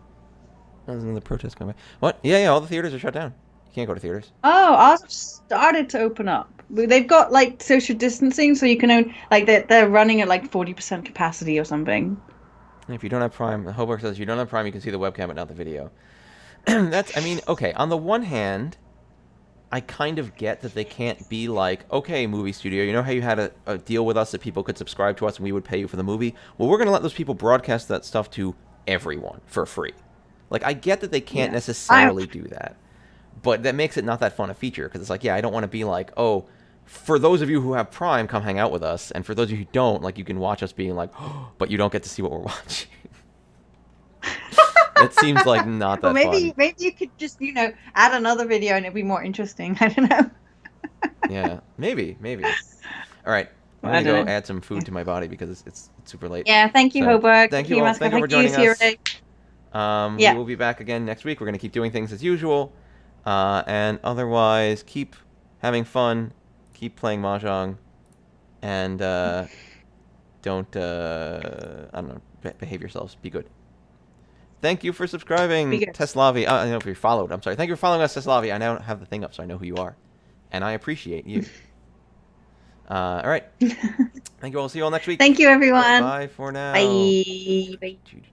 There's another protest coming. What? Yeah, yeah. All the theaters are shut down. You can't go to theaters. Oh, ours have started to open up. They've got like social distancing, so you can only like they're running at like 40% capacity or something. If you don't have Prime, Homework says you don't have Prime, you can see the webcam but not the video. That's, I mean, okay. On the one hand, I kind of get that they can't be like, okay, movie studio, you know how you had a deal with us that people could subscribe to us and we would pay you for the movie? Well, we're going to let those people broadcast that stuff to everyone for free. Like, I get that they can't Yeah. I necessarily do that, but that makes it not that fun a feature because it's like, yeah, I don't want to be like, oh, for those of you who have Prime, come hang out with us, and for those of you who don't, like, you can watch us being like, oh, but you don't get to see what we're watching. That seems like not Well, that fun. maybe you could just, add another video and it'd be more interesting. I don't know. Yeah, maybe. All right, I'm I gonna go don't know. add some food Yeah. to my body because it's super late. Yeah, thank you, So Hoburg. thank Thank you you, all. Mascot. Thank you for Thank you, joining us. Sierra. We Yeah. will be back again next week. We're gonna keep doing things as usual, and otherwise keep having fun, keep playing mahjong, and don't I don't know, behave yourselves. Be good. Thank you for Be subscribing, good. Teslavi. I don't know if you're followed. I'm sorry. Thank you for following us, Teslavi. I now have the thing up, so I know who you are, and I appreciate you. All right. Thank you all. See you all next week. Thank you, everyone. Bye for now. Bye. Bye.